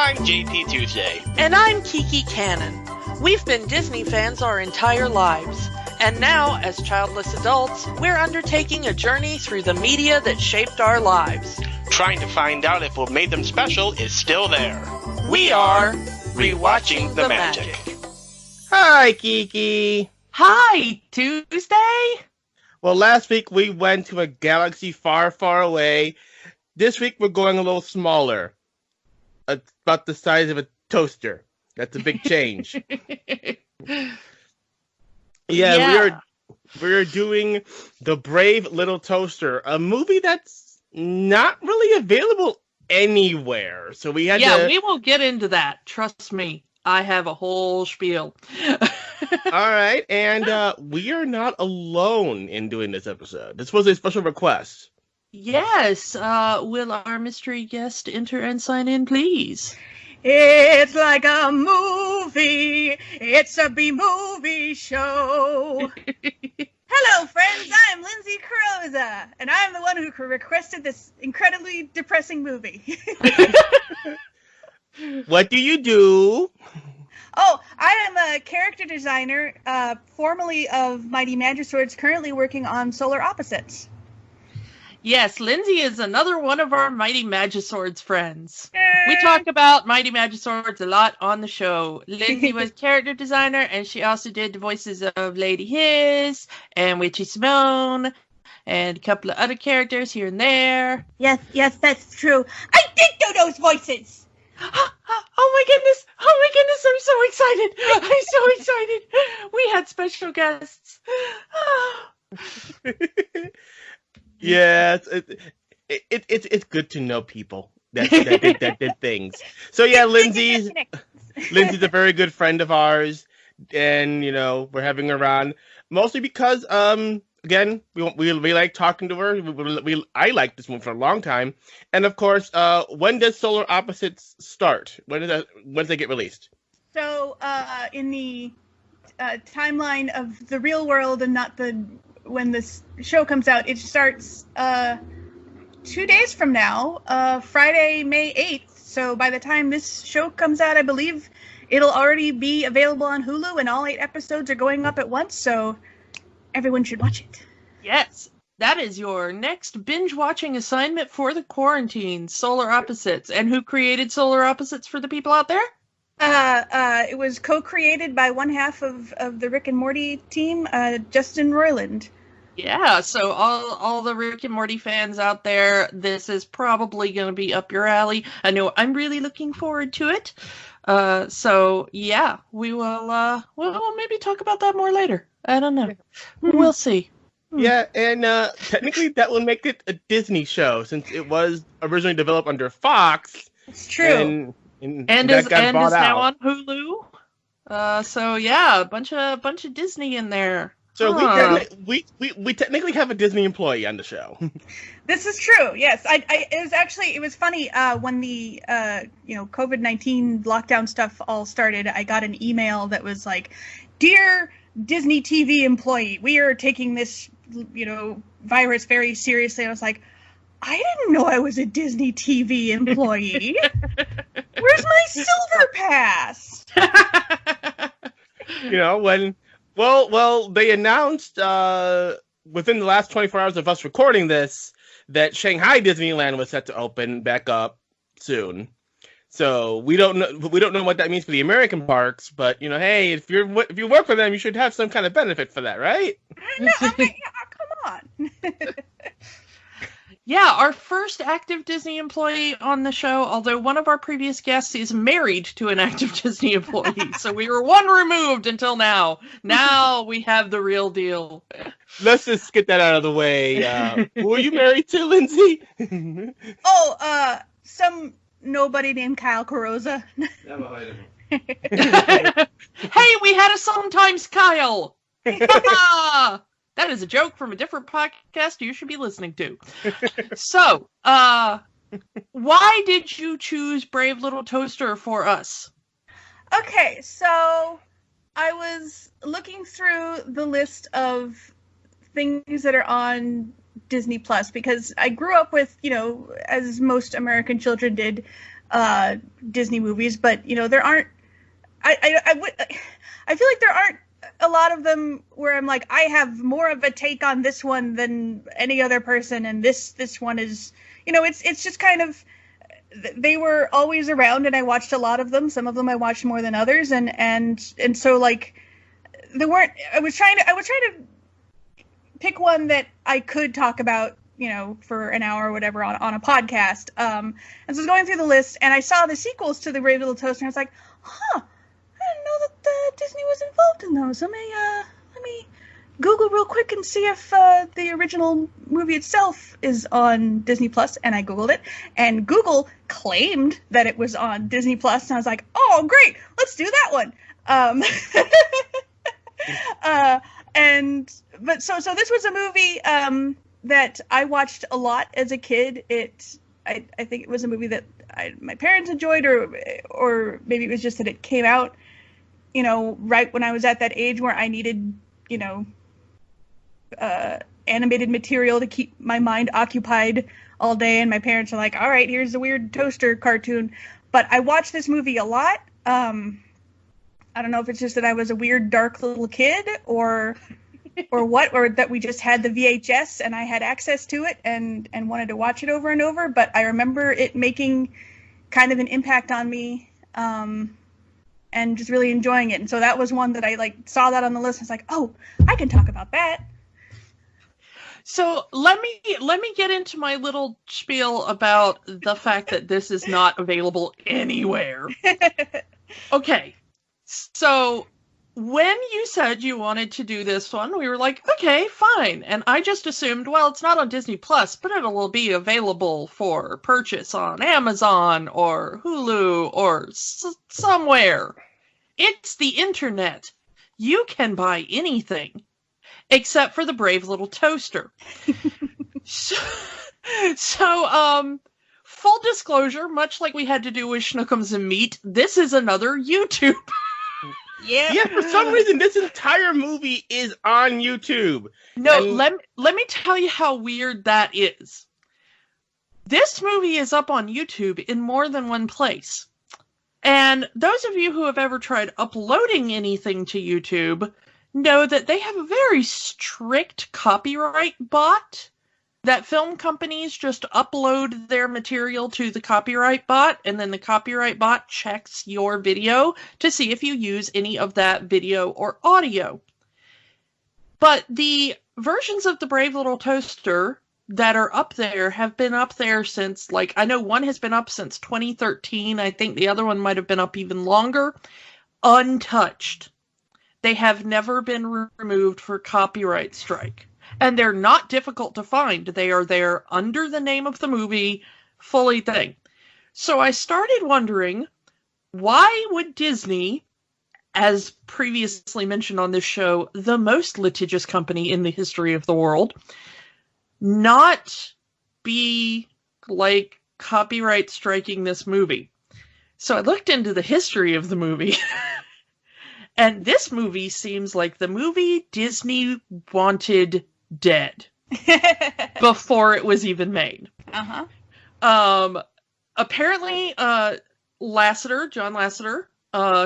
I'm JP Tuesday. And I'm Kiki Canon. We've been Disney fans our entire lives. And now, as childless adults, we're undertaking a journey through the media that shaped our lives. Trying to find out if what made them special is still there. We are Rewatching the Magic. Hi, Kiki. Hi, Tuesday. Well, last week we went to a galaxy far, far away. This week we're going a little smaller. About the size of a toaster. That's a big change. Yeah, we're doing The Brave Little Toaster, a movie that's not really available anywhere. So we had to... we will get into that. Trust me. I have a whole spiel. All right, and we are not alone in doing this episode. This was a special request. Yes. Will our mystery guest enter and sign in, please? It's like a movie. It's a B-movie show. Hello, friends. I'm Lindsay Carrozza, and I'm the one who requested this incredibly depressing movie. What do you do? Oh, I am a character designer, formerly of Mighty Magiswords, currently working on Solar Opposites. Yes, Lindsay is another one of our Mighty Magiswords friends. We talk about Mighty Magiswords a lot on the show. Lindsay was character designer, and she also did the voices of Lady Hiss and Witchy Simone and a couple of other characters here and there. Yes, that's true. I did do those voices! Oh my goodness! I'm so excited! We had special guests. Yeah, it's good to know people that did things. So yeah, Lindsay's a very good friend of ours, and we're having her on mostly because again we like talking to her. I liked this one for a long time, and of course, when does Solar Opposites start? When does it get released? So in the timeline of the real world and not when this show comes out, it starts 2 days from now, Friday, May 8th. So by the time this show comes out, I believe it'll already be available on Hulu, and all 8 episodes are going up at once, so everyone should watch it. Yes, that is your next binge-watching assignment for the quarantine, Solar Opposites. And who created Solar Opposites for the people out there? It was co-created by one half of the Rick and Morty team, Justin Roiland. Yeah, so all the Rick and Morty fans out there, this is probably going to be up your alley. I know I'm really looking forward to it. So yeah, we will we'll maybe talk about that more later. I don't know. We'll see. Yeah, and technically that will make it a Disney show since it was originally developed under Fox. It's true. And is now on Hulu. So yeah, a bunch of Disney in there. So we technically have a Disney employee on the show. This is true. Yes, it was funny when the COVID-19 lockdown stuff all started. I got an email that was like, "Dear Disney TV employee, we are taking this virus very seriously." I was like, I didn't know I was a Disney TV employee. Where's my silver pass? Well, they announced within the last 24 hours of us recording this that Shanghai Disneyland was set to open back up soon. So we don't know what that means for the American parks, but hey, if you work for them, you should have some kind of benefit for that, right? No, come on. Yeah, our first active Disney employee on the show, although one of our previous guests is married to an active Disney employee, so we were one removed until now. Now we have the real deal. Let's just get that out of the way. Who are you married to, Lindsay? Some nobody named Kyle Carrozza. Hey, we had a sometimes Kyle! That is a joke from a different podcast you should be listening to. So, why did you choose Brave Little Toaster for us? Okay, so I was looking through the list of things that are on Disney Plus because I grew up with, as most American children did, Disney movies, but there aren't. I feel like there aren't a lot of them where I'm like, I have more of a take on this one than any other person, and this one is, it's just kind of, they were always around, and I watched a lot of them. Some of them I watched more than others, and so like, there weren't. I was trying to pick one that I could talk about, for an hour or whatever on a podcast. And so I was going through the list, and I saw the sequels to The Brave Little Toaster, and I was like, huh, I didn't know that Disney was involved in those. Let me Google real quick and see if the original movie itself is on Disney Plus. And I Googled it, and Google claimed that it was on Disney Plus, and I was like, oh, great, let's do that one. So this was a movie that I watched a lot as a kid. I think it was a movie that my parents enjoyed, or maybe it was just that it came out, right when I was at that age where I needed, animated material to keep my mind occupied all day. And my parents are like, all right, here's a weird toaster cartoon. But I watched this movie a lot. I don't know if it's just that I was a weird, dark little kid, or that we just had the VHS and I had access to it and wanted to watch it over and over. But I remember it making kind of an impact on me, and just really enjoying it. And so that was one that I saw that on the list. I was like, oh, I can talk about that. So let me get into my little spiel about the fact that this is not available anywhere. Okay, so when you said you wanted to do this one, we were like, okay, fine. And I just assumed, well, it's not on Disney Plus, but it will be available for purchase on Amazon or Hulu or somewhere. It's the internet. You can buy anything except for the Brave Little Toaster. So, full disclosure, much like we had to do with Schnookums and Meat, this is another YouTube. Yeah, for some reason, this entire movie is on YouTube. No, let me tell you how weird that is. This movie is up on YouTube in more than one place. And those of you who have ever tried uploading anything to YouTube know that they have a very strict copyright bot, that film companies just upload their material to the copyright bot, and then the copyright bot checks your video to see if you use any of that video or audio. But the versions of the Brave Little Toaster that are up there have been up there since, I know one has been up since 2013. I think the other one might have been up even longer. Untouched. They have never been removed for copyright strike. And they're not difficult to find. They are there under the name of the movie, fully thing. So I started wondering, why would Disney, as previously mentioned on this show, the most litigious company in the history of the world, not be copyright striking this movie? So I looked into the history of the movie. And this movie seems like the movie Disney wanted dead before it was even made. Apparently, John Lasseter,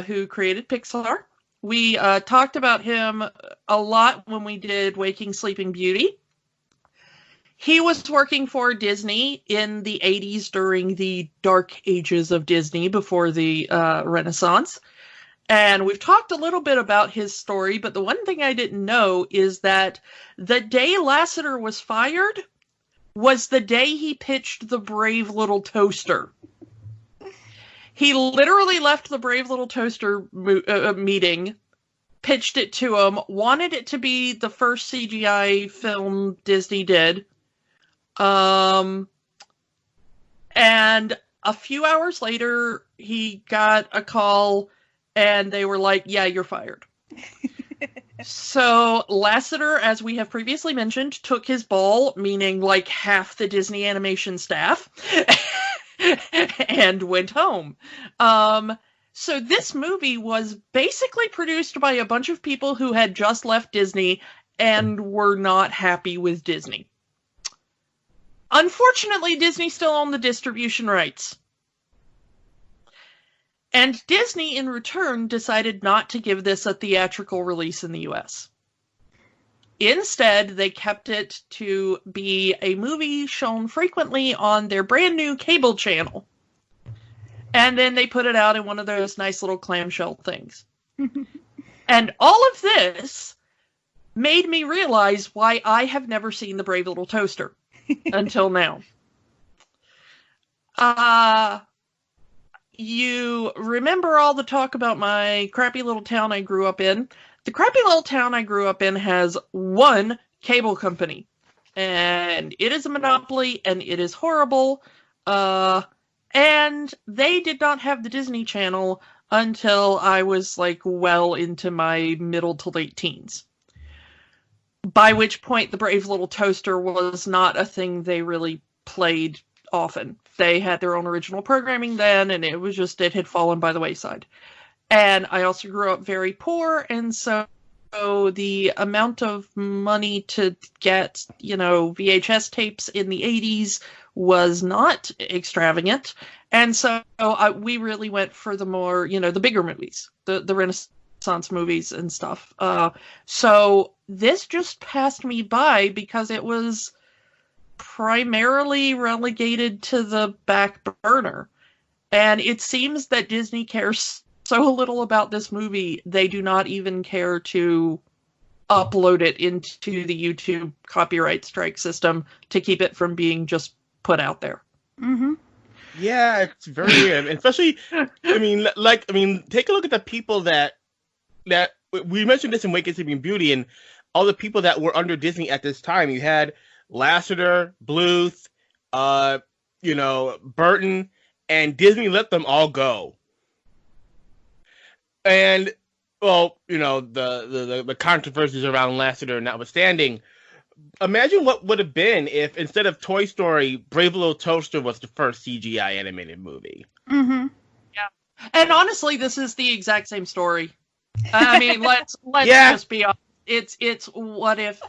who created Pixar, we talked about him a lot when we did Waking Sleeping Beauty. He was working for Disney in the 80s during the dark ages of Disney before the Renaissance. And we've talked a little bit about his story, but the one thing I didn't know is that the day Lasseter was fired was the day he pitched the Brave Little Toaster. He literally left the Brave Little Toaster meeting, pitched it to him, wanted it to be the first CGI film Disney did. And a few hours later, he got a call, and they were like, yeah, you're fired. So Lasseter, as we have previously mentioned, took his ball, meaning half the Disney animation staff, and went home. So this movie was basically produced by a bunch of people who had just left Disney and were not happy with Disney. Unfortunately, Disney still owned the distribution rights. And Disney, in return, decided not to give this a theatrical release in the US. Instead, they kept it to be a movie shown frequently on their brand new cable channel. And then they put it out in one of those nice little clamshell things. And all of this made me realize why I have never seen The Brave Little Toaster until now. You remember all the talk about my crappy little town I grew up in? The crappy little town I grew up in has one cable company, and it is a monopoly, and it is horrible. And they did not have the Disney Channel until I was like well into my middle to late teens. By which point, The Brave Little Toaster was not a thing they really played often. They had their own original programming then, and it had fallen by the wayside. And I also grew up very poor, and so the amount of money to get, VHS tapes in the 80s was not extravagant. And so we really went for the more, the bigger movies, the Renaissance movies and stuff. So this just passed me by because it was primarily relegated to the back burner. And it seems that Disney cares so little about this movie, they do not even care to upload it into the YouTube copyright strike system to keep it from being just put out there. Mm-hmm. Yeah, it's very weird. Especially, take a look at the people that we mentioned this in Wicked Sleeping Beauty, and all the people that were under Disney at this time. You had Lasseter, Bluth, Burton, and Disney let them all go. And, well, the controversies around Lasseter notwithstanding, imagine what would have been if, instead of Toy Story, Brave Little Toaster was the first CGI animated movie. Mm-hmm. Yeah. And honestly, this is the exact same story. I mean, let's just be honest. It's what if,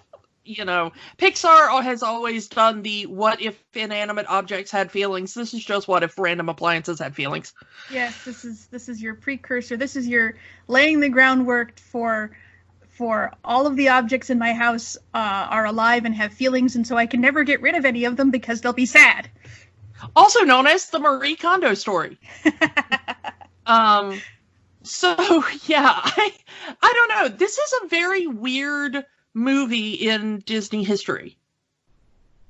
Pixar has always done the what if inanimate objects had feelings. This is just what if random appliances had feelings. Yes, this is your precursor. This is your laying the groundwork for all of the objects in my house are alive and have feelings, and so I can never get rid of any of them because they'll be sad. Also known as the Marie Kondo story. So yeah, I don't know. This is a very weird movie in Disney history,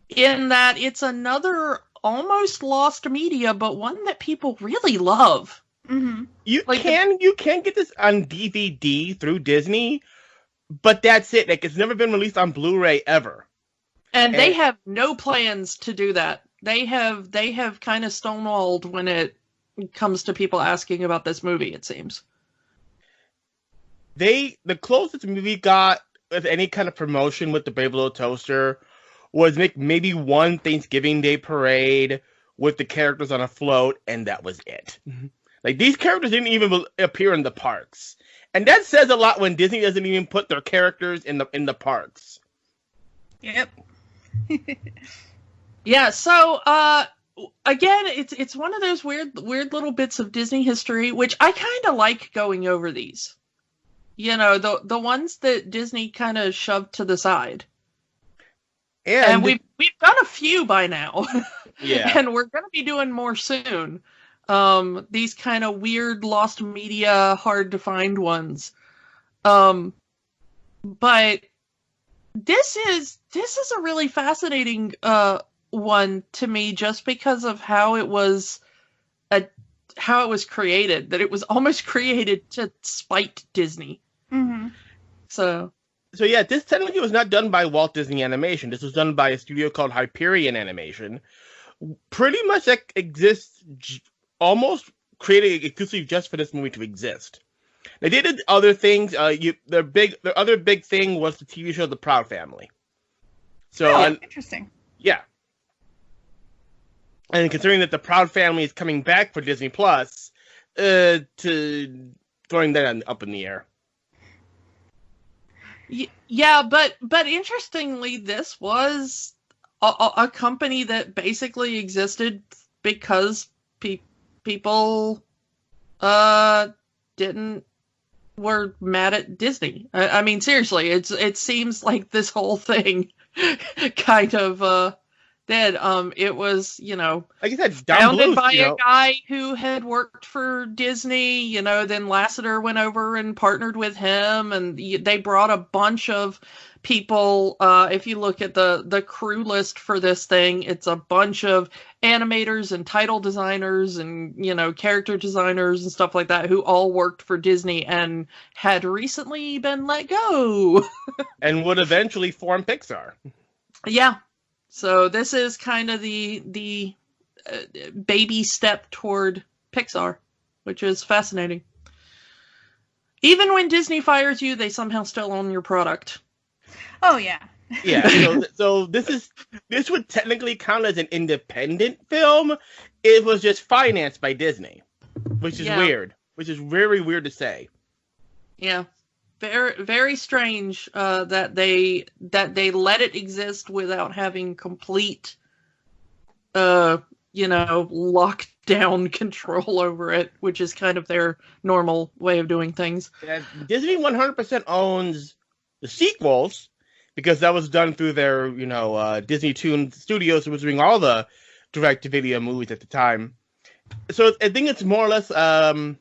in that it's another almost lost media, but one that people really love. Mm-hmm. You can get this on DVD through Disney, but that's it. Like, it's never been released on Blu-ray ever. And they have no plans to do that. They have kind of stonewalled when it comes to people asking about this movie, it seems. The closest movie got with any kind of promotion with the Brave Little Toaster was maybe one Thanksgiving Day parade with the characters on a float, and that was it. Like, these characters didn't even appear in the parks. And that says a lot when Disney doesn't even put their characters in the parks. Yep. Yeah, so again, it's one of those weird little bits of Disney history, which I kind of like going over these. The ones that Disney kind of shoved to the side. And we've done a few by now. Yeah. And we're going to be doing more soon. These kind of weird lost media, hard to find ones. But this is a really fascinating one to me, just because of how it was created. That it was almost created to spite Disney. Mm-hmm. So yeah, this technically was not done by Walt Disney Animation. This was done by a studio called Hyperion Animation. Pretty much that exists, almost created exclusively just for this movie to exist. They did other things. Their other big thing was the TV show The Proud Family. So interesting. Yeah. And considering that The Proud Family is coming back for Disney Plus, to throwing that up in the air. Yeah, but interestingly, this was a company that basically existed because people were mad at Disney. I mean, seriously, it seems like this whole thing kind of did. It was, like you said, founded by a guy who had worked for Disney. Then Lasseter went over and partnered with him, and they brought a bunch of people. If you look at the crew list for this thing, it's a bunch of animators and title designers and character designers and stuff like that who all worked for Disney and had recently been let go and would eventually form Pixar. Yeah, so this is kind of the baby step toward Pixar, which is fascinating. Even when Disney fires you, they somehow still own your product. Oh yeah. Yeah, so this would technically count as an independent film. It was just financed by Disney, which is weird. Which is very weird to say. Yeah, very very strange that they let it exist without having complete, lockdown control over it, which is kind of their normal way of doing things. Yeah, Disney 100% owns the sequels. Because that was done through their, Disney Toon Studios, who was doing all the direct-to-video movies at the time. So I think it's more or less kind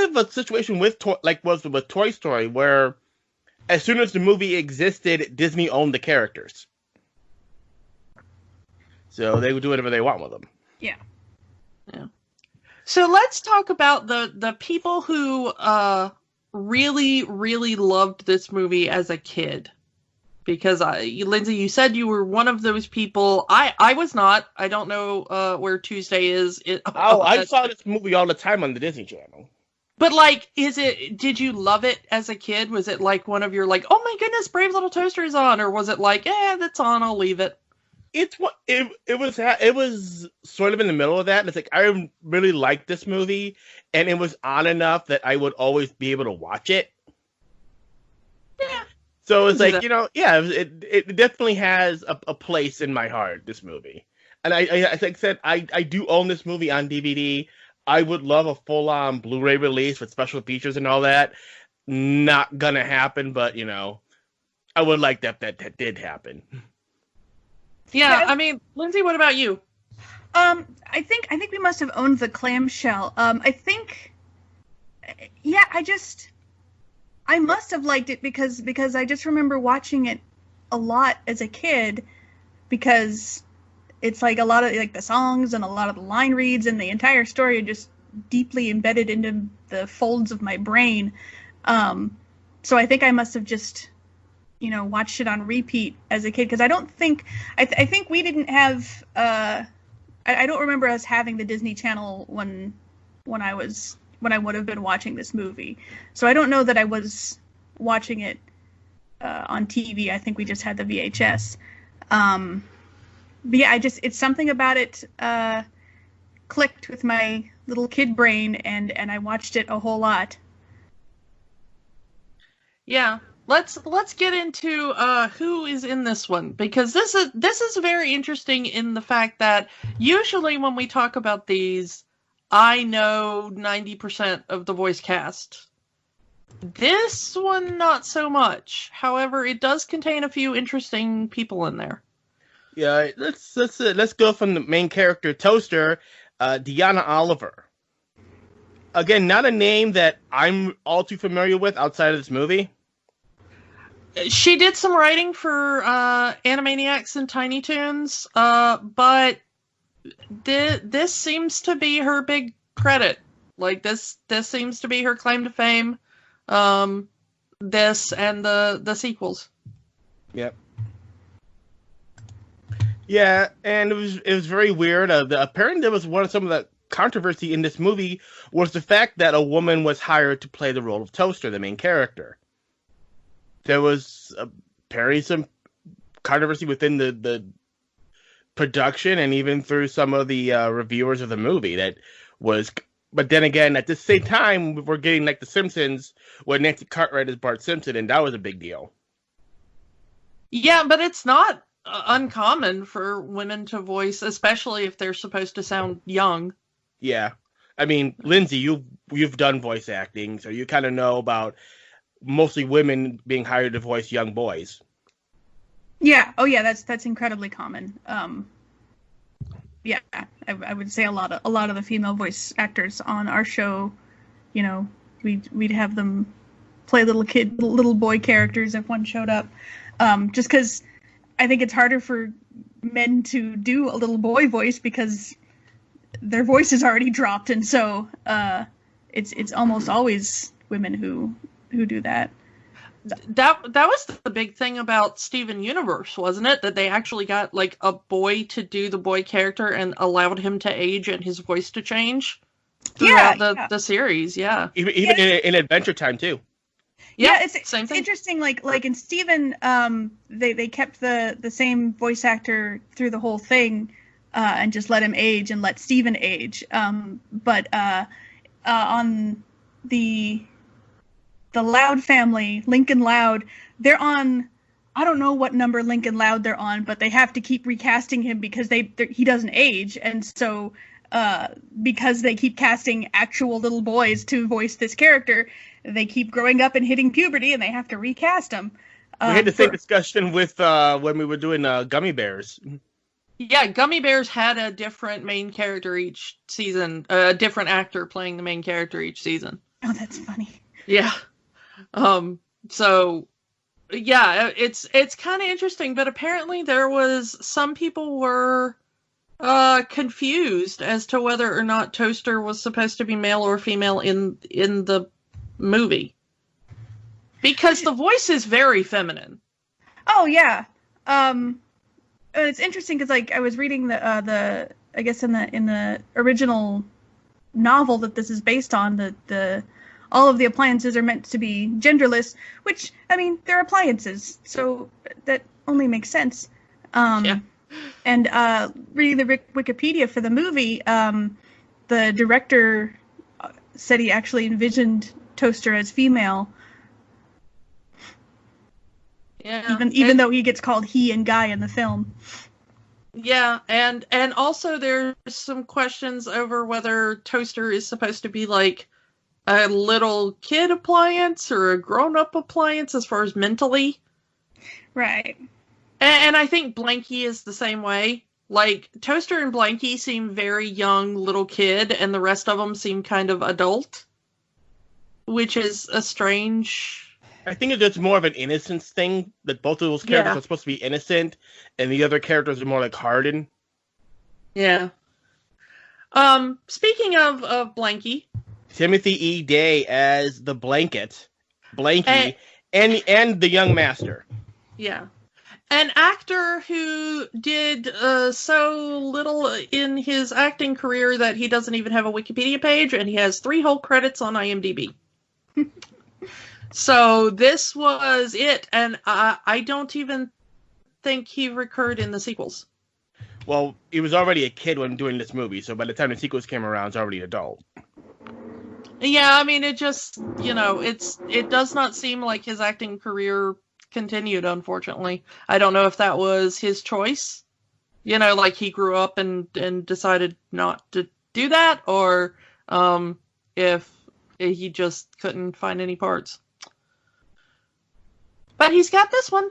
of a situation with was with Toy Story, where as soon as the movie existed, Disney owned the characters. So they would do whatever they want with them. Yeah. Yeah. So let's talk about the people who really, really loved this movie as a kid. Because, Lindsay, you said you were one of those people. I was not. I don't know where Tuesday is. I saw this movie all the time on the Disney Channel. But, did you love it as a kid? Was it like one of your, oh my goodness, Brave Little Toaster is on? Or was it like, that's on, I'll leave it? It was sort of in the middle of that. It's like, I really liked this movie, and it was on enough that I would always be able to watch it. Yeah. So it's like, it definitely has a place in my heart, this movie. And as I said, I do own this movie on DVD. I would love a full-on Blu-ray release with special features and all that. Not gonna happen, but, I would like that did happen. Yeah, I mean, Lindsay, what about you? I think we must have owned the clamshell. I must have liked it because I just remember watching it a lot as a kid, because it's like a lot of the songs and a lot of the line reads and the entire story are just deeply embedded into the folds of my brain. So I think I must have just watched it on repeat as a kid, because I don't think I think we didn't have I don't remember us having the Disney Channel when I would have been watching this movie. So I don't know that I was watching it on TV. I think we just had the VHS. But yeah, it's something about it clicked with my little kid brain, and I watched it a whole lot. Yeah. Let's get into who is in this one, because this is very interesting in the fact that usually when we talk about these, I know 90% of the voice cast. This one, not so much. However, it does contain a few interesting people in there. Yeah, let's go from the main character, Toaster, Deanna Oliver. Again, not a name that I'm all too familiar with outside of this movie. She did some writing for Animaniacs and Tiny Toons, but this seems to be her big credit. This seems to be her claim to fame. This and the sequels. Yep. Yeah, and it was very weird. Apparently, there was some of the controversy in this movie was the fact that a woman was hired to play the role of Toaster, the main character. There was apparently some controversy within the production and even through some of the reviewers of the movie that was. But then again, at the same time, we're getting The Simpsons, where Nancy Cartwright is Bart Simpson, and that was a big deal. Yeah, but it's not uncommon for women to voice, especially if they're supposed to sound young. Yeah. I mean, Lindsay, you've done voice acting, so you kind of know about mostly women being hired to voice young boys. Yeah. Oh, yeah. That's incredibly common. Yeah, I would say a lot of the female voice actors on our show, you know, we'd have them play little boy characters if one showed up, just because I think it's harder for men to do a little boy voice because their voice is already dropped, and so it's almost always women who do that. That was the big thing about Steven Universe, wasn't it? That they actually got like a boy to do the boy character and allowed him to age and his voice to change throughout the series. Yeah, even in Adventure Time too. Yeah, it's interesting. Like in Steven, they kept the same voice actor through the whole thing, and just let him age and let Steven age. But on the Loud family, Lincoln Loud, they're on, I don't know what number Lincoln Loud they're on, but they have to keep recasting him because he doesn't age. And so because they keep casting actual little boys to voice this character, they keep growing up and hitting puberty and they have to recast him. We had the same discussion with when we were doing Gummy Bears. Yeah, Gummy Bears had a different main character each season, a different actor playing the main character each season. Oh, that's funny. Yeah. So yeah, it's kind of interesting, but apparently there was some people were confused as to whether or not Toaster was supposed to be male or female in the movie. Because the voice is very feminine. Oh yeah. It's interesting because like I was reading the I guess in the original novel that this is based on, the all of the appliances are meant to be genderless, which, I mean, they're appliances, so that only makes sense. Yeah. And reading the Wikipedia for the movie, the director said he actually envisioned Toaster as female. Yeah. Even though he gets called he and guy in the film. Yeah, and also there's some questions over whether Toaster is supposed to be like a little kid appliance or a grown-up appliance as far as mentally. Right. And I think Blanky is the same way. Like, Toaster and Blanky seem very young little kid, and the rest of them seem kind of adult. Which is a strange... I think it's more of an innocence thing, that both of those characters are supposed to be innocent, and the other characters are more like hardened. Yeah. Speaking of Blanky... Timothy E. Day as the Blanky, and the young master. Yeah. An actor who did so little in his acting career that he doesn't even have a Wikipedia page, and he has 3 whole credits on IMDb. So this was it, and I don't even think he recurred in the sequels. Well, he was already a kid when doing this movie, so by the time the sequels came around, he's already an adult. Yeah, I mean, it just, it does not seem like his acting career continued, unfortunately. I don't know if that was his choice. Like he grew up and decided not to do that, or if he just couldn't find any parts. But he's got this one.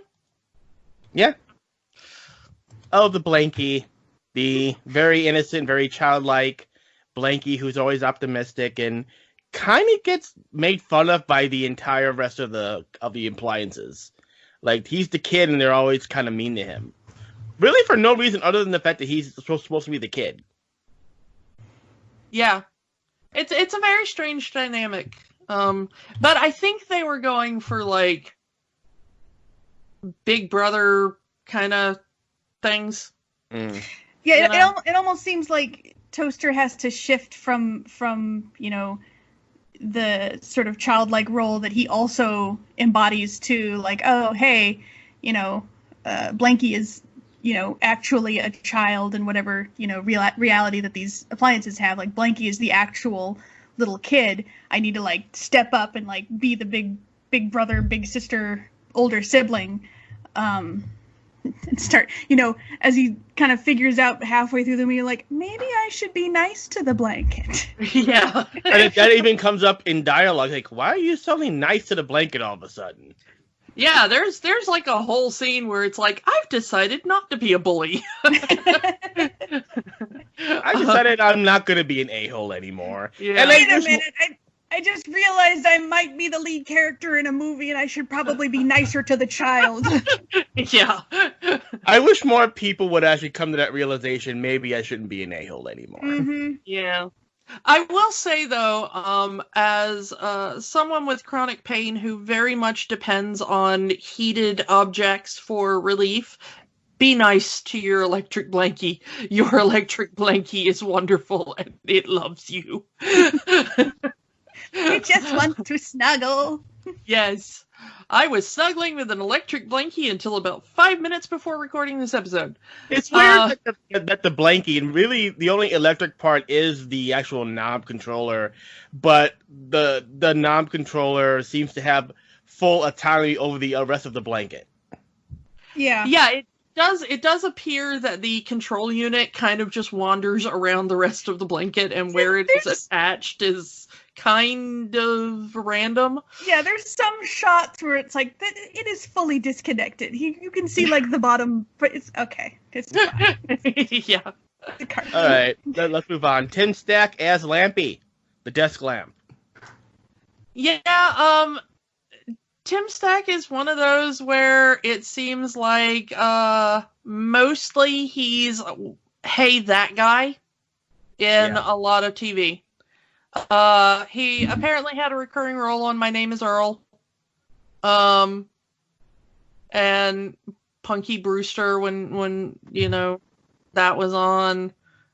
Yeah. Oh, the Blanky. The very innocent, very childlike Blanky who's always optimistic and kind of gets made fun of by the entire rest of the appliances. Like, he's the kid and they're always kind of mean to him. Really for no reason other than the fact that he's supposed to be the kid. Yeah. It's a very strange dynamic. But I think they were going for, like, Big Brother kind of things. Mm. Yeah, it almost seems like Toaster has to shift from the sort of childlike role that he also embodies to, like, oh, hey, Blanky is, actually a child and whatever, reality that these appliances have. Like, Blanky is the actual little kid. I need to, like, step up and, like, be the big brother, big sister, older sibling. and start, as he kind of figures out halfway through the movie, like, maybe I should be nice to the blanket. Yeah. And that even comes up in dialogue, like, why are you suddenly nice to the blanket all of a sudden? Yeah, there's like a whole scene where it's like, I've decided not to be a bully. I decided I'm not going to be an a-hole anymore. Yeah. And Wait a minute, I just realized I might be the lead character in a movie and I should probably be nicer to the child. Yeah. I wish more people would actually come to that realization, maybe I shouldn't be an a-hole anymore. Mm-hmm. Yeah. I will say, though, as someone with chronic pain who very much depends on heated objects for relief, be nice to your electric blankie. Your electric blankie is wonderful and it loves you. I just want to snuggle. Yes. I was snuggling with an electric blankie until about 5 minutes before recording this episode. It's weird that the blankie, and really the only electric part is the actual knob controller, but the knob controller seems to have full autonomy over the rest of the blanket. Yeah. Yeah, it does appear that the control unit kind of just wanders around the rest of the blanket, and where it is attached is kind of random. Yeah, there's some shots where it's like it is fully disconnected. You can see like the bottom, but it's okay. It's fine. Yeah. All right, let's move on. Tim Stack as Lampy, the desk lamp. Yeah, Tim Stack is one of those where it seems like mostly he's hey that guy in a lot of TV. He apparently had a recurring role on My Name is Earl. And Punky Brewster when that was on.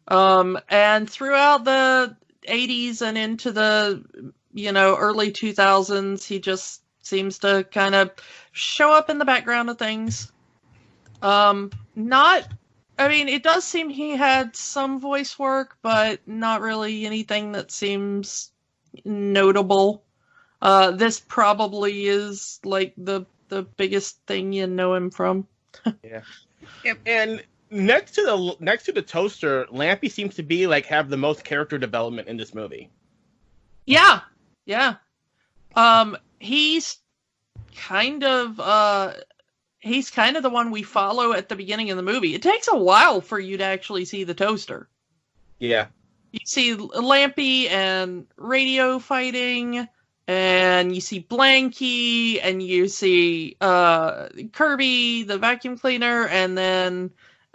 And throughout the 80s and into the early 2000s, he just seems to kind of show up in the background of things. It does seem he had some voice work, but not really anything that seems notable. This probably is like the biggest thing you know him from. Yeah. Yep. And next to the toaster, Lampy seems to be like have the most character development in this movie. Yeah. Yeah. He's kind of the one we follow at the beginning of the movie. It takes a while for you to actually see the toaster. Yeah. You see Lampy and radio fighting, and you see Blanky, and you see Kirby, the vacuum cleaner, and then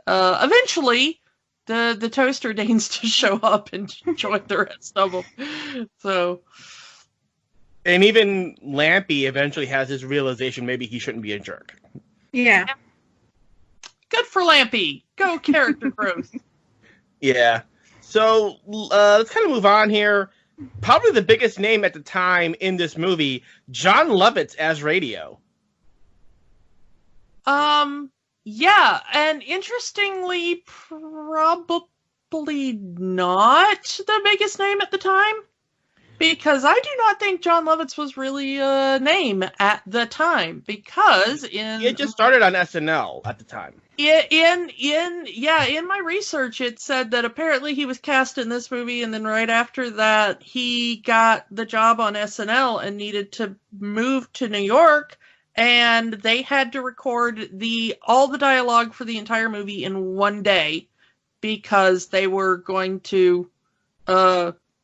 eventually the toaster deigns to show up and join the rest of them. So... And even Lampy eventually has his realization maybe he shouldn't be a jerk. Yeah. Good for Lampy. Go character growth. Yeah. So let's kind of move on here. Probably the biggest name at the time in this movie, John Lovitz as Radio. Yeah, and interestingly, probably not the biggest name at the time. Because I do not think John Lovitz was really a name at the time. Because it just started on SNL at the time. In my research, it said that apparently he was cast in this movie, and then right after that, he got the job on SNL and needed to move to New York, and they had to record all the dialogue for the entire movie in one day because they were going to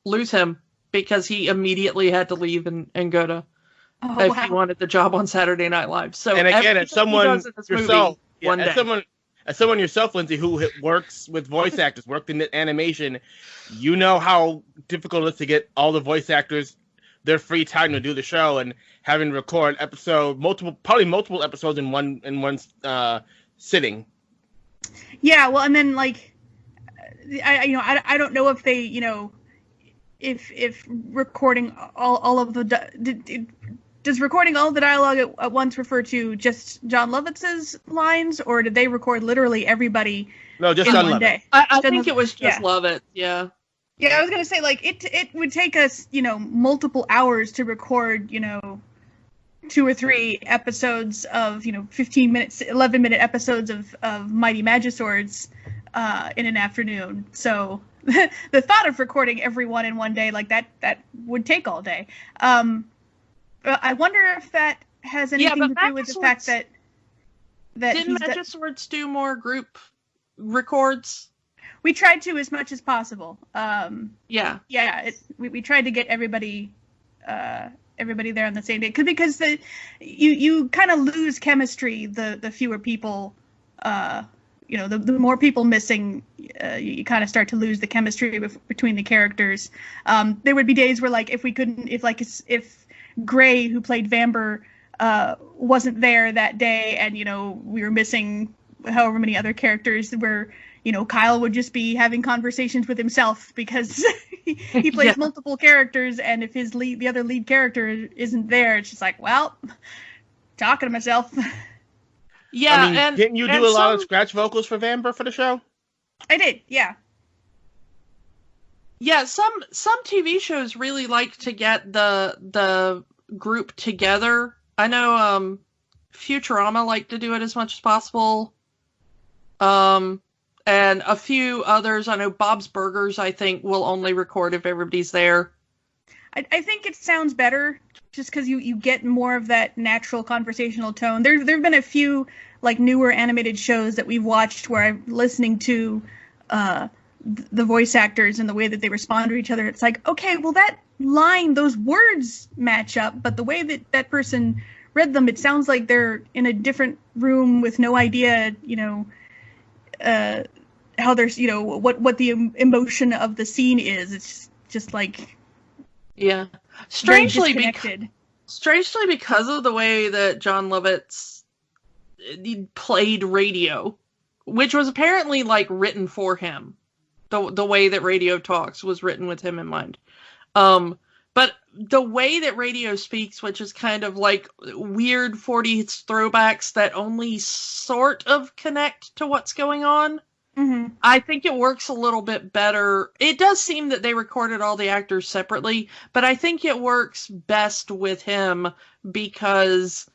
lose him. Because he immediately had to leave and go to if he wanted the job on Saturday Night Live. So, and again, as someone yourself, as someone yourself, Lindsay, who works with voice actors, worked in animation, you know how difficult it is to get all the voice actors their free time to do the show, and having to record multiple episodes in one sitting. Yeah, well, and then like, I don't know if they if recording all of the does recording all of the dialogue at once refer to just John Lovitz's lines, or did they record literally everybody? No, just in John one Lovitz. day? I think it was just Lovitz. Yeah. Yeah, I was gonna say like it would take us multiple hours to record 2 or 3 episodes of 15 minutes, 11-minute episodes of Mighty Magiswords in an afternoon. So the thought of recording everyone in one day like that would take all day. I wonder if that has anything to do with the fact that didn't Magiswords do more group records? We tried to as much as possible. We tried to get everybody there on the same day because you kind of lose chemistry the fewer people. The more people missing, you kind of start to lose the chemistry between the characters. There would be days where if Gray, who played Vamber, wasn't there that day, and we were missing however many other characters, where Kyle would just be having conversations with himself because he plays multiple characters, and if the other lead character isn't there, it's just like, well, talking to myself. Yeah, and didn't you do a lot of scratch vocals for Vamber for the show? I did, yeah. Yeah, some TV shows really like to get the group together. I know Futurama like to do it as much as possible. And a few others. I know Bob's Burgers, I think, will only record if everybody's there. I think it sounds better just because you get more of that natural conversational tone. There have been a few newer animated shows that we've watched where I'm listening to the voice actors and the way that they respond to each other. It's like, okay, well, that line, those words match up, but the way that person read them, it sounds like they're in a different room with no idea, how there's, what the emotion of the scene is. It's just like, yeah, strangely because of the way that John Lovitz played radio, which was apparently written for him. The way that radio talks was written with him in mind. But the way that radio speaks, which is kind of weird 40s throwbacks that only sort of connect to what's going on, mm-hmm. I think it works a little bit better. It does seem that they recorded all the actors separately, but I think it works best with him because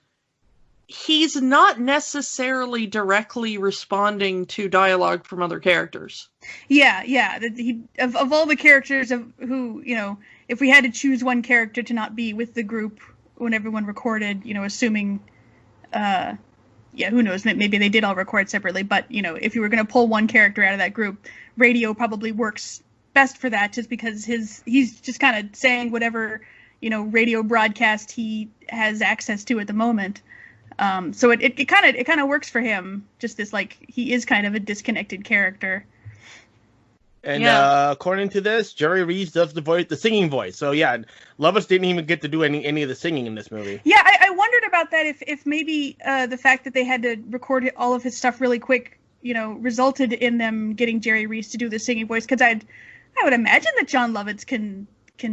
he's not necessarily directly responding to dialogue from other characters. Yeah. Of all the characters who, if we had to choose one character to not be with the group when everyone recorded, assuming, who knows, maybe they did all record separately, but, if you were going to pull one character out of that group, radio probably works best for that, just because he's just kind of saying whatever, radio broadcast he has access to at the moment. So it kind of works for him, just this, he is kind of a disconnected character. And according to this, Jerry Reese does the singing voice. So yeah, Lovitz didn't even get to do any of the singing in this movie. Yeah, I wondered about that, if maybe the fact that they had to record all of his stuff really quick, resulted in them getting Jerry Reese to do the singing voice. Because I would imagine that John Lovitz can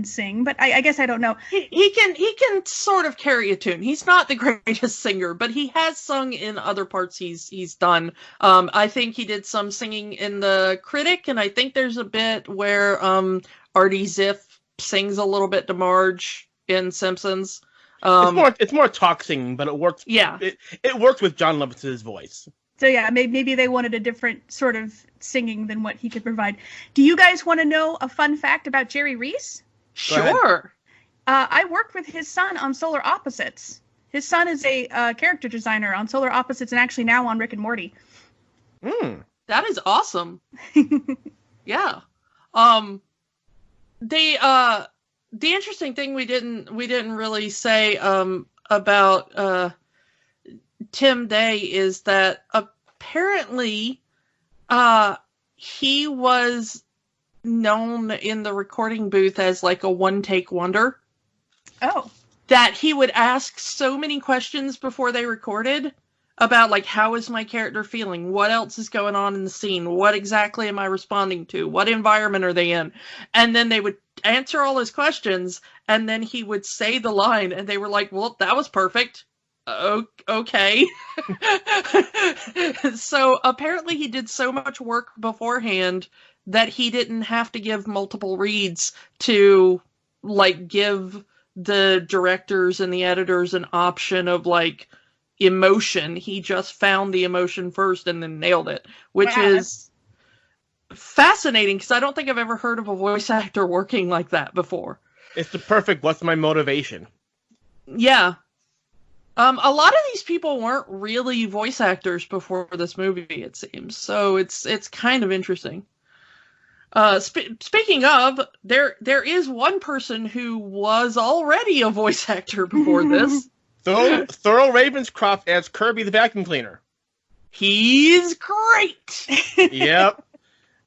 sing, but I guess I don't know. He can sort of carry a tune. He's not the greatest singer, but he has sung in other parts he's done. I think he did some singing in The Critic, and I think there's a bit where Artie Ziff sings a little bit to Marge in Simpsons. It's more talk singing, but it works. Yeah, it works with John Lovitz's voice. So yeah, maybe they wanted a different sort of singing than what he could provide. Do you guys want to know a fun fact about Jerry Reese? Sure. I worked with his son on Solar Opposites. His son is a character designer on Solar Opposites and actually now on Rick and Morty. That is awesome. Yeah. The interesting thing we didn't really say about Tim Day is that apparently he was known in the recording booth as a one-take wonder. Oh. That he would ask so many questions before they recorded about how is my character feeling? What else is going on in the scene? What exactly am I responding to? What environment are they in? And then they would answer all his questions, and then he would say the line, and they were like, well, that was perfect. Okay. So apparently he did so much work beforehand that he didn't have to give multiple reads to give the directors and the editors an option of like emotion. He just found the emotion first and then nailed it, which is fascinating because I don't think I've ever heard of a voice actor working like that before. It's the perfect what's my motivation. Yeah. A lot of these people weren't really voice actors before this movie, it seems. So it's kind of interesting. Speaking of, there is one person who was already a voice actor before this. Thurl Ravenscroft as Kirby the vacuum cleaner. He's great. Yep.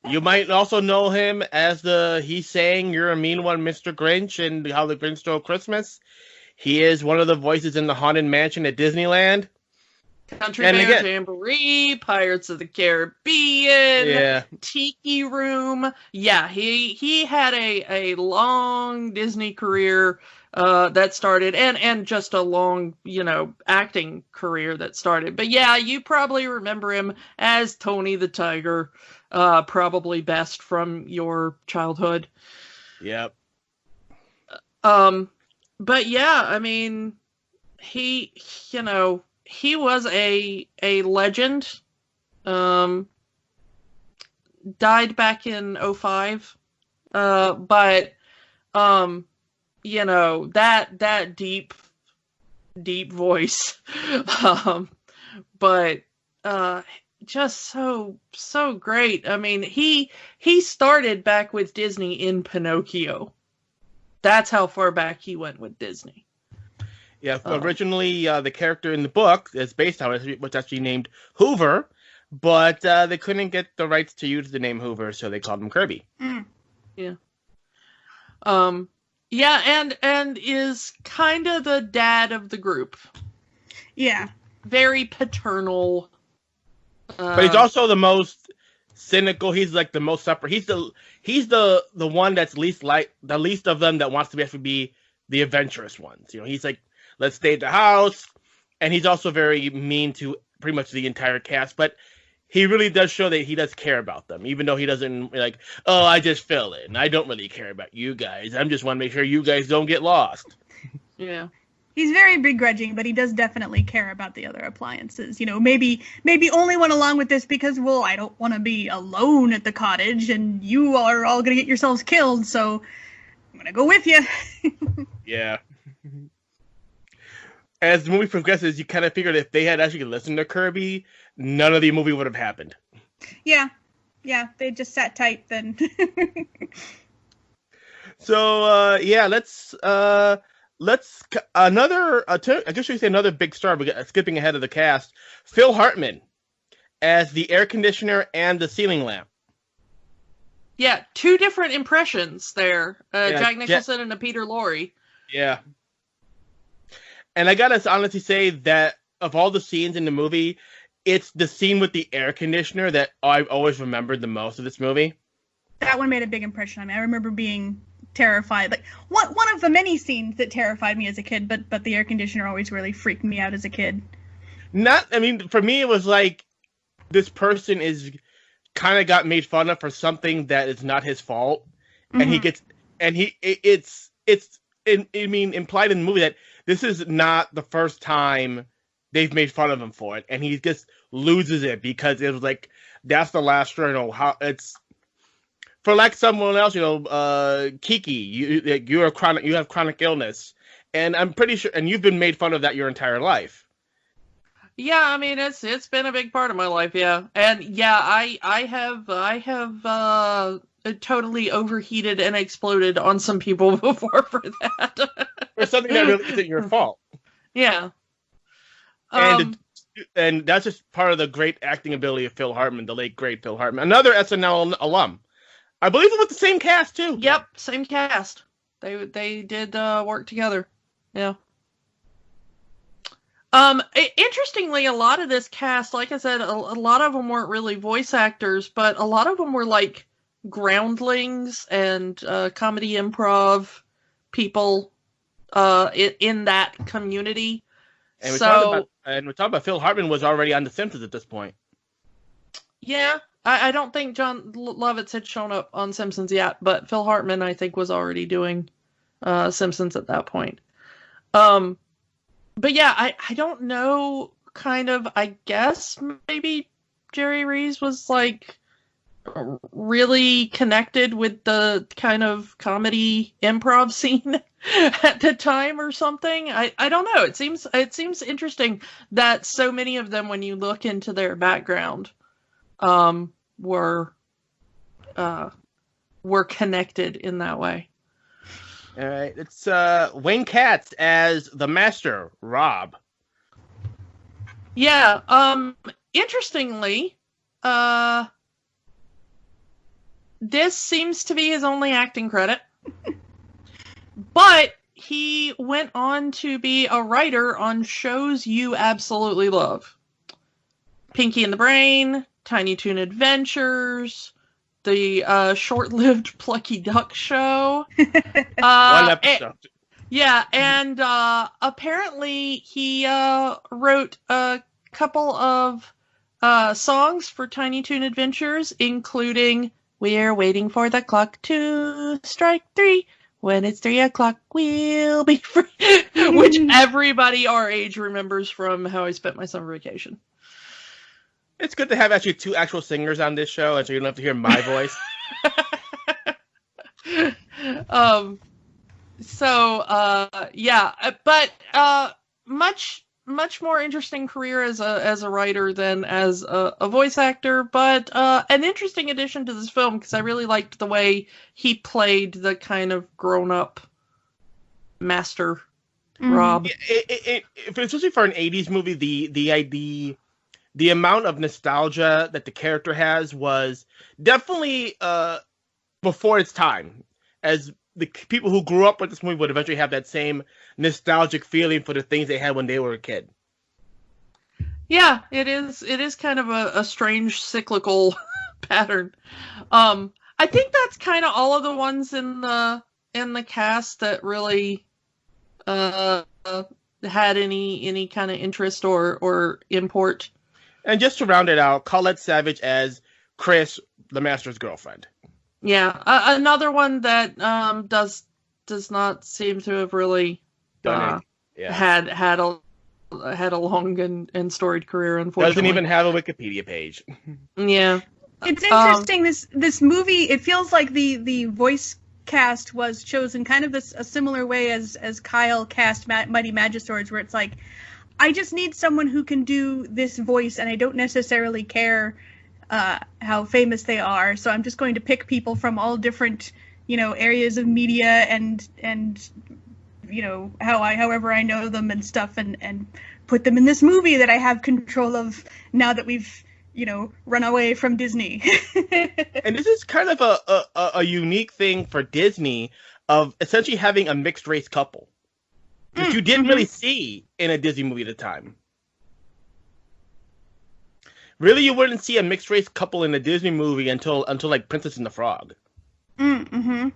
You might also know him as he's saying "You're a mean one, Mr. Grinch" and How the Grinch Stole Christmas. He is one of the voices in the Haunted Mansion at Disneyland. Country Bear Jamboree, Pirates of the Caribbean, Tiki Room. Yeah, he had a long Disney career that started, and just a long, acting career that started. But yeah, you probably remember him as Tony the Tiger, probably best from your childhood. Yep. But yeah, I mean, he was a legend. Died back in 2005. But that deep voice. But just so great. I mean, he started back with Disney in Pinocchio. That's how far back he went with Disney. Yeah, originally the character in the book that's based on it was actually named Hoover, but they couldn't get the rights to use the name Hoover, so they called him Kirby. Mm. Yeah. Yeah, and is kind of the dad of the group. Yeah. Very paternal. But he's also the most cynical. He's like the most separate. He's the one that's the least of them that wants to actually be the adventurous ones. He's like, let's stay at the house, and he's also very mean to pretty much the entire cast. But he really does show that he does care about them, even though he doesn't like, oh, I just fell in. I don't really care about you guys. I just want to make sure you guys don't get lost. Yeah. He's very begrudging, but he does definitely care about the other appliances. Maybe only went along with this because, well, I don't want to be alone at the cottage, and you are all going to get yourselves killed, so I'm going to go with you. Yeah. As the movie progresses, you kind of figured if they had actually listened to Kirby, none of the movie would have happened. Yeah. Yeah, they just sat tight then. So, let's another. I guess we say another big star. But skipping ahead of the cast, Phil Hartman as the air conditioner and the ceiling lamp. Yeah, two different impressions there. Jack Nicholson and a Peter Lorre. Yeah, and I gotta honestly say that of all the scenes in the movie, it's the scene with the air conditioner that I've always remembered the most of this movie. That one made a big impression on me. I remember being terrified. Like one of the many scenes that terrified me as a kid, but the air conditioner always really freaked me out as a kid. For me it was like this person is kind of got made fun of for something that is not his fault, and it's implied in the movie that this is not the first time they've made fun of him for it, and he just loses it because it was like that's the last straw. How it's for like someone else, Kiki, you have chronic illness, and I'm pretty sure, and you've been made fun of that your entire life. Yeah, I mean it's been a big part of my life, yeah, and yeah, I have totally overheated and exploded on some people before for that. For something that really isn't your fault. Yeah. And that's just part of the great acting ability of Phil Hartman, the late great Phil Hartman, another SNL alum. I believe it was the same cast too. Yep, same cast. They did work together. Yeah. Interestingly, a lot of this cast, like I said, a lot of them weren't really voice actors, but a lot of them were like groundlings and comedy improv people in that community. And we're talking about Phil Hartman was already on The Simpsons at this point. Yeah, I don't think John Lovitz had shown up on Simpsons yet, but Phil Hartman, I think, was already doing Simpsons at that point. But yeah, I don't know, kind of, I guess maybe Jerry Rees was like really connected with the kind of comedy improv scene at the time or something. I don't know. It seems interesting that so many of them, when you look into their background, were connected in that way. All right, it's Wayne Katz as the Master, Rob. Yeah. Interestingly, this seems to be his only acting credit. But he went on to be a writer on shows you absolutely love. Pinky and the Brain, Tiny Toon Adventures, the short-lived Plucky Duck show. One episode. And apparently he wrote a couple of songs for Tiny Toon Adventures, including "We're Waiting for the Clock to Strike 3. When it's 3 o'clock, we'll be free," which everybody our age remembers from How I Spent My Summer Vacation. It's good to have actually two actual singers on this show, and so you don't have to hear my voice. But much more interesting career as a writer than as a voice actor, but an interesting addition to this film, because I really liked the way he played the kind of grown-up master, Rob. Especially for an 80s movie, the amount of nostalgia that the character has was definitely before its time, as the people who grew up with this movie would eventually have that same nostalgic feeling for the things they had when they were a kid. Yeah, it is kind of a strange cyclical pattern. I think that's kind of all of the ones in the cast that really had any kind of interest or import. And just to round it out, Colette Savage as Chris, the Master's girlfriend. Yeah, another one that does not seem to have really had a long and storied career, unfortunately. Doesn't even have a Wikipedia page. Yeah. It's interesting, this movie, it feels like the voice cast was chosen kind of a similar way as Kyle cast Mighty Magiswords, where it's like, I just need someone who can do this voice, and I don't necessarily care how famous they are, so I'm just going to pick people from all different, areas of media and however I know them and stuff, and put them in this movie that I have control of now that we've run away from Disney. And this is kind of a unique thing for Disney of essentially having a mixed race couple, which you didn't really see in a Disney movie at the time. Really, you wouldn't see a mixed race couple in a Disney movie until like Princess and the Frog. Yeah.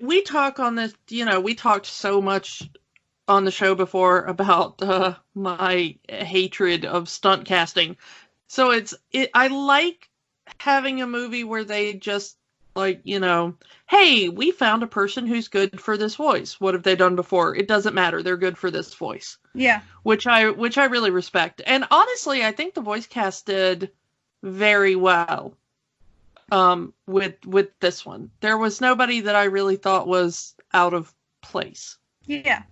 We talk on this, we talked so much on the show before about my hatred of stunt casting. So I like having a movie where they just hey, we found a person who's good for this voice. What have they done before? It doesn't matter. They're good for this voice. Yeah. Which I really respect. And honestly, I think the voice cast did very well with this one. There was nobody that I really thought was out of place. Yeah.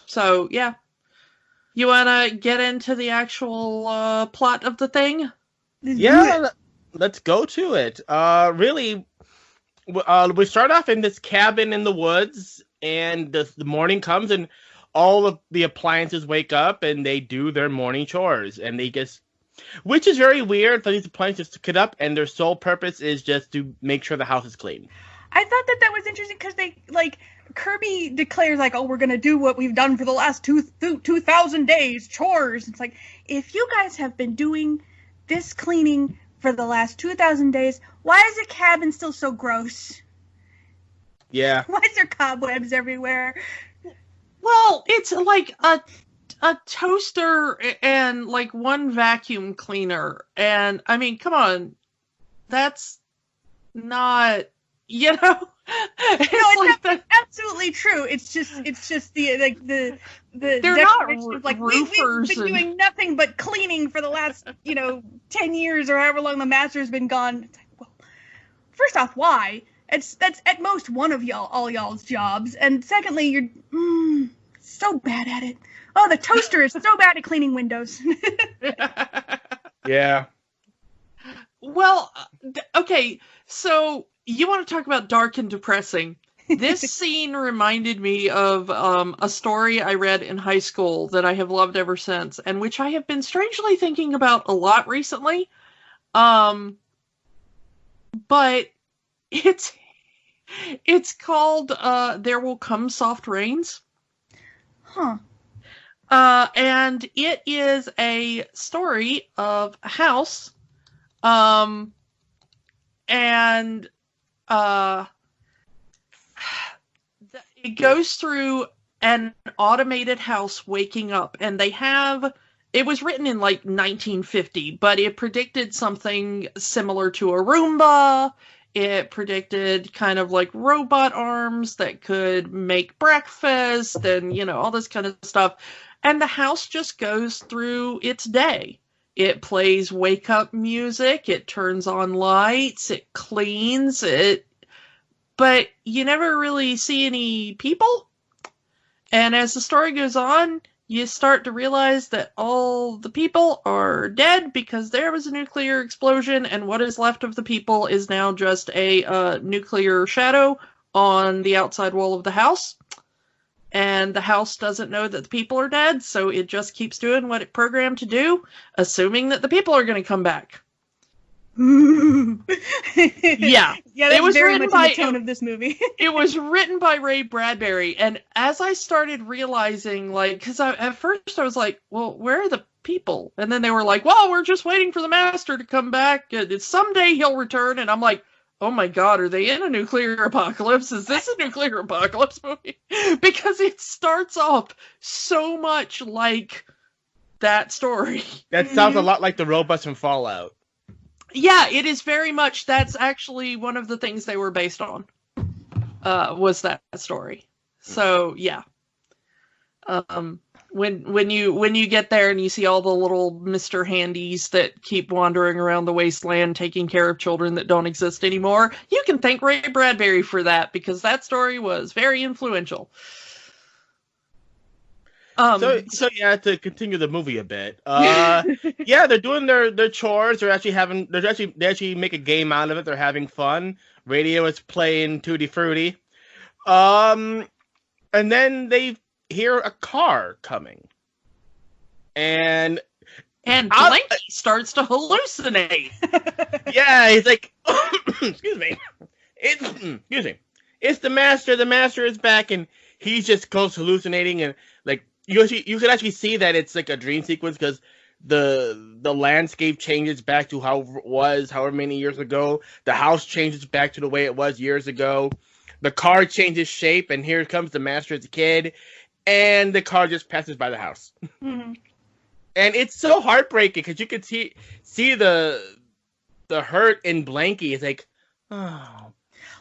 So, yeah. You want to get into the actual plot of the thing? Yeah, let's go to it. Really, we start off in this cabin in the woods, and the morning comes, and all of the appliances wake up, and they do their morning chores, and they just, which is very weird for these appliances to get up, and their sole purpose is just to make sure the house is clean. I thought that was interesting because they, Kirby declares, oh, we're going to do what we've done for the last 2,000 days, chores. It's like, if you guys have been doing this cleaning for the last 2,000 days, why is the cabin still so gross? Yeah. Why is there cobwebs everywhere? Well, it's like a toaster and one vacuum cleaner. And I mean, come on. that's not, you know. It's absolutely true. It's just the they're not declaration of, like, roofers we've been doing nothing but cleaning for the last 10 years or however long the master's been gone. It's like, well, first off, why? That's at most one of all y'all's jobs, and secondly, you're so bad at it. Oh, the toaster is so bad at cleaning windows. Yeah. Well, okay, so you want to talk about dark and depressing. This scene reminded me of a story I read in high school that I have loved ever since, and which I have been strangely thinking about a lot recently. But it's called There Will Come Soft Rains. Huh. And it is a story of a house. It goes through an automated house waking up, and it was written in like 1950, but it predicted something similar to a Roomba. It predicted kind of like robot arms that could make breakfast and, all this kind of stuff. And the house just goes through its day. It plays wake-up music, it turns on lights, it cleans, but you never really see any people. And as the story goes on, you start to realize that all the people are dead because there was a nuclear explosion, and what is left of the people is now just a nuclear shadow on the outside wall of the house. And the house doesn't know that the people are dead, so it just keeps doing what it programmed to do, assuming that the people are going to come back. Yeah, it was very much in the tone of this movie. It was written by Ray Bradbury, and as I started realizing, because at first I was like, well, where are the people? And then they were like, well, we're just waiting for the master to come back, and someday he'll return, and I'm like, oh my god, are they in a nuclear apocalypse? Is this a nuclear apocalypse movie? Because it starts off so much like that story. That sounds a lot like the robots from Fallout. Yeah, it is very much. That's actually one of the things they were based on, was that story. So, yeah. When you get there and you see all the little Mr. Handies that keep wandering around the wasteland taking care of children that don't exist anymore, you can thank Ray Bradbury for that, because that story was very influential. So yeah, to continue the movie a bit, yeah, they're doing their chores. They actually make a game out of it. They're having fun. Radio is playing Tutti Frutti. And then they hear a car coming. And Blanky starts to hallucinate. Yeah, he's like, excuse me. It's the master. The master is back, and he just goes hallucinating, and like you can actually see that it's like a dream sequence, because the landscape changes back to how it was however many years ago. The house changes back to the way it was years ago. The car changes shape, and here comes the master as a kid, and the car just passes by the house. Mm-hmm. And it's so heartbreaking, because you could see the hurt in Blanky. It's like, oh.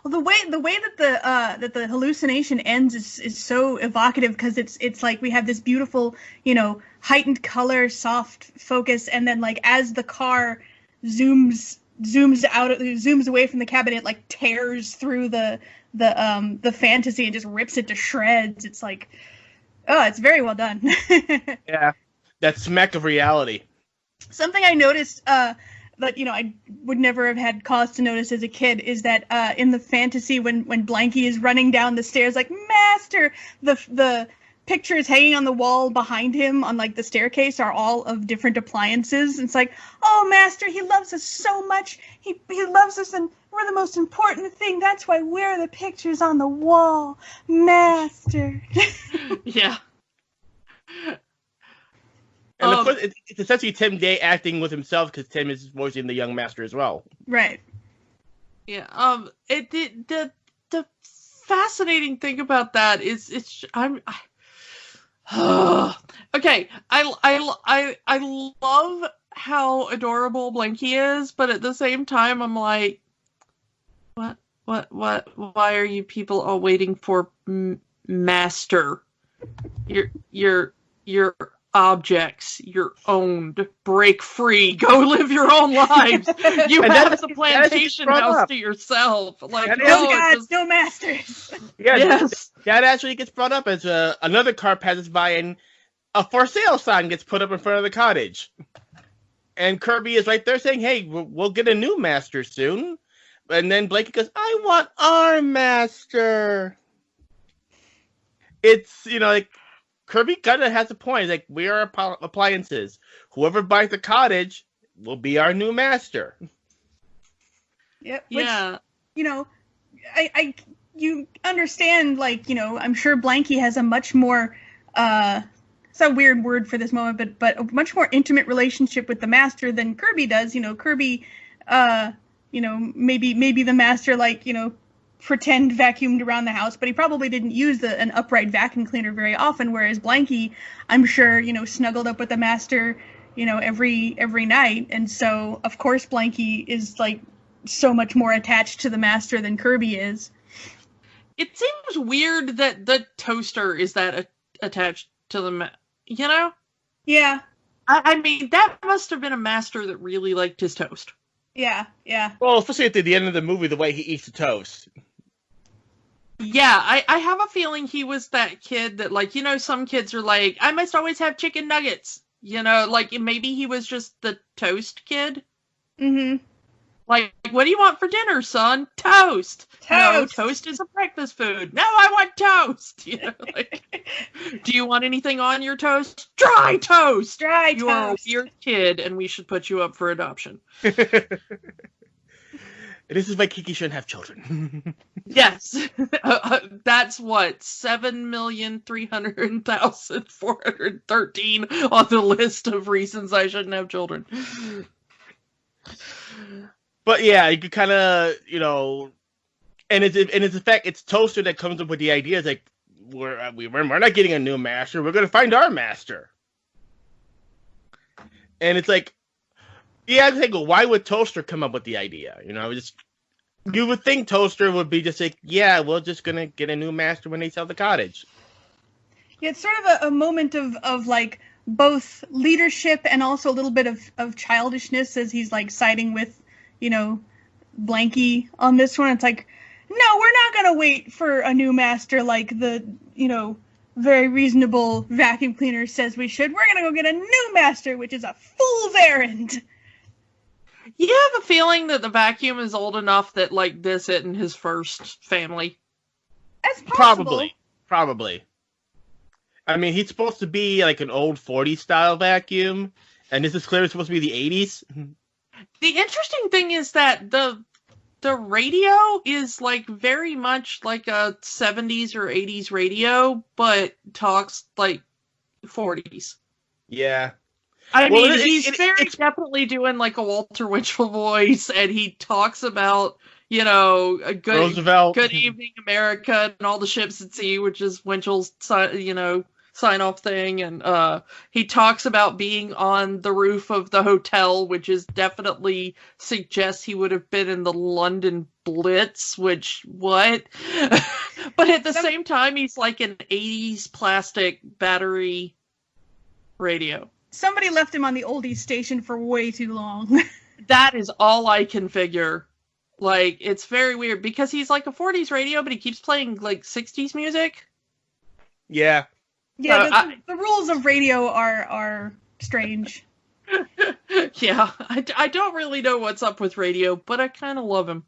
Well, the way that the hallucination ends is so evocative, because it's like we have this beautiful, heightened color, soft focus, and then like as the car zooms away from the cabin, it like tears through the fantasy and just rips it to shreds. It's like, oh, it's very well done. Yeah, that smack of reality. Something I noticed that I would never have had cause to notice as a kid is that in the fantasy, when Blanky is running down the stairs like, Master, the pictures hanging on the wall behind him on like the staircase are all of different appliances. It's like, oh, Master, he loves us so much. He loves us, and we're the most important thing. That's why we're the pictures on the wall, Master. Yeah. And of course, it's essentially Tim Day acting with himself, because Tim is voicing the young master as well. Right. Yeah. The fascinating thing about that is okay. I love how adorable Blanky is, but at the same time, I'm like, what, why are you people all waiting for master? You're objects. You're owned. Break free. Go live your own lives. You have the plantation house to yourself. Like, no masters. Yeah, yes. That actually gets brought up as another car passes by and a for sale sign gets put up in front of the cottage. And Kirby is right there saying, hey, we'll get a new master soon. And then Blanky goes, I want our master. It's, like, Kirby kind of has a point. He's like, we are appliances. Whoever buys the cottage will be our new master. Yep. Yeah. You understand, I'm sure Blanky has a much more, it's a weird word for this moment, but a much more intimate relationship with the master than Kirby does. Kirby, maybe the master, pretend vacuumed around the house, but he probably didn't use an upright vacuum cleaner very often, whereas Blanky, I'm sure, snuggled up with the master, every night. And so, of course, Blanky is, so much more attached to the master than Kirby is. It seems weird that the toaster is that attached to the Yeah. I mean, that must have been a master that really liked his toast. Yeah. Well, especially at the end of the movie, the way he eats the toast. Yeah, I have a feeling he was that kid that, some kids are like, I must always have chicken nuggets. Maybe he was just the toast kid. Mm-hmm. Like, what do you want for dinner, son? Toast. No, Toast. Toast is a breakfast food. No, I want toast. Do you want anything on your toast? Dry toast. You are a weird kid, and we should put you up for adoption. This is why Kiki shouldn't have children. Yes. That's what? 7,300,413 on the list of reasons I shouldn't have children. But yeah, you could kind of, and it's in fact, it's Toaster that comes up with the idea. It's like, we're not getting a new master. We're going to find our master. And it's like, yeah, I think, well, why would Toaster come up with the idea? You would think Toaster would be just like, yeah, we're just going to get a new master when they sell the cottage. Yeah, it's sort of a moment of both leadership and also a little bit of childishness as he's siding with, Blanky on this one. It's like, no, we're not going to wait for a new master like the, very reasonable vacuum cleaner says we should. We're going to go get a new master, which is a fool's errand. You have a feeling that the vacuum is old enough that, this isn't his first family? That's possible. Probably. I mean, he's supposed to be, an old 40s style vacuum, and this is clearly supposed to be the 80s. The interesting thing is that the radio is, very much like a 70s or 80s radio, but talks, 40s. Yeah. I mean, he's definitely doing a Walter Winchell voice, and he talks about, a good Roosevelt. Good evening, America, and all the ships at sea, which is Winchell's, sign-off thing, and he talks about being on the roof of the hotel, which is definitely suggests he would have been in the London Blitz, which, what? But at the same time, he's like an 80s plastic battery radio. Somebody left him on the oldies station for way too long. That is all I can figure. It's very weird, because he's like a 40s radio, but he keeps playing, 60s music. Yeah. Yeah, the rules of radio are strange. Yeah, I don't really know what's up with radio, but I kind of love him.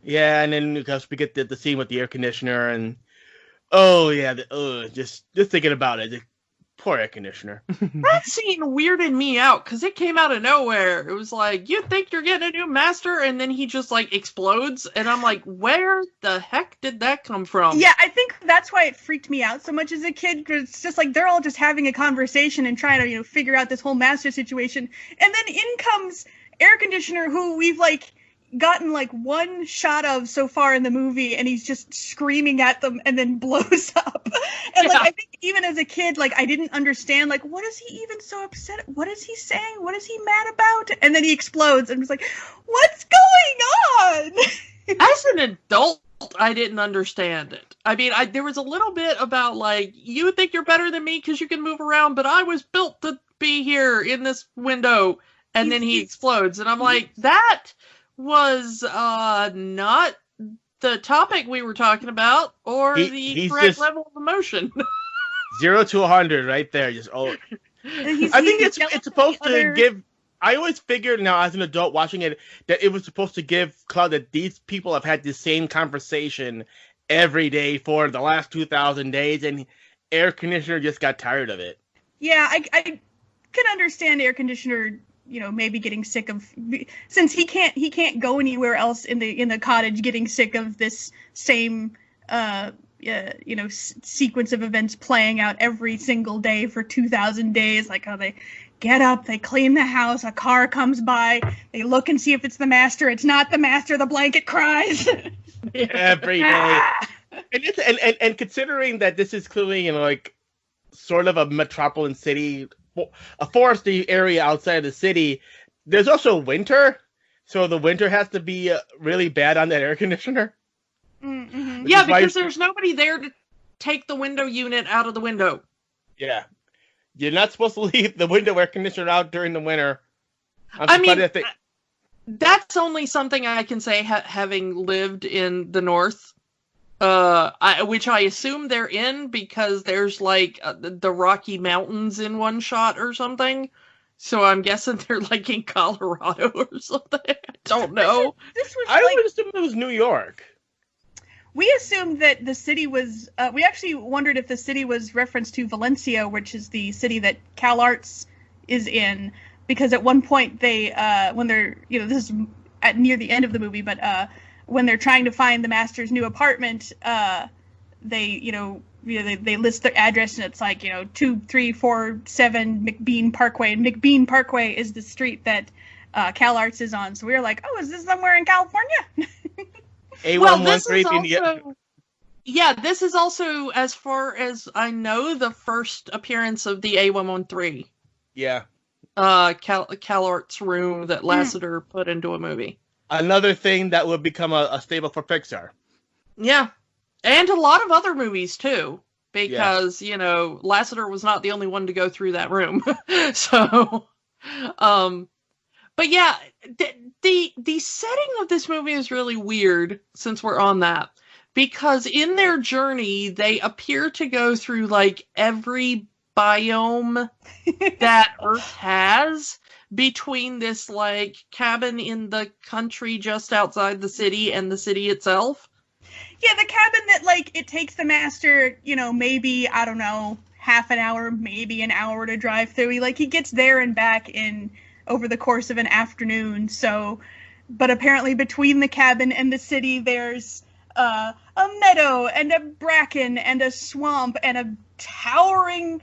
Yeah, and then because we get the scene with the air conditioner, and just thinking about it, poor air conditioner. That scene weirded me out because it came out of nowhere. It was like, you think you're getting a new master, and then he just explodes, and I'm like, where the heck did that come from? Yeah, I think that's why it freaked me out so much as a kid, because it's just they're all just having a conversation and trying to figure out this whole master situation, and then in comes air conditioner, who we've gotten like one shot of so far in the movie, and he's just screaming at them and then blows up. And like, I think even as a kid, like, I didn't understand, like, what is he even so upset? What is he saying? What is he mad about? And then he explodes and was like, what's going on? As an adult, I didn't understand it. I mean, there was a little bit about, like, you think you're better than me because you can move around, but I was built to be here in this window. And then he explodes. And I'm like, that was not the topic we were talking about, or the correct level of emotion. 0 to 100 right there. Just I think it's supposed to give. I always figured now as an adult watching it that it was supposed to give Cloud that these people have had the same conversation every day for the last 2,000 days, and air conditioner just got tired of it. Yeah, I can understand air conditioner, maybe getting sick of, since he can't go anywhere else in the cottage, getting sick of this same sequence of events playing out every single day for 2,000 days. Like how they get up, they clean the house, a car comes by, they look and see if it's the master. It's not the master. The blanket cries every day. And considering that this is clearly like sort of a metropolitan city, a foresty area outside of the city, there's also winter, so the winter has to be really bad on that air conditioner. Mm-hmm. Yeah, because there's nobody there to take the window unit out of the window. Yeah, you're not supposed to leave the window air conditioner out during the winter. That's only something I can say having lived in the north. Which I assume they're in because there's like the Rocky Mountains in one shot or something. So I'm guessing they're like in Colorado or something. I don't know. I would assume it was New York. We assumed that the city was. We actually wondered if the city was reference to Valencia, which is the city that CalArts is in, because at one point they, when they're, this is near the end of the movie, but when they're trying to find the master's new apartment, they list their address, and it's like 2347 McBean Parkway, and McBean Parkway is the street that CalArts is on. So we were like, oh, is this somewhere in California? This is also, as far as I know, the first appearance of the A113. Yeah. CalArts room that Lasseter put into a movie. Another thing that would become a staple for Pixar. Yeah. And a lot of other movies, too. Because, Lasseter was not the only one to go through that room. So, but yeah, the setting of this movie is really weird, since we're on that. Because in their journey, they appear to go through, like, every biome that Earth has, between this, like, cabin in the country just outside the city and the city itself. Yeah, the cabin that, like, it takes the master, maybe, I don't know, half an hour, maybe an hour to drive through. He gets there and back over the course of an afternoon, so, but apparently between the cabin and the city, there's a meadow and a bracken and a swamp and a towering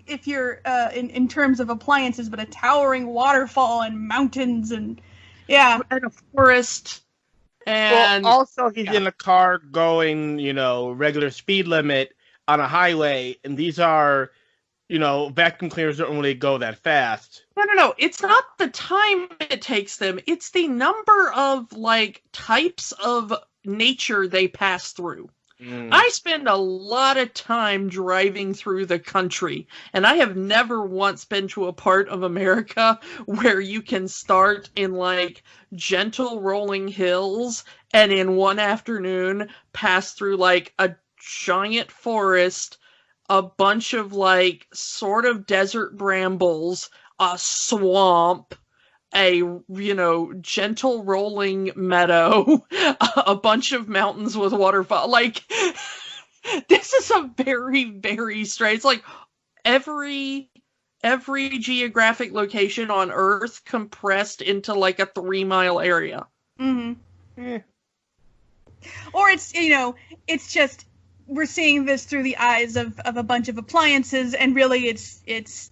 if you're in terms of appliances, but a towering waterfall and mountains and a forest. And also he's in a car going, regular speed limit on a highway, and these are, vacuum cleaners don't really go that fast. No. It's not the time it takes them. It's the number of, like, types of nature they pass through. I spend a lot of time driving through the country, and I have never once been to a part of America where you can start in, like, gentle rolling hills and in one afternoon pass through, like, a giant forest, a bunch of, like, sort of desert brambles, a swamp, a, gentle rolling meadow, a bunch of mountains with waterfall. Like, this is a very, very strange. It's like every geographic location on Earth compressed into, like, a 3-mile area. Mm-hmm. Or it's, it's just, we're seeing this through the eyes of a bunch of appliances, and really it's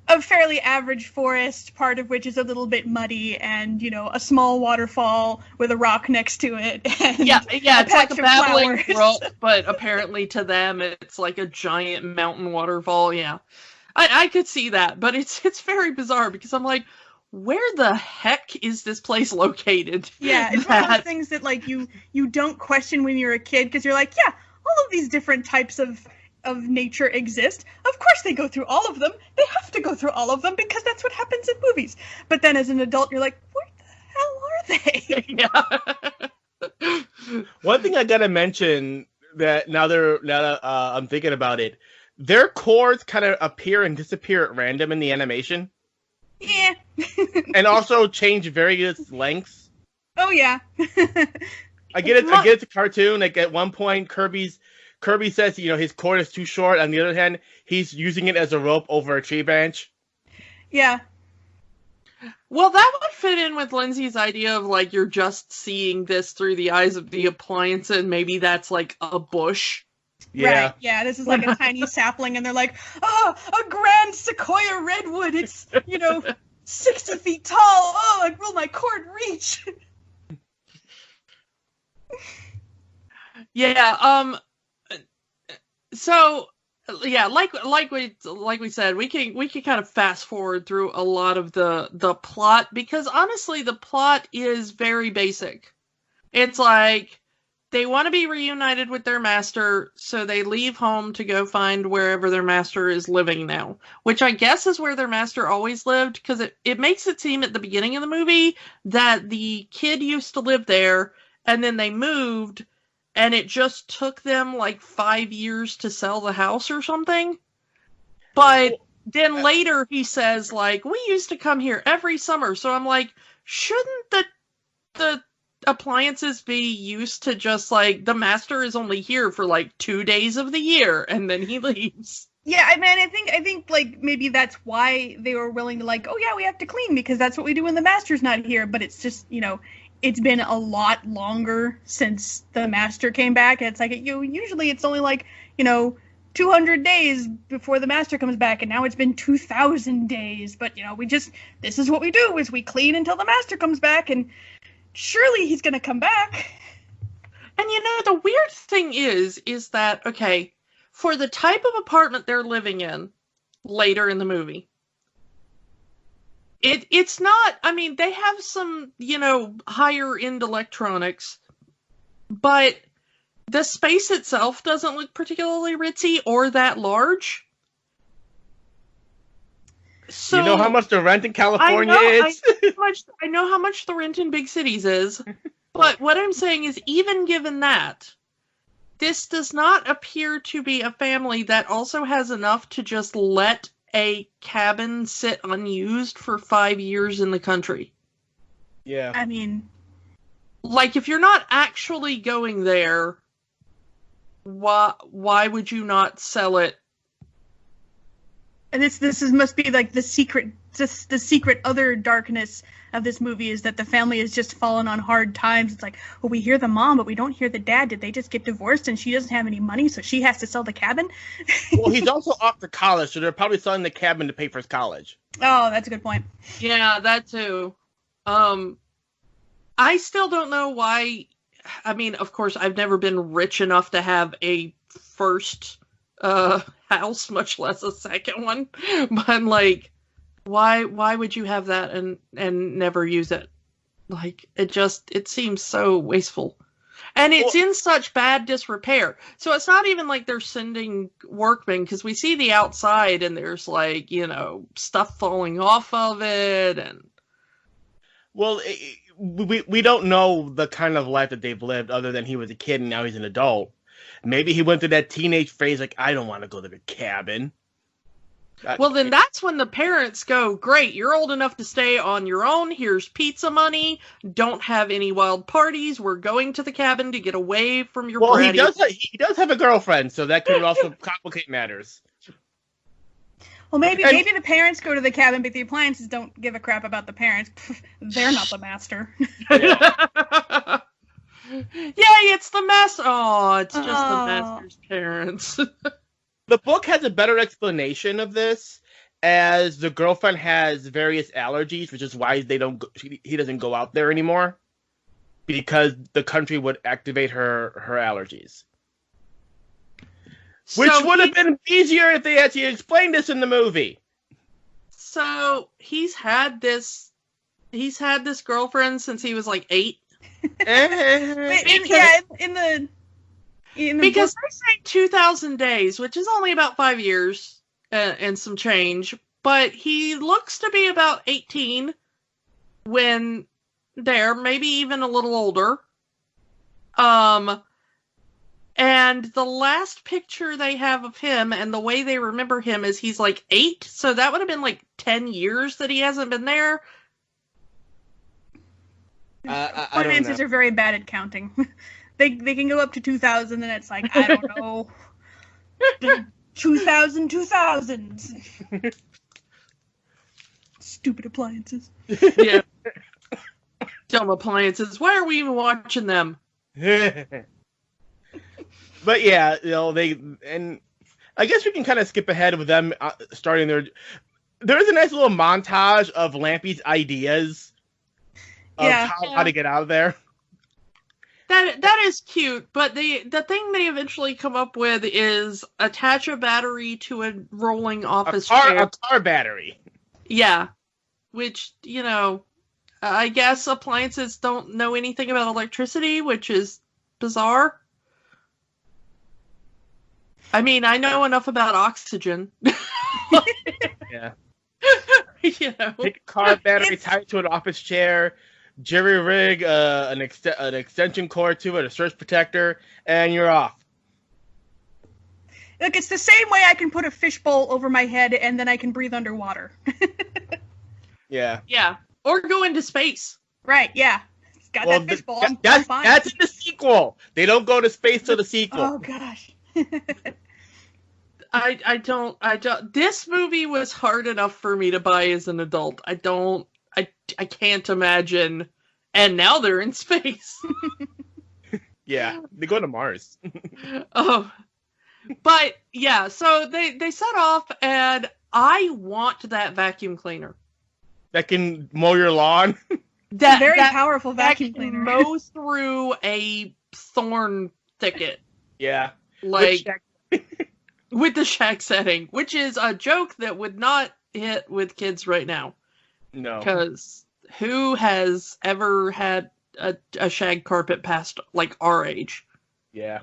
a fairly average forest, part of which is a little bit muddy, and a small waterfall with a rock next to it. And yeah, it's like a babbling flowers. brook, but apparently to them it's like a giant mountain waterfall. Yeah, I could see that, but it's very bizarre because I'm like, where the heck is this place located? Yeah, it's one of those things that like you don't question when you're a kid because you're like, yeah, all of these different types of nature exist. Of course they go through all of them. They have to go through all of them because that's what happens in movies. But then as an adult, you're like, where the hell are they? Yeah. One thing I gotta mention that now that I'm thinking about it, their cores kind of appear and disappear at random in the animation. Yeah. And also change various lengths. Oh yeah. I get it's a cartoon. Like at one point, Kirby says, his cord is too short. On the other hand, he's using it as a rope over a tree branch. Yeah. Well, that would fit in with Lindsay's idea of like you're just seeing this through the eyes of the appliance, and maybe that's like a bush. Yeah. Right. Yeah, this is like a tiny sapling, and they're like, oh, a grand sequoia redwood. It's, 60 feet tall. Oh, like, will my cord reach? Yeah. So, yeah, like we said, we can kind of fast forward through a lot of the plot because honestly, the plot is very basic. It's like they want to be reunited with their master, so they leave home to go find wherever their master is living now, which I guess is where their master always lived, because it makes it seem at the beginning of the movie that the kid used to live there, and then they moved, and it just took them like 5 years to sell the house or something. But then later he says, like, we used to come here every summer, so I'm like, shouldn't the appliances be used to just like the master is only here for like 2 days of the year and then he leaves? Yeah, I mean, I think like maybe that's why they were willing to like, oh yeah, we have to clean because that's what we do when the master's not here. But it's just it's been a lot longer since the master came back. And it's like usually it's only like 200 days before the master comes back, and now it's been 2,000 days. But this is what we do is we clean until the master comes back, and surely he's going to come back. And the weird thing is that, okay, for the type of apartment they're living in later in the movie, it's not, I mean, they have some, higher end electronics, but the space itself doesn't look particularly ritzy or that large. So, you know how much the rent in California is? I know how much the rent in big cities is. But what I'm saying is, even given that, this does not appear to be a family that also has enough to just let a cabin sit unused for 5 years in the country. Yeah. I mean, like, if you're not actually going there, why would you not sell it? And this must be like the secret other darkness of this movie is that the family has just fallen on hard times. It's like, well, we hear the mom, but we don't hear the dad. Did they just get divorced and she doesn't have any money, so she has to sell the cabin? Well, he's also off to college, so they're probably selling the cabin to pay for his college. Oh, that's a good point. Yeah, that too. I still don't know why. I mean, of course, I've never been rich enough to have a first house, much less a second one. But like, why would you have that and never use it? Like, it seems so wasteful. And it's in such bad disrepair. So it's not even like they're sending workmen, because we see the outside and there's like, stuff falling off of it. And well, we don't know the kind of life that they've lived other than he was a kid and now he's an adult. Maybe he went through that teenage phase like, I don't want to go to the cabin. Well, then that's when the parents go, great, you're old enough to stay on your own. Here's pizza money. Don't have any wild parties. We're going to the cabin to get away from your bratty. He does have a girlfriend, so that could also complicate matters. Well, maybe the parents go to the cabin, but the appliances don't give a crap about the parents. They're not the master. Yeah. Yay, it's the master. Oh, it's just the master's parents. The book has a better explanation of this, as the girlfriend has various allergies, which is why he doesn't go out there anymore, because the country would activate her allergies. Which would have been easier if they actually explained this in the movie. So he's had this girlfriend since he was like 8. Because they say 2,000 days, which is only about 5 years and some change. But he looks to be about 18 when there, maybe even a little older. And the last picture they have of him and the way they remember him is he's like 8. So that would have been like 10 years that he hasn't been there. Finances are very bad at counting. They can go up to 2,000 and it's like, I don't know. 2,000. Stupid appliances. Yeah. Dumb appliances. Why are we even watching them? But yeah, and I guess we can kind of skip ahead with them starting their. There's a nice little montage of Lampy's ideas of how to get out of there. That is cute, but the thing they eventually come up with is attach a battery to a rolling office chair. A car battery. Yeah, which, I guess appliances don't know anything about electricity, which is bizarre. I mean, I know enough about oxygen. Yeah. Take a car battery, tie it to an office chair, jerry rig an extension cord to it, a surge protector, and you're off. Look, it's the same way I can put a fishbowl over my head and then I can breathe underwater. Yeah. Yeah. Or go into space. Right, yeah. It's got that fishbowl. That's in the sequel. They don't go to space till the sequel. Oh, gosh. I don't. This movie was hard enough for me to buy as an adult. I can't imagine. And now they're in space. Yeah, they go to Mars. Oh. But, yeah, so they set off, and I want that vacuum cleaner. That can mow your lawn? That very powerful vacuum cleaner. Mow through a thorn thicket. Yeah. With the shack setting, which is a joke that would not hit with kids right now. No. Because who has ever had a shag carpet past, like, our age? Yeah.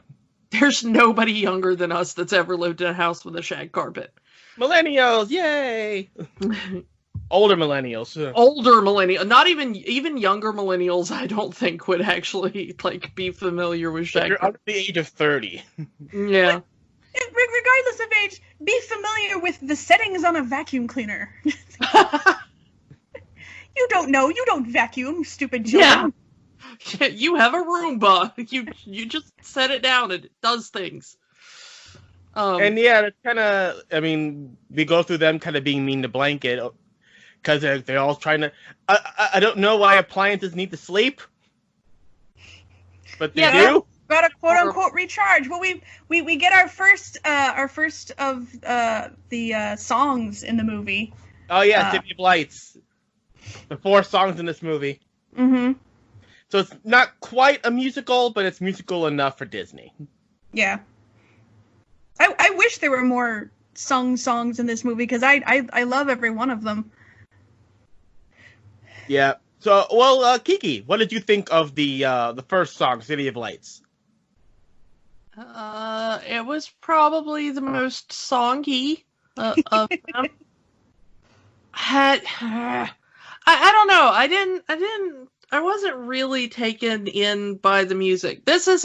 There's nobody younger than us that's ever lived in a house with a shag carpet. Millennials, yay! Older millennials. Older millennials. Not even younger millennials, I don't think, would actually, like, be familiar with shag You're carpet. under the age of 30. Yeah. Regardless of age, be familiar with the settings on a vacuum cleaner. You don't know. You don't vacuum, stupid children. Yeah. You have a Roomba. You just set it down and it does things. And yeah, it's kind of, I mean, we go through them kind of being mean to Blanket because they're all trying to, I don't know why appliances need to sleep, but they do. Got a quote unquote recharge. Well, we get our first of the songs in the movie. Oh yeah, City of Lights. The 4 songs in this movie. Mm-hmm. So it's not quite a musical, but it's musical enough for Disney. Yeah. I wish there were more songs in this movie because I love every one of them. Yeah. So, well, Kiki, what did you think of the first song, City of Lights? It was probably the most songy of them. I don't know. I wasn't really taken in by the music. This was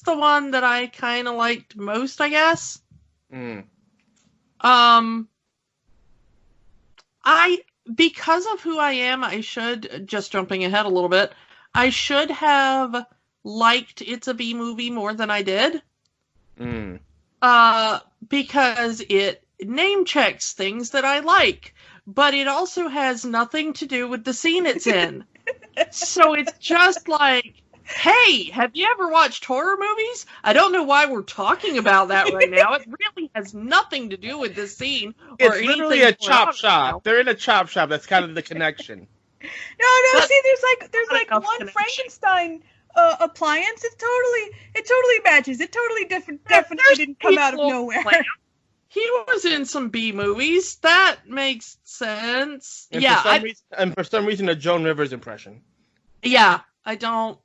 the one that I kind of liked most, I guess. Because of who I am, I should, just jumping ahead a little bit, I should have liked It's a Bee Movie more than I did. Because it name checks things that I like, but it also has nothing to do with the scene it's in. So it's just like, Hey, have you ever watched horror movies? I don't know why we're talking about that right now. It really has nothing to do with this scene. It's literally a chop shop. They're in a chop shop. That's kind of the connection. No. But See, there's like enough one connection. Frankenstein appliance. It totally matches. It totally definitely didn't come out of nowhere. He was in some B movies. That makes sense. And for some reason, a Joan Rivers impression. Yeah, I don't.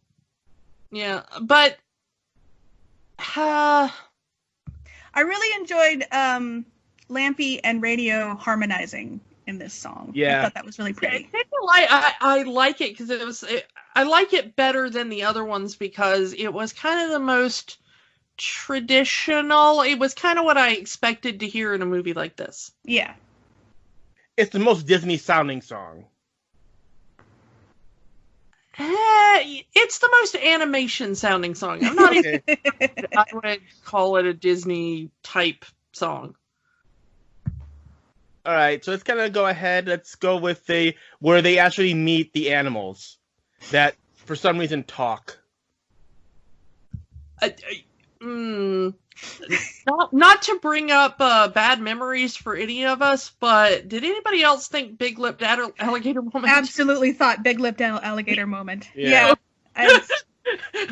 Yeah, but I really enjoyed Lampy and Radio harmonizing in this song. Yeah, I thought that was really pretty. I like it because I like it better than the other ones because it was kind of the most traditional. It was kind of what I expected to hear in a movie like this. Yeah. It's the most Disney sounding song. It's the most animation sounding song. I'm not even. I would call it a Disney type song. All right, so let's kind of go ahead. Let's go with where they actually meet the animals that for some reason talk. Not to bring up bad memories for any of us, but did anybody else think Big Lipped Alligator Moment? Absolutely thought Big Lipped Alligator Moment. Yeah. I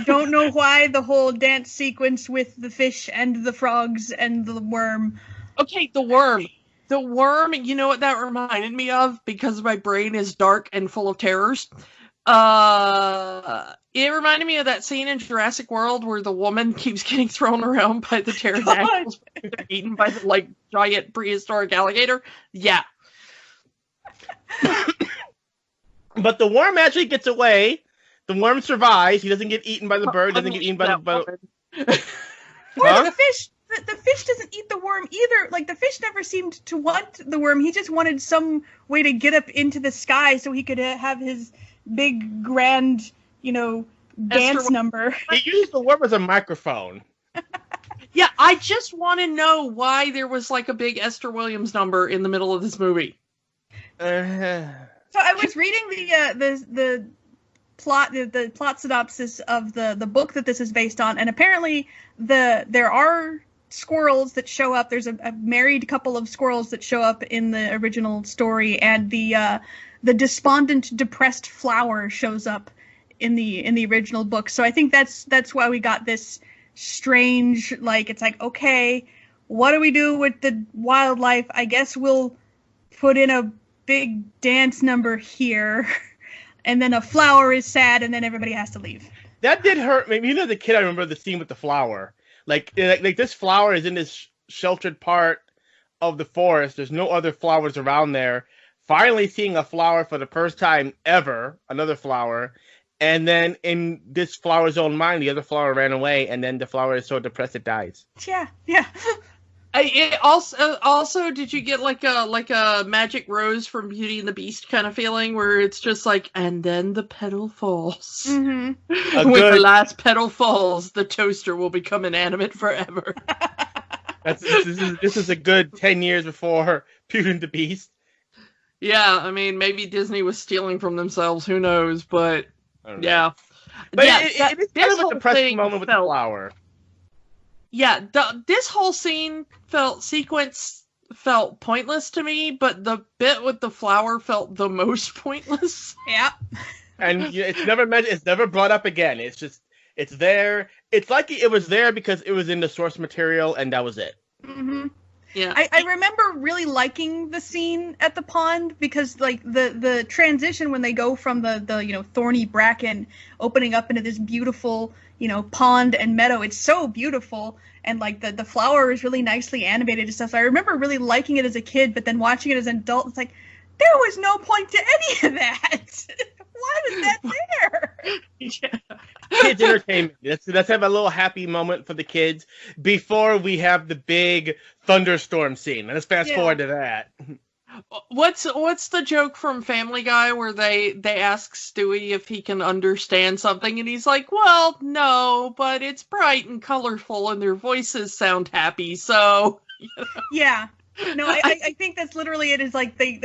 don't know why the whole dance sequence with the fish and the frogs and the worm. Okay, the worm. The worm, you know what that reminded me of? Because my brain is dark and full of terrors. It reminded me of that scene in Jurassic World where the woman keeps getting thrown around by the pterodactyls, eaten by the giant prehistoric alligator. Yeah. But the worm actually gets away. The worm survives. He doesn't get eaten by the bird. Doesn't get eaten by the Or the fish. The fish doesn't eat the worm either. Like, the fish never seemed to want the worm. He just wanted some way to get up into the sky so he could have his big, grand, dance number. He used the worm as a microphone. Yeah, I just want to know why there was a big Esther Williams number in the middle of this movie. So I was reading the plot, the plot synopsis of the book that this is based on, and apparently there are squirrels that show up. There's a married couple of squirrels that show up in the original story, and the despondent, depressed flower shows up in the original book. So I think that's why we got this strange, it's okay, what do we do with the wildlife? I guess we'll put in a big dance number here, and then a flower is sad, and then everybody has to leave. That did hurt me. Even as a kid, I remember the scene with the flower. Like this flower is in this sheltered part of the forest. There's no other flowers around there. Finally seeing a flower for the first time ever, another flower, and then in this flower's own mind, the other flower ran away, and then the flower is so depressed it dies. Yeah. It also, did you get like a magic rose from Beauty and the Beast kind of feeling where it's just and then the petal falls. Mm-hmm. The last petal falls, the toaster will become inanimate forever. This is a good 10 years before Beauty and the Beast. Yeah, I mean, maybe Disney was stealing from themselves, who knows, but yeah. But yeah, it is kind of a depressing moment with the flower. Yeah, this whole sequence felt pointless to me, but the bit with the flower felt the most pointless. Yeah. And it's never brought up again. It's just, it's there. It's like it was there because it was in the source material, and that was it. Mm-hmm. Yeah. I remember really liking the scene at the pond because the transition when they go from the thorny bracken opening up into this beautiful pond and meadow, it's so beautiful, and the flower is really nicely animated and stuff. So I remember really liking it as a kid, but then watching it as an adult, it's there was no point to any of that. Why was that there? Yeah. Kids entertainment. Let's have a little happy moment for the kids before we have the big thunderstorm scene. Let's fast forward to that. What's the joke from Family Guy where they ask Stewie if he can understand something, and he's like, well, no, but it's bright and colorful and their voices sound happy, so... Yeah. No, I think that's literally it, is they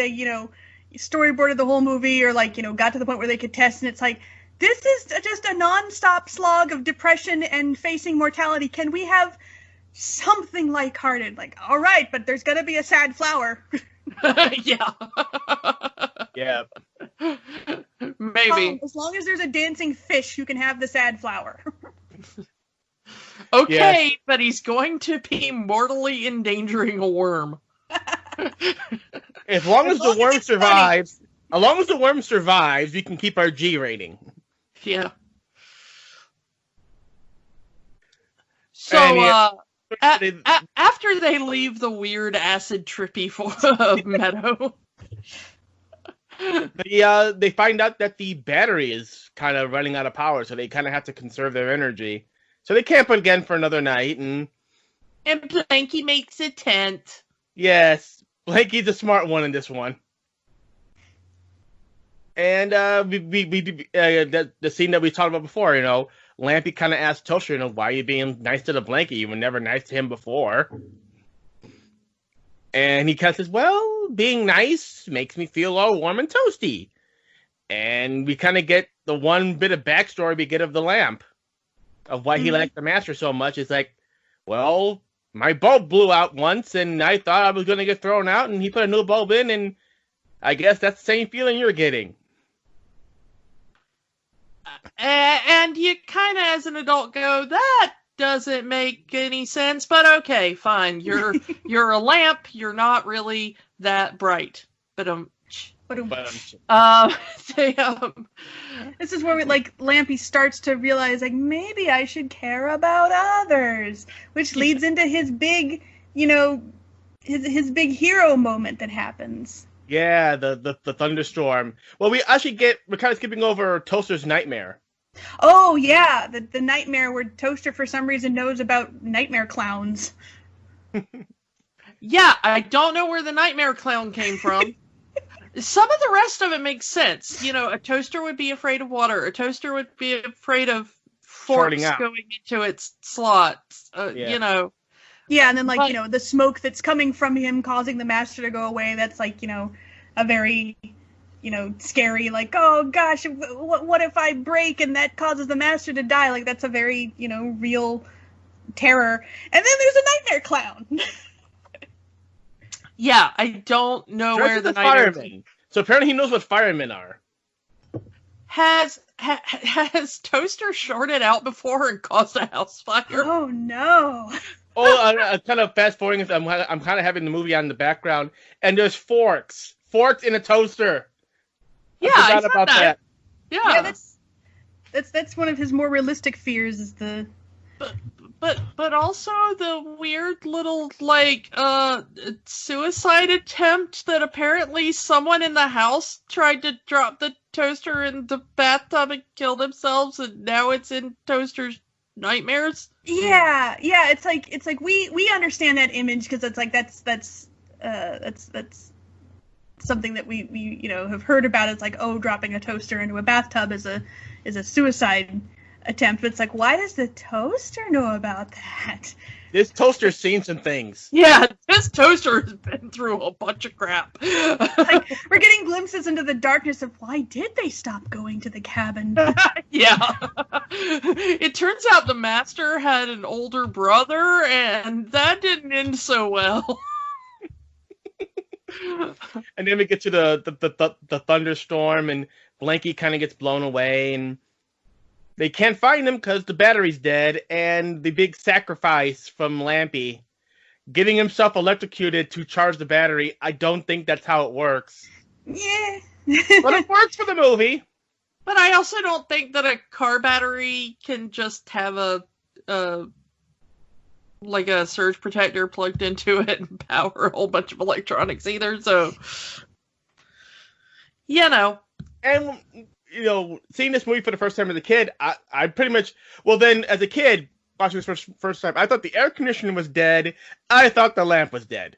storyboarded the whole movie, or got to the point where they could test, and it's this is just a non-stop slog of depression and facing mortality. Can we have something lighthearted? Like, all right, but there's gonna be a sad flower. Yeah. Yeah. Maybe. As long as there's a dancing fish, you can have the sad flower. Okay, Yeah. but he's going to be mortally endangering a worm. As long as the worm it's funny. survives, as long as the worm survives, we can keep our G rating. Yeah. So, And after they leave the weird acid trippy meadow, they find out that the battery is kind of running out of power, so they kind of have to conserve their energy. So they camp again for another night, and Blanky makes a tent. yes, Blanky's a smart one in this one. And the scene that we talked about before, Lampy kind of asked Toaster, why are you being nice to the Blanky? You were never nice to him before. And he kind of says, well, being nice makes me feel all warm and toasty. And we kind of get the one bit of backstory we get of the lamp, of why he liked the master so much. It's like, well, my bulb blew out once, and I thought I was going to get thrown out, and he put a new bulb in, and I guess that's the same feeling you're getting. And you kind of, as an adult, go, that doesn't make any sense, but okay, fine. You're a lamp. You're not really that bright. But This is where Lampy starts to realize, like, maybe I should care about others, which leads into his big, his big hero moment that happens. Yeah, the thunderstorm. Well, we're kind of skipping over Toaster's nightmare. Oh, yeah, the nightmare where Toaster, for some reason, knows about nightmare clowns. Yeah, I don't know where the nightmare clown came from. Some of the rest of it makes sense. A toaster would be afraid of water. A toaster would be afraid of forks going into its slots. Yeah, and then, the smoke that's coming from him causing the master to go away, that's, a very, scary, like, oh, gosh, what if I break and that causes the master to die? Like, that's a very, real terror. And then there's a nightmare clown. Yeah, I don't know where the nightmare fireman. So apparently he knows what firemen are. Has Toaster shorted out before and caused a house fire? Oh, no. I'm kind of fast forwarding. I'm kind of having the movie on in the background, and there's forks in a toaster. Yeah, I forgot about that. Yeah, that's one of his more realistic fears. Is the but also the weird little suicide attempt that apparently someone in the house tried to drop the toaster in the bathtub and kill themselves, and now it's in Toaster's nightmares. Yeah, it's like we understand that image because it's like that's something that we have heard about. It's like, oh, dropping a toaster into a bathtub is a suicide attempt. But it's like, why does the toaster know about that? This toaster's seen some things. Yeah, this toaster has been through a bunch of crap. Like, we're getting glimpses into the darkness of why did they stop going to the cabin? Yeah. It turns out the master had an older brother, and that didn't end so well. And then we get to the thunderstorm, and Blanky kind of gets blown away, and they can't find him because the battery's dead, and the big sacrifice from Lampy, getting himself electrocuted to charge the battery. I don't think that's how it works. Yeah. But it works for the movie. But I also don't think that a car battery can just have a surge protector plugged into it and power a whole bunch of electronics either, so And seeing this movie for the first time as a kid, I pretty much, well then as a kid watching this first time, I thought the air conditioning was dead. I thought the lamp was dead.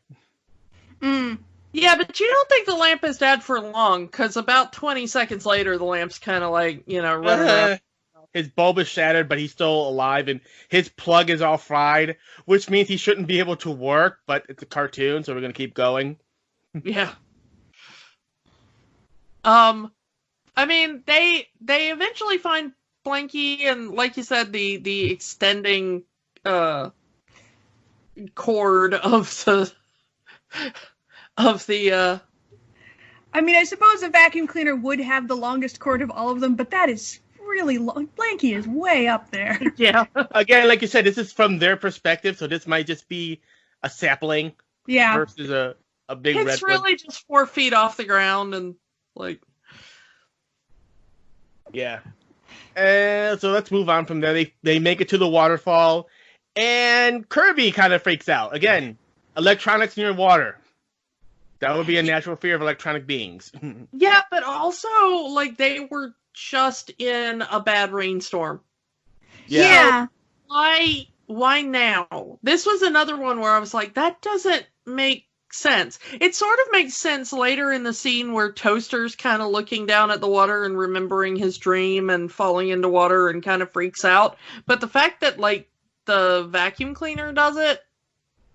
Yeah, but you don't think the lamp is dead for long, because about 20 seconds later the lamp's kind of running around. His bulb is shattered, but he's still alive, and his plug is all fried, which means he shouldn't be able to work, but it's a cartoon, so we're going to keep going. Yeah. I mean, they eventually find Blanky, and like you said, the extending cord of the. I mean, I suppose a vacuum cleaner would have the longest cord of all of them, but that is really long. Blanky is way up there. Yeah. Again, like you said, this is from their perspective, so this might just be a sapling Yeah. versus a big redwood. It's really just 4 feet off the ground, and like. Yeah. And so let's move on from there. They make it to the waterfall, and Kirby kind of freaks out. Again, electronics near water. That would be a natural fear of electronic beings. Yeah, but also, like, they were just in a bad rainstorm. Yeah. Why now? This was another one where I was like, that doesn't make sense. It sort of makes sense later in the scene where Toaster's kind of looking down at the water and remembering his dream and falling into water and kind of freaks out. But the fact that, like, the vacuum cleaner does it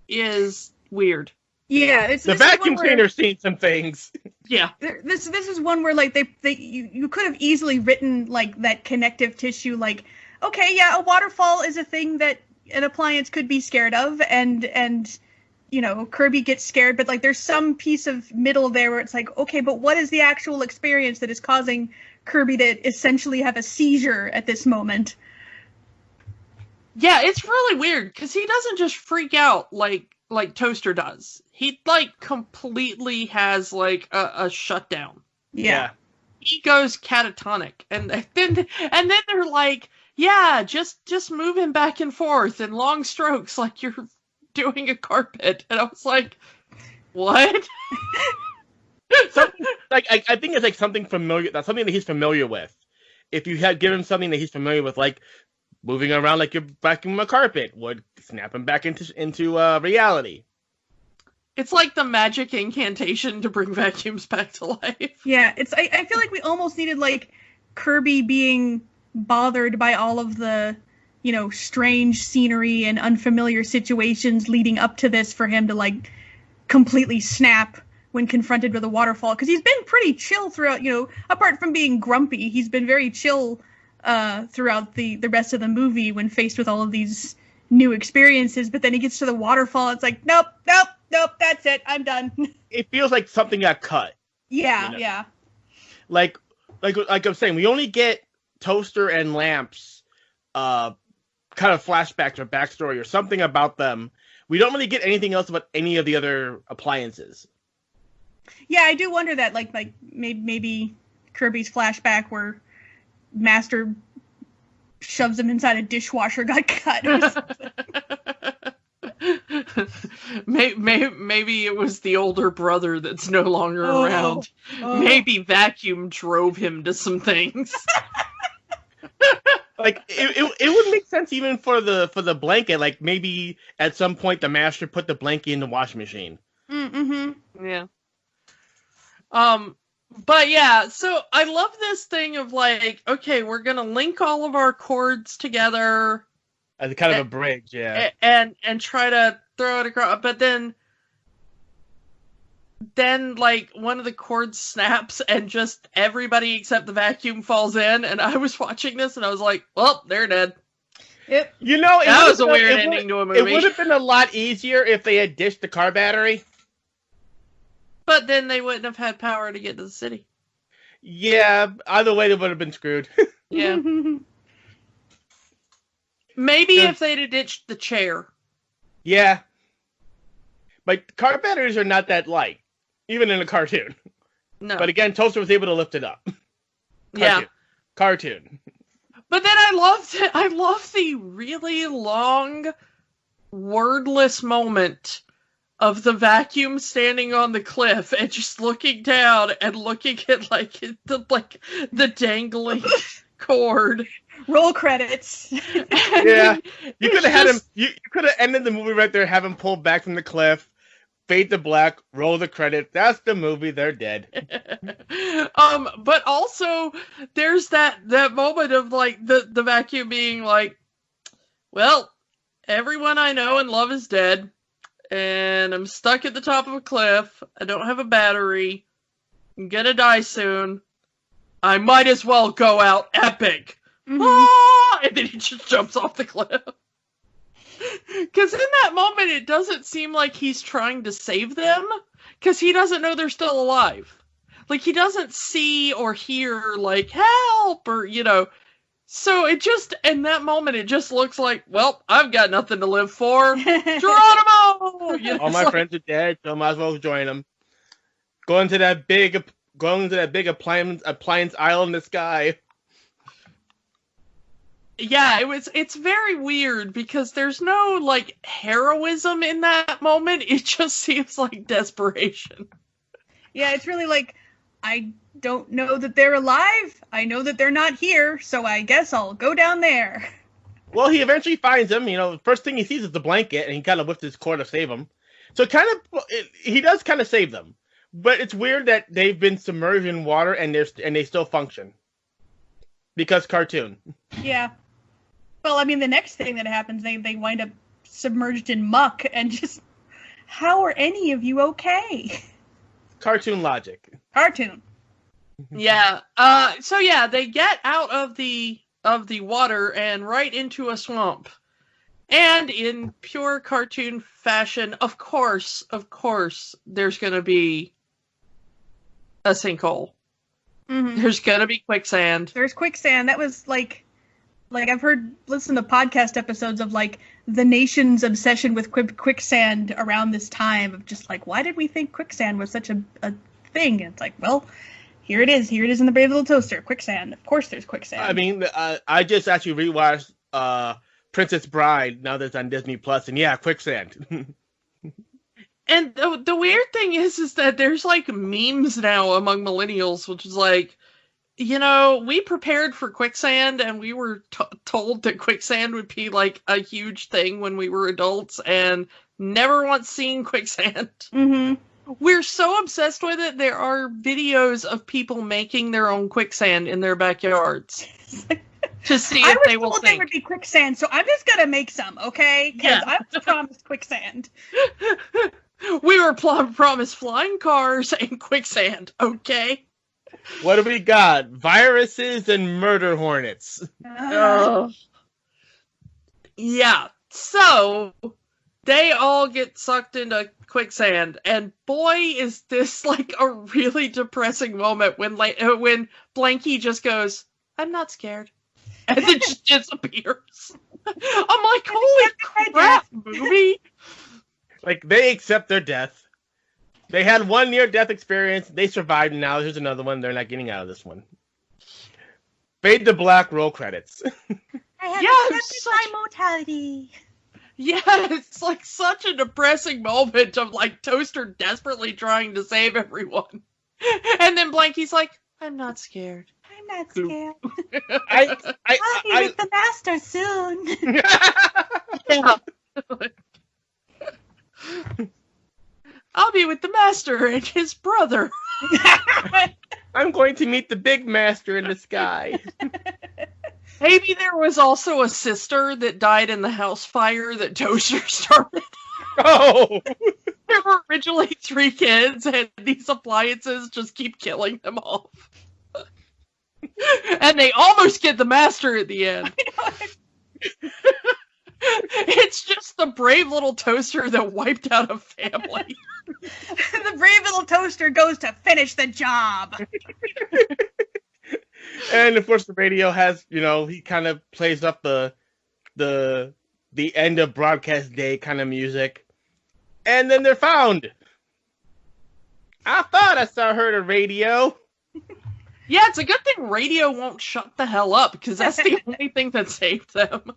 is weird. Yeah, the vacuum cleaner's seen some things. Yeah. This is one where, like, you could have easily written, like, that connective tissue, like, okay, yeah, a waterfall is a thing that an appliance could be scared of, and you know, Kirby gets scared, but, like, there's some piece of middle there where it's like, okay, but what is the actual experience that is causing Kirby to essentially have a seizure at this moment? Yeah, it's really weird, because he doesn't just freak out like Toaster does. He, like, completely has, like, a shutdown. Yeah. He goes catatonic, and then they're like, yeah, just move him back and forth in long strokes like you're doing a carpet. And I was like, what? Something, like, I think it's like something familiar. That's something that he's familiar with. If you had given him something that he's familiar with, like moving around like you're vacuuming a carpet, would snap him back into reality. It's like the magic incantation to bring vacuums back to life. Yeah, I feel like we almost needed, like, Kirby being bothered by all of the, you know, strange scenery and unfamiliar situations leading up to this for him to, like, completely snap when confronted with a waterfall. Because he's been pretty chill throughout, you know, apart from being grumpy, he's been very chill throughout the rest of the movie when faced with all of these new experiences. But then he gets to the waterfall, it's like, nope, that's it, I'm done. It feels like something got cut. Yeah, you know? Yeah. Like I'm saying, we only get Toaster and Lamps kind of flashbacks or backstory or something about them. We don't really get anything else about any of the other appliances. Yeah, I do wonder that, like maybe Kirby's flashback where Master shoves him inside a dishwasher got cut or something. Maybe it was the older brother that's no longer around. Maybe Vacuum drove him to some things. Like it would make sense even for the blanket. Like maybe at some point the Master put the blanket in the washing machine. Mm-hmm. Yeah. But yeah, so I love this thing of like, okay, we're gonna link all of our cords together. As kind of a bridge, yeah. And try to throw it across, but then like one of the cords snaps and just everybody except the vacuum falls in, and I was watching this and I was like, well, they're dead. Yep. You know, that was a weird ending to a movie. It would have been a lot easier if they had dished the car battery. But then they wouldn't have had power to get to the city. Yeah, either way they would have been screwed. Yeah. Maybe if they'd have ditched the chair. Yeah. But car batteries are not that light, even in a cartoon. No. But again, Toaster was able to lift it up. Yeah. Cartoon. But then I love the really long, wordless moment of the vacuum standing on the cliff and just looking down and looking at the dangling cord. Roll credits. Yeah, you could have had him. You could have ended the movie right there. Have him pull back from the cliff, fade to black, roll the credits. That's the movie. They're dead. But also there's that moment of like the vacuum being like, well, everyone I know and love is dead, and I'm stuck at the top of a cliff. I don't have a battery. I'm gonna die soon. I might as well go out epic. Mhm. Ah! And then he just jumps off the cliff. Because in that moment, it doesn't seem like he's trying to save them, because he doesn't know they're still alive. Like, he doesn't see or hear, like, help, or, So it just, in that moment, it just looks like, well, I've got nothing to live for. Geronimo! All my friends are dead, so I might as well join them. Going to that big appliance aisle in the sky. Yeah, it's very weird because there's no, like, heroism in that moment. It just seems like desperation. Yeah, it's really like, I don't know that they're alive. I know that they're not here, so I guess I'll go down there. Well, he eventually finds him. The first thing he sees is the blanket, and he kind of lifts his cord to save him. So he does kind of save them. But it's weird that they've been submerged in water and they still function. Because cartoon. Yeah. Well, I mean, the next thing that happens, they wind up submerged in muck, and just, how are any of you okay? Cartoon logic. Cartoon. Yeah. So yeah, they get out of the water and right into a swamp. And in pure cartoon fashion, of course, there's going to be a sinkhole. Mm-hmm. There's going to be quicksand. There's quicksand. That was like I've listened to podcast episodes of like the nation's obsession with quicksand around this time, of just like, why did we think quicksand was such a thing? And it's like, well, here it is in the Brave Little Toaster. Quicksand. Of course there's quicksand. I mean, I just actually rewatched Princess Bride now that it's on Disney Plus, and yeah, quicksand. And the weird thing is that there's like memes now among millennials, which is like, we prepared for quicksand, and we were told that quicksand would be like a huge thing when we were adults, and never once seen quicksand. Mm-hmm. We're so obsessed with it, there are videos of people making their own quicksand in their backyards to see if they will I was told sink. there would be quicksand, so I'm just gonna make some, okay? Because I was promised quicksand. We were promised flying cars and quicksand, okay? What do we got? Viruses and murder hornets. Yeah, so they all get sucked into quicksand, and boy, is this like a really depressing moment when Blanky just goes, "I'm not scared," and then just disappears. I'm like, holy crap, movie! Like, they accept their death. They had one near-death experience. They survived, and now here's another one. They're not getting out of this one. Fade to black, roll credits. I have accepted my mortality. Yeah, it's like such a depressing moment of like Toaster desperately trying to save everyone. And then Blanky's like, I'm not scared. I'm not scared. I'll be with the master soon. Yeah. I'll be with the master and his brother. I'm going to meet the big master in the sky. Maybe there was also a sister that died in the house fire that Toaster started. Oh! There were originally 3 kids, and these appliances just keep killing them off. And they almost get the master at the end. It's just the brave little toaster that wiped out a family. The brave little toaster goes to finish the job. And of course the radio has, he kind of plays up the end of broadcast day kind of music. And then they're found. I thought I heard a radio. Yeah, it's a good thing radio won't shut the hell up, because that's the only thing that saved them.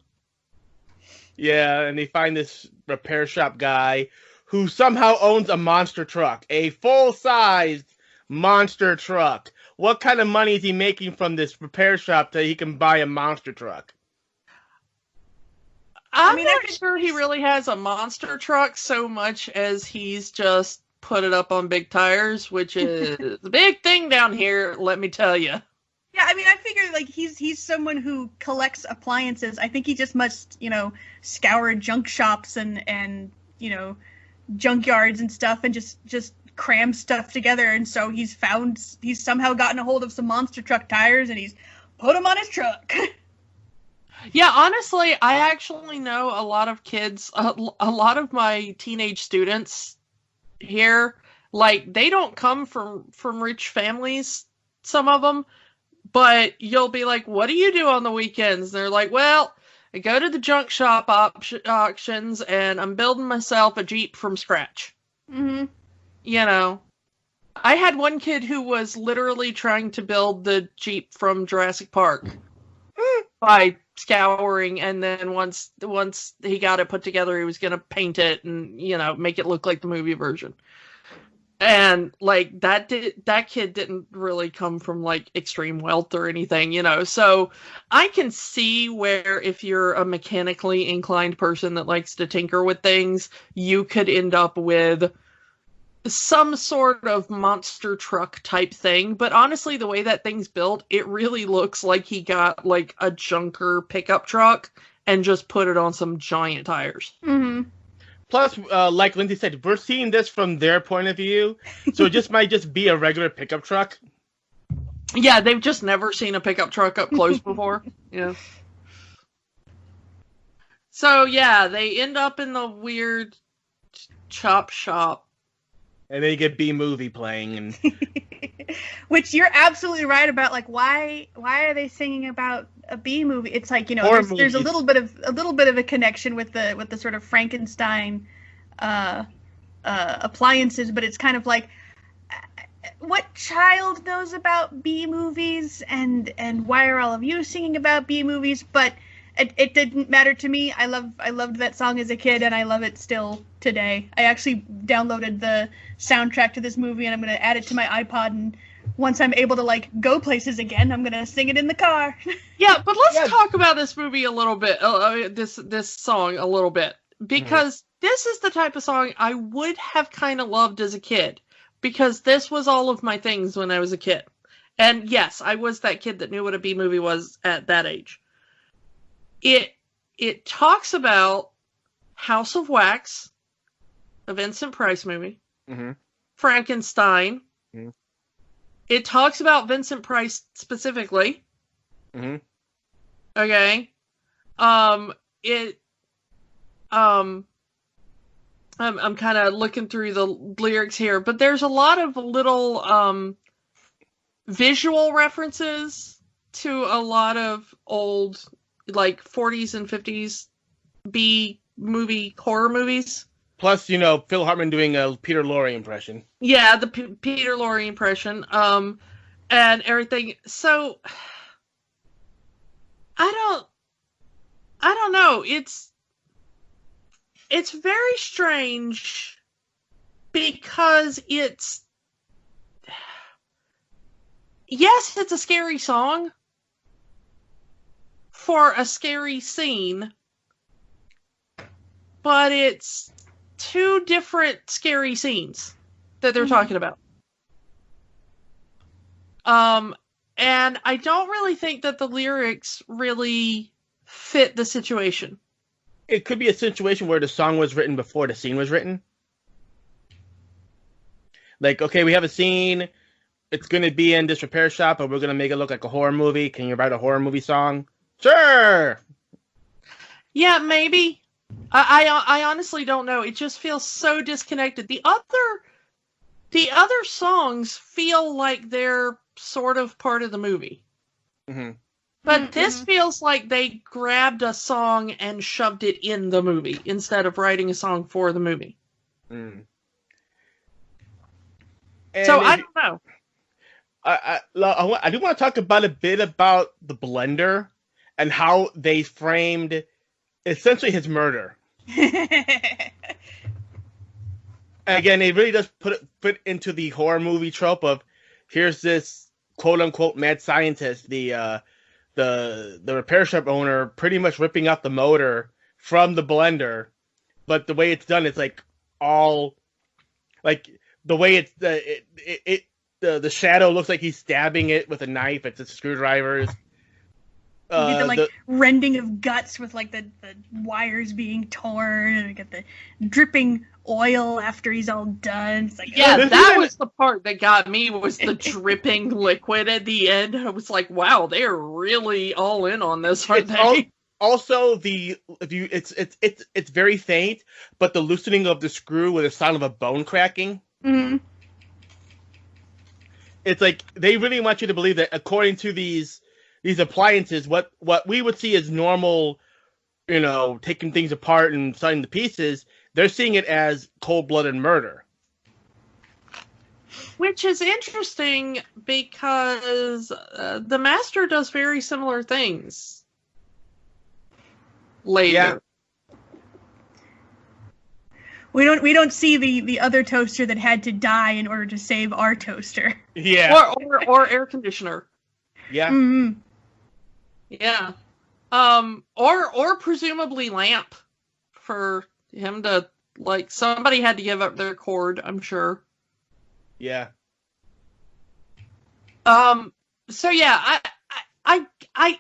Yeah, and they find this repair shop guy who somehow owns a monster truck, a full-sized monster truck. What kind of money is he making from this repair shop that he can buy a monster truck? I'm not sure he really has a monster truck so much as he's just put it up on big tires, which is a big thing down here, let me tell you. Yeah, I mean, I figure like he's someone who collects appliances. I think he just must, scour junk shops and junkyards and stuff, and just cram stuff together, and so he's somehow gotten a hold of some monster truck tires and he's put them on his truck. Yeah, honestly, I actually know a lot of kids, a lot of my teenage students here, like, they don't come from rich families, some of them, but you'll be like, what do you do on the weekends? And they're like, well, I go to the junk shop auctions and I'm building myself a Jeep from scratch. Mm-hmm. You know, I had one kid who was literally trying to build the Jeep from Jurassic Park by scouring, and then once he got it put together, he was going to paint it and, you know, make it look like the movie version. And like that kid didn't really come from like extreme wealth or anything, you know. So I can see where if you're a mechanically inclined person that likes to tinker with things, you could end up with some sort of monster truck type thing. But honestly, the way that thing's built, it really looks like he got like a junker pickup truck and just put it on some giant tires. Mm-hmm. Plus, like Lindsay said, we're seeing this from their point of view, so it just might just be a regular pickup truck. Yeah, they've just never seen a pickup truck up close before. Yeah. So yeah, they end up in the weird chop shop. And then you get B-movie playing, and which you're absolutely right about. Like, why are they singing about a B movie? It's like, you know, there's a little bit of a connection with the sort of Frankenstein appliances, but it's kind of like, what child knows about B movies, and why are all of you singing about B movies? But it didn't matter to me. I loved that song as a kid, and I love it still today. I actually downloaded the soundtrack to this movie, and I'm going to add it to my iPod, and once I'm able to like go places again, I'm going to sing it in the car. Yeah, but let's talk about this movie a little bit, this song a little bit, because this is the type of song I would have kind of loved as a kid, because this was all of my things when I was a kid. And yes, I was that kid that knew what a B movie was at that age. It talks about House of Wax, a Vincent Price movie, Frankenstein. Mm-hmm. It talks about Vincent Price specifically. Mm-hmm. Okay. I'm kind of looking through the lyrics here, but there's a lot of little visual references to a lot of old, like 40s and 50s B movie horror movies. Plus, you know, Phil Hartman doing a Peter Lorre impression. Yeah, the Peter Lorre impression, and everything. So I don't know. It's very strange because yes, it's a scary song for a scary scene, but it's two different scary scenes that they're talking about. And I don't really think that the lyrics really fit the situation. It could be a situation where the song was written before the scene was written. Like, okay, we have a scene. It's going to be in this repair shop, but we're going to make it look like a horror movie. Can you write a horror movie song? Sure! Yeah, maybe. I honestly don't know. It just feels so disconnected. The other songs feel like they're sort of part of the movie. Mm-hmm. But this feels like they grabbed a song and shoved it in the movie instead of writing a song for the movie. Mm. So I don't know. I do want to talk about a bit about the blender and how they framed essentially his murder. Again, it really does put into the horror movie trope of here's this quote unquote mad scientist, the repair shop owner, pretty much ripping out the motor from the blender, but the way it's done, it's like all like the way it's the shadow looks like he's stabbing it with a knife. It's a screwdrivers. You get the like the rending of guts with like the wires being torn, and you get the dripping oil after he's all done. It's like, Yeah, This that even- was the part that got me, was the dripping liquid at the end. I was like, wow, they're really all in on this, aren't It's they? also it's very faint, but the loosening of the screw with the sound of a bone cracking. mm-hmm. It's like they really want you to believe that according to these appliances, what we would see as normal, taking things apart and starting the pieces, they're seeing it as cold-blooded murder. Which is interesting because the Master does very similar things later. Yeah. We don't see the other toaster that had to die in order to save our toaster. Yeah. Or air conditioner. Yeah. Mm-hmm. Yeah. Or presumably lamp for him to, like, somebody had to give up their cord, I'm sure. Yeah. So yeah, I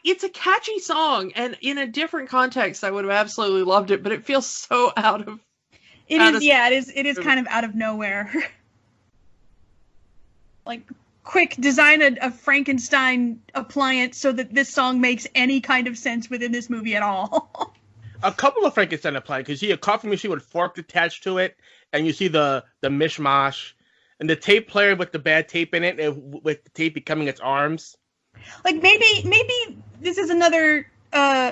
it's a catchy song, and in a different context I would have absolutely loved it, but it feels so out of It Out is, of- yeah, it is kind of out of nowhere. Like, quick, design a Frankenstein appliance so that this song makes any kind of sense within this movie at all. A couple of Frankenstein appliances, because you see a coffee machine with fork attached to it, and you see the mishmash, and the tape player with the bad tape in it, and with the tape becoming its arms. Like, maybe this is another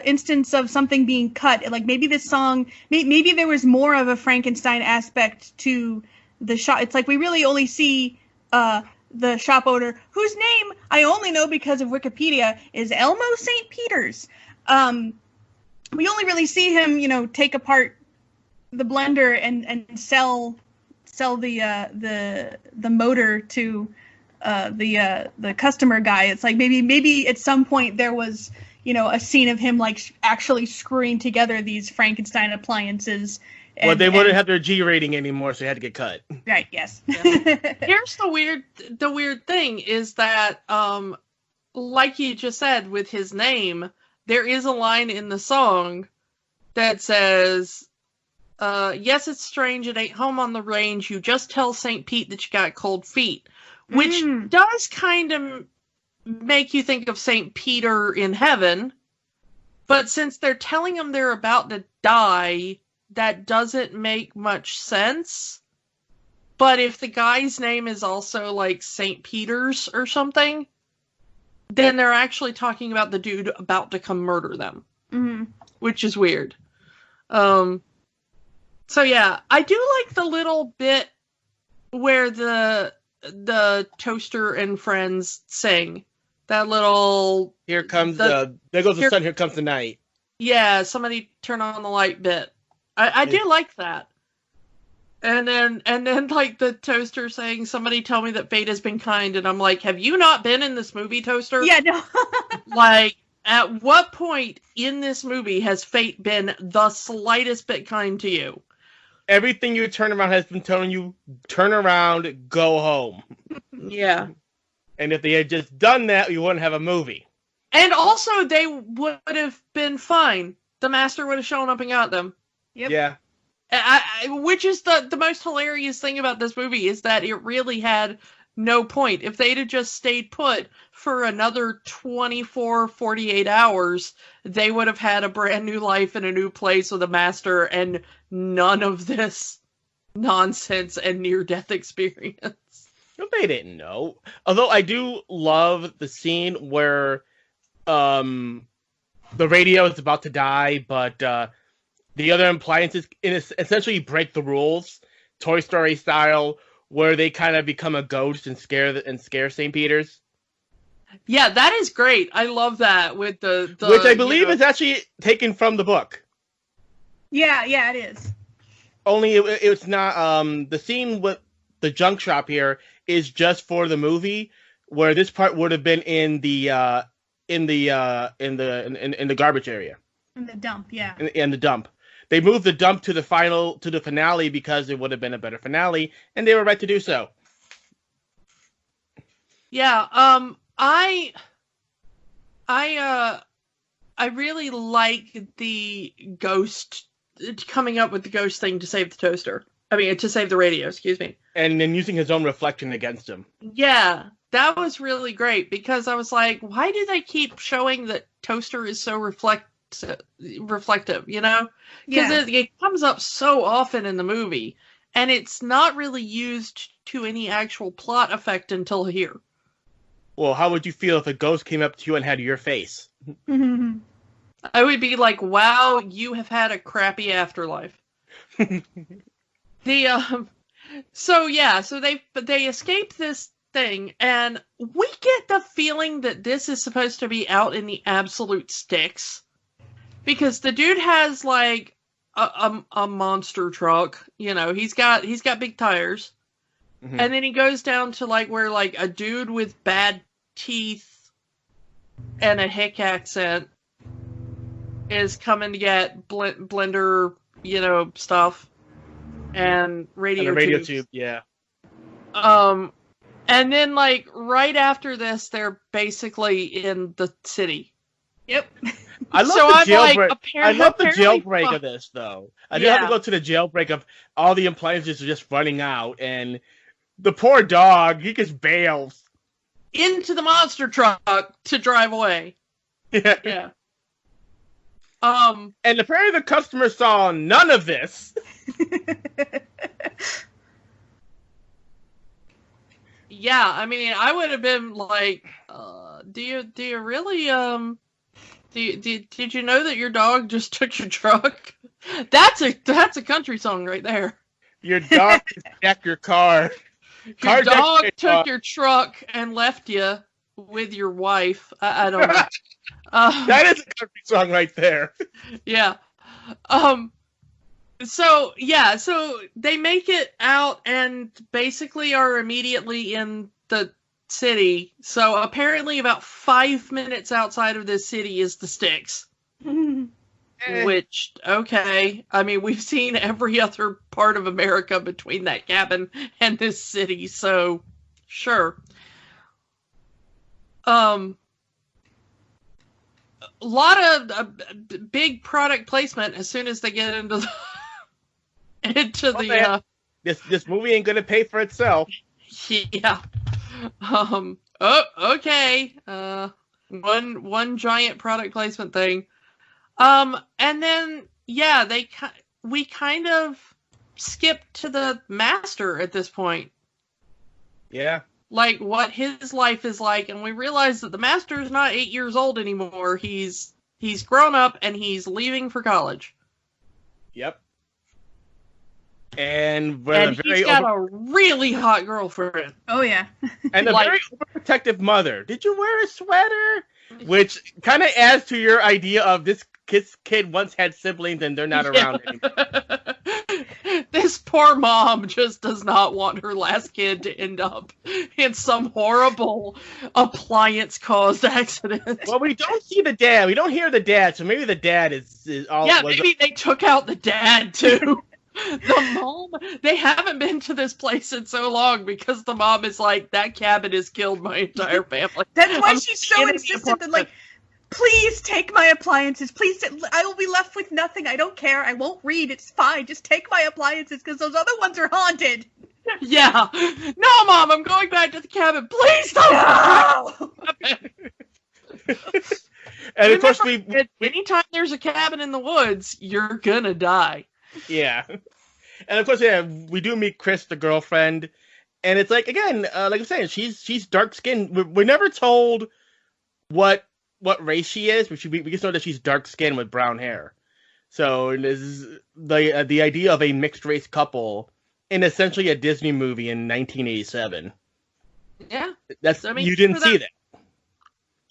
instance of something being cut. Like, maybe this song, maybe there was more of a Frankenstein aspect to the shop. It's like we really only see the shop owner, whose name I only know because of Wikipedia, is Elmo St. Peters. We only really see him, take apart the blender and sell the motor to the customer guy. It's like maybe at some point there was a scene of him like actually screwing together these Frankenstein appliances. Well, they wouldn't have their G rating anymore, so they had to get cut. Right. Yes. Here's the weird thing is that, like you just said with his name, there is a line in the song that says, yes, it's strange, it ain't home on the range, you just tell St. Pete that you got cold feet, which does kind of make you think of St. Peter in heaven, but since they're telling him they're about to die, that doesn't make much sense. But if the guy's name is also like St. Peter's or something, then they're actually talking about the dude about to come murder them, which is weird. So yeah, I do like the little bit where the toaster and friends sing. That little Here comes there goes the sun, here comes the night. Yeah, somebody turn on the light bit. I do like that. And then like the toaster saying, somebody tell me that fate has been kind, and I'm like, have you not been in this movie, Toaster? Yeah, no. Like, at what point in this movie has fate been the slightest bit kind to you? Everything you turn around has been telling you, turn around, go home. Yeah. And if they had just done that, you wouldn't have a movie. And also, they would have been fine. The Master would have shown up and got them. Yep. Yeah. Which is the most hilarious thing about this movie, is that it really had no point. If they'd have just stayed put for another 24, 48 hours, they would have had a brand new life in a new place with a Master and none of this nonsense and near-death experience. They didn't know. Although I do love the scene where the radio is about to die, but the other appliances essentially break the rules, Toy Story style, where they kind of become a ghost and scare St. Peter's. Yeah, that is great. I love that with the which I believe is actually taken from the book. Yeah, it is. Only it's not. The scene with the junk shop here is just for the movie, where this part would have been in the garbage area. In the dump, yeah. In the dump. They moved the dump to the finale because it would have been a better finale, and they were right to do so. Yeah, I really like the ghost coming up with the ghost thing to save the toaster. I mean, to save the radio, excuse me. And then using his own reflection against him. Yeah, that was really great because I was like, why do they keep showing that toaster is so reflective, you know? Because it comes up so often in the movie, and it's not really used to any actual plot effect until here. Well, how would you feel if a ghost came up to you and had your face? I would be like, wow, you have had a crappy afterlife. So they escape this thing, and we get the feeling that this is supposed to be out in the absolute sticks, because the dude has like a monster truck, you know, he's got big tires, and then he goes down to like where like a dude with bad teeth and a hick accent is coming to get blender, you know, stuff. And radio tube, yeah. And then like right after this, they're basically in the city. Yep. I love the jailbreak. I love the jailbreak of this, though. I do have to go to the jailbreak of all the appliances are just running out, and the poor dog, he just bails into the monster truck to drive away. Yeah. And apparently the customer saw none of this. Yeah, I mean, I would have been like, do you really, did you know that your dog just took your truck? That's a country song right there. Your dog jacked your car. Your dog took your truck and left you with your wife. I don't know. That is a country song right there. Yeah. So they make it out and basically are immediately in the city. So apparently about 5 minutes outside of this city is the sticks. Which, okay. I mean, we've seen every other part of America between that cabin and this city, so sure. A lot of big product placement as soon as they get into the this movie ain't gonna pay for itself. Yeah. Okay. One giant product placement thing. And then we kind of skip to the master at this point. Yeah. Like what his life is like, and we realize that the master is not 8 years old anymore. He's grown up and he's leaving for college. Yep. And he's got a really hot girlfriend. Oh yeah. And a very overprotective mother. Did you wear a sweater? Which kind of adds to your idea of this kid once had siblings and they're not around anymore. This poor mom just does not want her last kid to end up in some horrible appliance-caused accident. Well, we don't see the dad. We don't hear the dad, so maybe the dad is all... Yeah, maybe they took out the dad, too. The mom, they haven't been to this place in so long because the mom is like, that cabin has killed my entire family. That's why she's so insistent that, like, please take my appliances. Please, I will be left with nothing. I don't care. I won't read. It's fine. Just take my appliances because those other ones are haunted. Yeah. No, Mom, I'm going back to the cabin. Please don't. No! And of course, anytime there's a cabin in the woods, you're gonna die. Yeah. And of course, yeah, we do meet Chris, the girlfriend, and it's like, again, like I'm saying, she's dark skinned. We're never told what race she is, but we just know that she's dark skinned with brown hair. So this is the idea of a mixed race couple in essentially a Disney movie in 1987. Yeah, you didn't see that.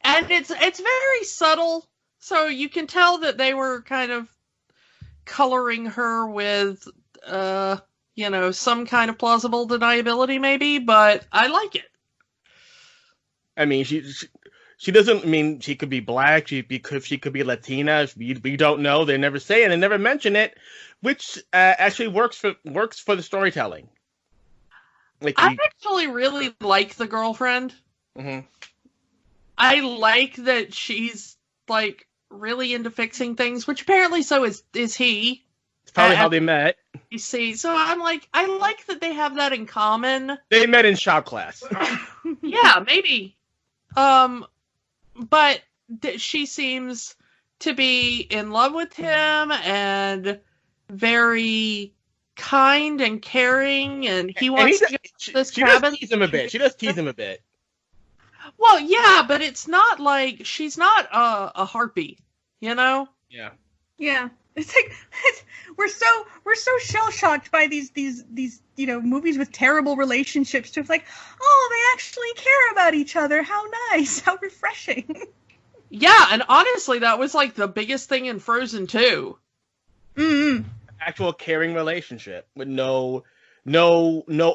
And it's very subtle, so you can tell that they were kind of coloring her with, some kind of plausible deniability, maybe. But I like it. I mean, she doesn't. I mean, she could be black. She could be Latina. We don't know. They never say it and never mention it, which actually works for the storytelling. I actually really like the girlfriend. Mm-hmm. I like that she's like really into fixing things, which apparently so is he. It's probably how they met. You see, so I'm like, I like that they have that in common. They met in shop class. Yeah, maybe. But she seems to be in love with him and very kind and caring, and he wants to go to this cabin. She does tease him a bit. She does tease him a bit. Well, yeah, but it's not like she's not a harpy, you know? Yeah. Yeah. It's like we're so shell shocked by these movies with terrible relationships. To it's like, oh, they actually care about each other. How nice. How refreshing. Yeah, and honestly, that was like the biggest thing in Frozen 2. Mm-hmm. Actual caring relationship with no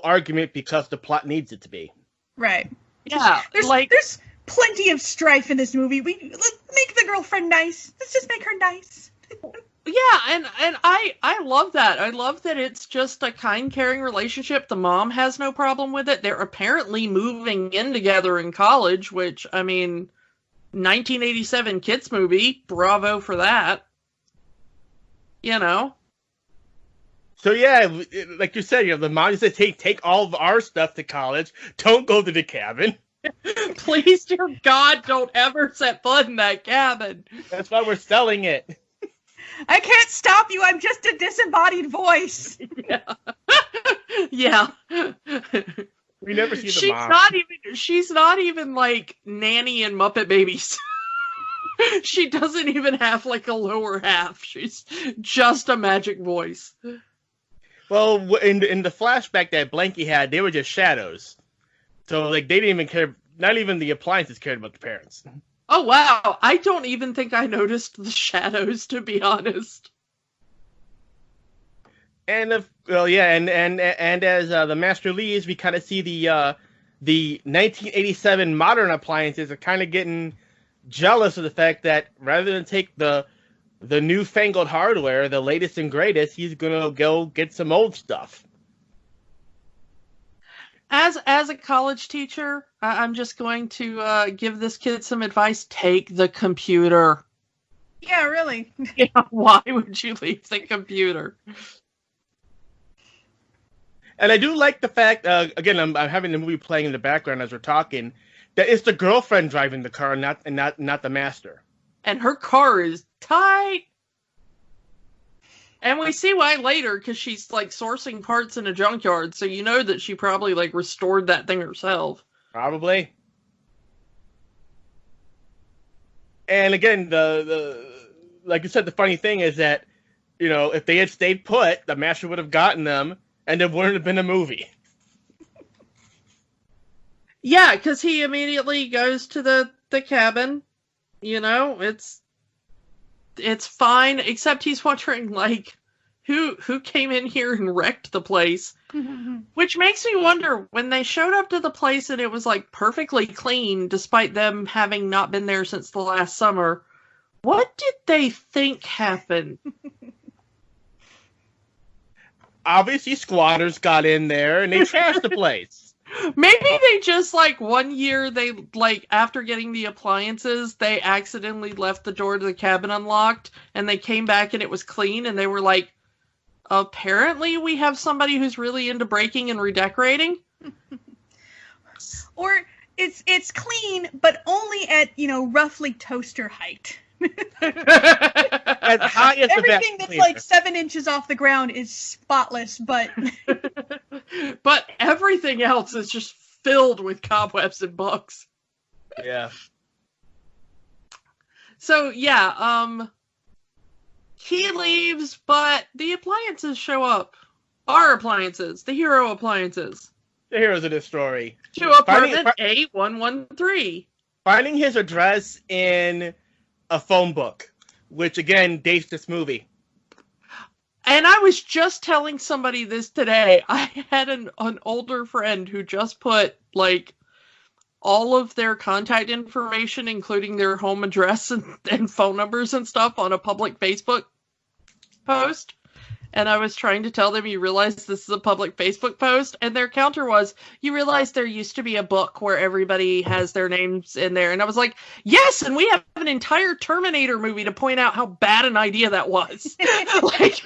argument because the plot needs it to be. Right. Yeah, there's plenty of strife in this movie. Let's make the girlfriend nice. Let's just make her nice. Yeah, and I love that. I love that it's just a kind, caring relationship. The mom has no problem with it. They're apparently moving in together in college, which, I mean, 1987 kids movie. Bravo for that. You know? So yeah, like you said, the mom said, take all of our stuff to college. Don't go to the cabin. Please, dear God, don't ever set foot in that cabin. That's why we're selling it. I can't stop you. I'm just a disembodied voice. Yeah. Yeah. We never see the mom. She's not even like Nanny and Muppet Babies. She doesn't even have like a lower half. She's just a magic voice. Well, in the flashback that Blanky had, they were just shadows. So like they didn't even care. Not even the appliances cared about the parents. Oh wow! I don't even think I noticed the shadows, to be honest. And as the master leaves, we kind of see the 1987 modern appliances are kind of getting jealous of the fact that rather than take the newfangled hardware, the latest and greatest, he's gonna go get some old stuff. As a college teacher, I'm just going to give this kid some advice. Take the computer. Yeah, really. Yeah, why would you leave the computer? And I do like the fact, again, I'm having the movie playing in the background as we're talking, that it's the girlfriend driving the car, not the master. And her car is tight. And we see why later, because she's like sourcing parts in a junkyard, so you know that she probably like restored that thing herself. Probably. And again, the like you said, the funny thing is that, if they had stayed put, the master would have gotten them, and it wouldn't have been a movie. Yeah, because he immediately goes to the cabin. It's fine, except he's wondering, like, who came in here and wrecked the place? Which makes me wonder, when they showed up to the place and it was, like, perfectly clean, despite them having not been there since the last summer, what did they think happened? Obviously, squatters got in there and they trashed the place. Maybe they just, like, one year, they, like, after getting the appliances, they accidentally left the door to the cabin unlocked, and they came back and it was clean, and they were like, apparently we have somebody who's really into breaking and redecorating? Or it's clean, but only at, roughly toaster height. As high as everything that's like 7 inches off the ground is spotless, but but everything else is just filled with cobwebs and bugs. Yeah. So yeah, he leaves, but the appliances show up. Our appliances, the hero appliances. The heroes of this story. To apartment A113. Finding his address in a phone book, which again dates this movie. And I was just telling somebody this today. I had an older friend who just put like all of their contact information, including their home address and phone numbers and stuff, on a public Facebook post. and I was trying to tell them, you realize this is a public Facebook post, and their counter was, you realize there used to be a book where everybody has their names in there, and I was like, yes, and we have an entire Terminator movie to point out how bad an idea that was. Like,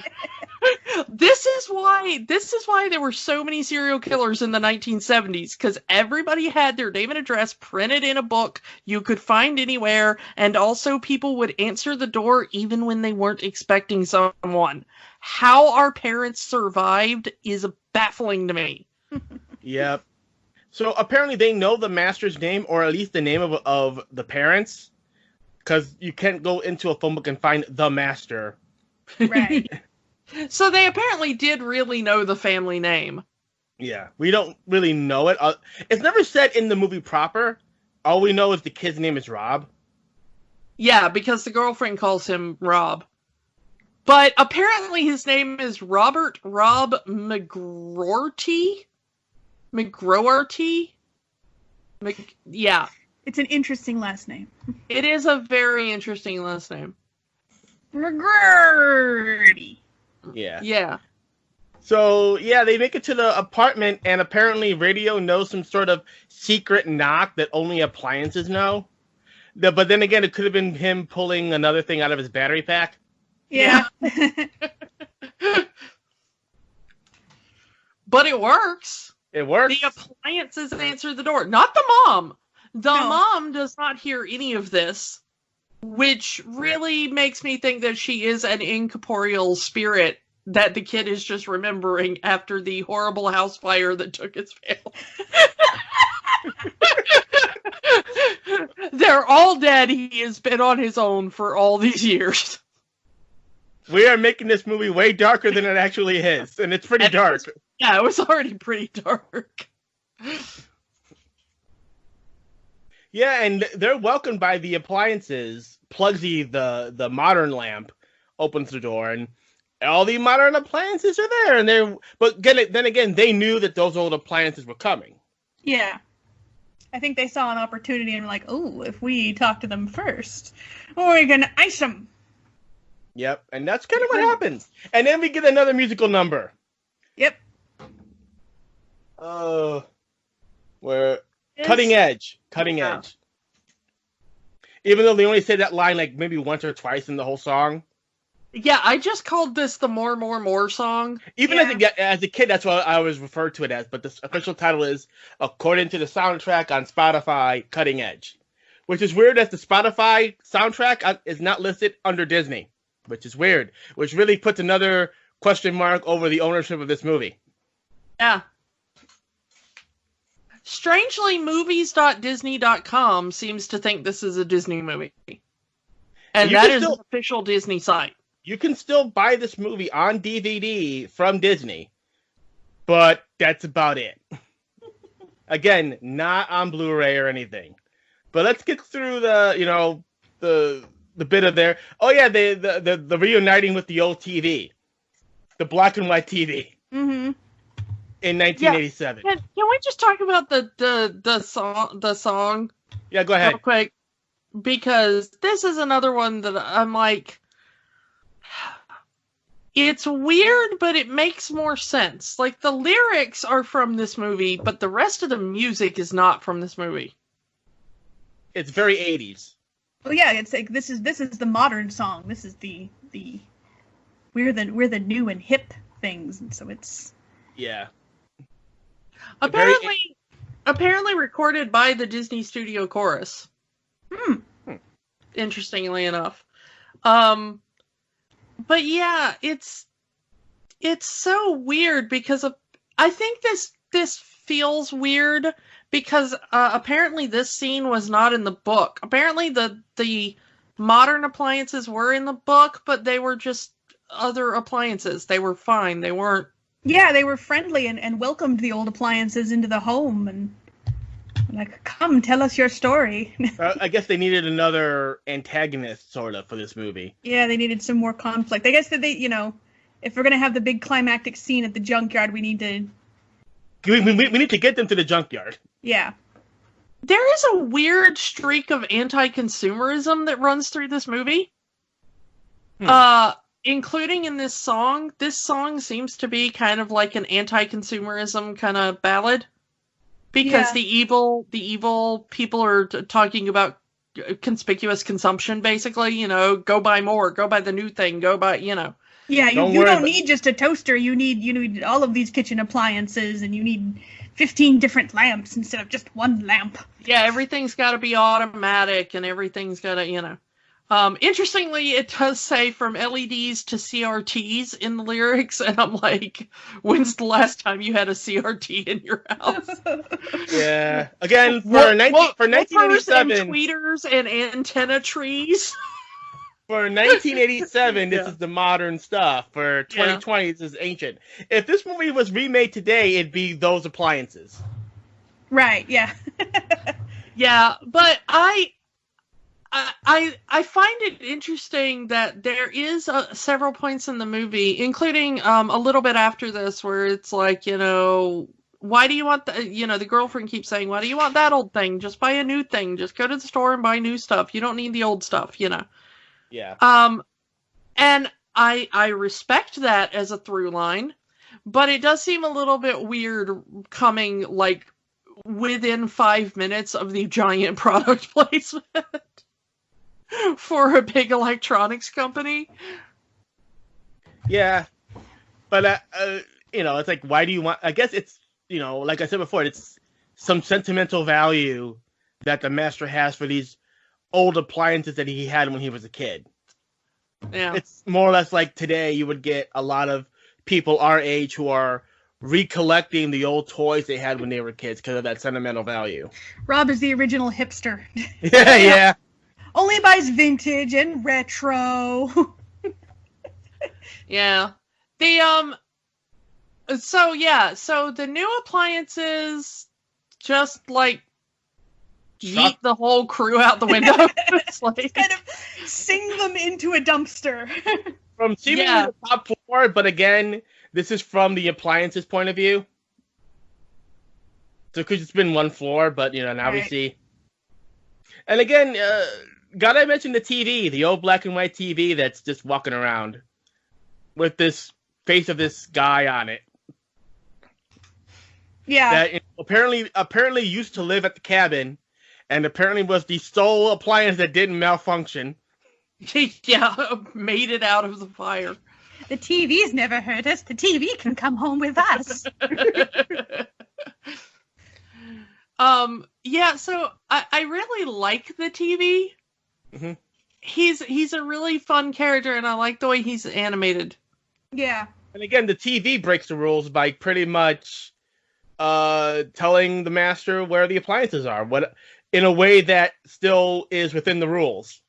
this is why there were so many serial killers in the 1970s, because everybody had their name and address printed in a book you could find anywhere, and also people would answer the door even when they weren't expecting someone. How our parents survived is baffling to me. Yep. So apparently they know the master's name, or at least the name of the parents, because you can't go into a phone book and find the master. Right. So they apparently did really know the family name. Yeah, we don't really know it. It's never said in the movie proper. All we know is the kid's name is Rob. Yeah, because the girlfriend calls him Rob. But apparently his name is Robert Rob McGroarty? Yeah. It's an interesting last name. It is a very interesting last name. McGroarty. Yeah. Yeah. So, yeah, they make it to the apartment, and apparently Radio knows some sort of secret knock that only appliances know. But then again, it could have been him pulling another thing out of his battery pack. Yeah. But it works. It works. The appliances answer the door. Not the mom. The No. mom does not hear any of this, which really makes me think that she is an incorporeal spirit that the kid is just remembering after the horrible house fire that took his family. They're all dead. He has been on his own for all these years. We are making this movie way darker than it actually is, and it's pretty dark. Yeah, it was already pretty dark. Yeah, and they're welcomed by the appliances. Plugsy, the modern lamp, opens the door, and all the modern appliances are there. And then again, they knew that those old appliances were coming. Yeah. I think they saw an opportunity and were like, oh, if we talk to them first, we're going to ice them. Yep, and that's kind of what happens. And then we get another musical number. Yep. Where Cutting Edge. Even though they only say that line like maybe once or twice in the whole song. Yeah, I just called this the More song. Even as a kid, that's what I always referred to it as. But the official title is, according to the soundtrack on Spotify, Cutting Edge. Which is weird as the Spotify soundtrack is not listed under Disney. Which is weird. Which really puts another question mark over the ownership of this movie. Yeah. Strangely, movies.disney.com seems to think this is a Disney movie. And that is an official Disney site. You can still buy this movie on DVD from Disney, but that's about it. Again, not on Blu-ray or anything. But let's get through the bit of there. Oh yeah, the reuniting with the old TV, the black and white TV. Mm-hmm. In 1987. Yeah. Can we just talk about the song? Yeah, go ahead. Real quick, because this is another one that I'm like, it's weird, but it makes more sense. Like, the lyrics are from this movie, but the rest of the music is not from this movie. It's very 80s. Well, yeah, it's like this is the modern song. This is the we're the new and hip things, and so it's Apparently recorded by the Disney Studio Chorus. Interestingly enough. But yeah, it's so weird because I think this feels weird because apparently this scene was not in the book. Apparently the modern appliances were in the book, but they were just other appliances. They were fine. They weren't. Yeah, they were friendly and welcomed the old appliances into the home and like, come, tell us your story. I guess they needed another antagonist, sort of, for this movie. Yeah, they needed some more conflict. I guess that they, if we're going to have the big climactic scene at the junkyard, we need to... We need to get them to the junkyard. Yeah. There is a weird streak of anti-consumerism that runs through this movie. including in this song seems to be kind of like an anti-consumerism kind of ballad. Because the evil people are talking about conspicuous consumption, basically. You know, go buy more, go buy the new thing, go buy, you know. Yeah, you don't need just a toaster. You need all of these kitchen appliances, and you need 15 different lamps instead of just one lamp. Yeah, everything's got to be automatic, and everything's got to, you know. Interestingly, it does say from LEDs to CRTs in the lyrics, and I'm like, when's the last time you had a CRT in your house? Yeah. Again, for 1987, and tweeters and antenna trees. For 1987, this is the modern stuff. For 2020, this is ancient. If this movie was remade today, it'd be those appliances. Right. Yeah. Yeah, but I find it interesting that there is several points in the movie, including a little bit after this, where it's like, you know, why do you want the girlfriend keeps saying, why do you want that old thing? Just buy a new thing. Just go to the store and buy new stuff. You don't need the old stuff, you know. Yeah. And I respect that as a through line, but it does seem a little bit weird coming like within 5 minutes of the giant product placement for a big electronics company. Yeah. But, you know, it's like, why do you want... I guess it's, you know, like I said before, it's some sentimental value that the master has for these old appliances that he had when he was a kid. Yeah. It's more or less like today you would get a lot of people our age who are recollecting the old toys they had when they were kids because of that sentimental value. Rob is the original hipster. Yeah. Only buys vintage and retro. Yeah. So the new appliances just like yeet the whole crew out the window. It's like, kind of sing them into a dumpster. From seemingly the top floor, but again, this is from the appliances point of view. So because it's been one floor, but you know, now we see. And again, gotta mention the TV, the old black and white TV that's just walking around with this face of this guy on it. Yeah. That you know, apparently used to live at the cabin, and apparently was the sole appliance that didn't malfunction. Yeah, made it out of the fire. The TV's never hurt us. The TV can come home with us. Yeah, so I really like the TV. Mm-hmm. He's a really fun character, and I like the way he's animated. Yeah. And again, the TV breaks the rules by pretty much telling the master where the appliances are, in a way that still is within the rules.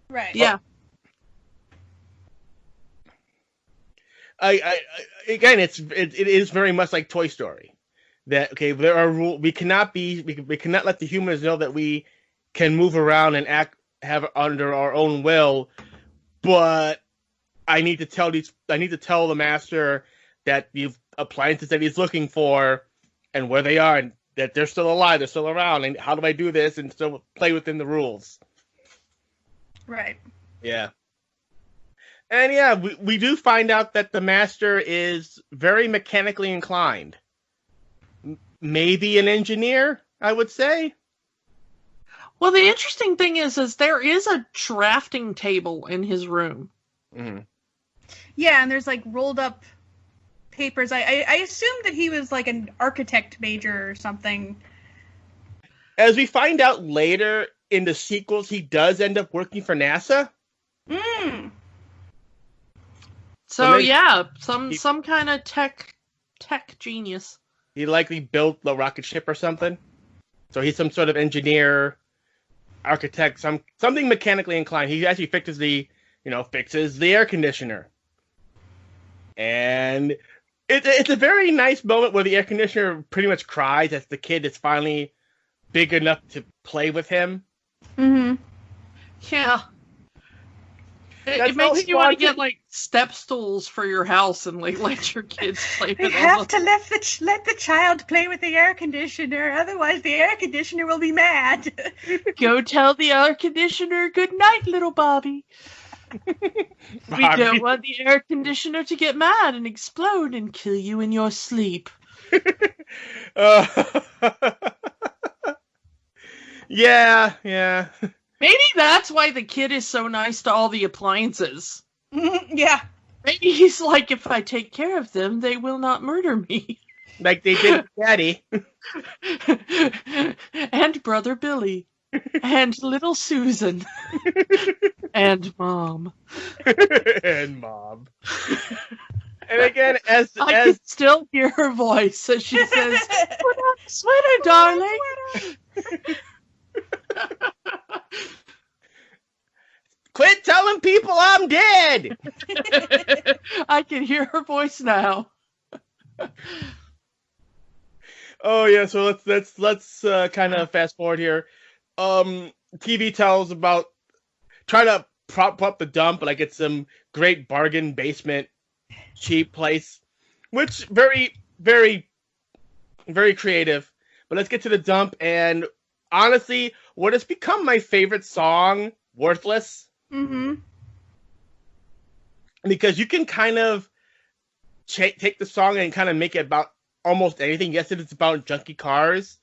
Right. Yeah. Again, it is very much like Toy Story. That there are rules. We cannot let the humans know that we can move around and have under our own will. But I need to tell the master that the appliances that he's looking for and where they are, and that they're still alive, they're still around, and how do I do this and still play within the rules? Right. Yeah. And yeah, we do find out that the master is very mechanically inclined. Maybe an engineer, I would say. Well, the interesting thing is there is a drafting table in his room. Mm-hmm. Yeah, and there's like rolled up papers. I assumed that he was like an architect major or something. As we find out later in the sequels, he does end up working for NASA. Mm. So yeah, some kind of tech genius. He likely built the rocket ship or something. So he's some sort of engineer, architect, something mechanically inclined. He actually fixes the air conditioner. And it's a very nice moment where the air conditioner pretty much cries as the kid is finally big enough to play with him. Mm-hmm. Yeah. It makes you want to get like step stools for your house and like let your kids play with them. You have to let the child play with the air conditioner, otherwise the air conditioner will be mad. Go tell the air conditioner good night, little Bobby. We don't want the air conditioner to get mad and explode and kill you in your sleep. Yeah. Maybe that's why the kid is so nice to all the appliances. Yeah. Maybe he's like, if I take care of them, they will not murder me. Like they did with Daddy. And Brother Billy. And little Susan. And Mom. And Mom. And again, as can still hear her voice as she says, "Put on a sweater, darling." Quit telling people I'm dead. I can hear her voice now. Oh yeah, so let's kind of fast forward here. TV tells about try to prop up the dump like it's some great bargain basement cheap place, which very very very creative. But let's get to the dump, and honestly, what has become my favorite song, "Worthless." Mm-hmm. Because you can kind of take the song and kind of make it about almost anything. Yes, it's about junky cars,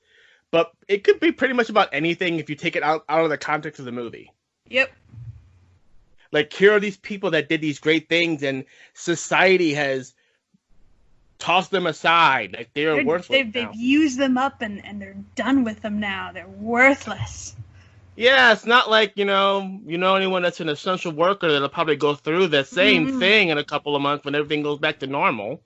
but it could be pretty much about anything if you take it out of the context of the movie. Yep. Like, here are these people that did these great things, and society has tossed them aside. Like, they're worthless now. They've used them up, and they're done with them now. They're worthless. Yeah, it's not like, anyone that's an essential worker that'll probably go through the same thing in a couple of months when everything goes back to normal.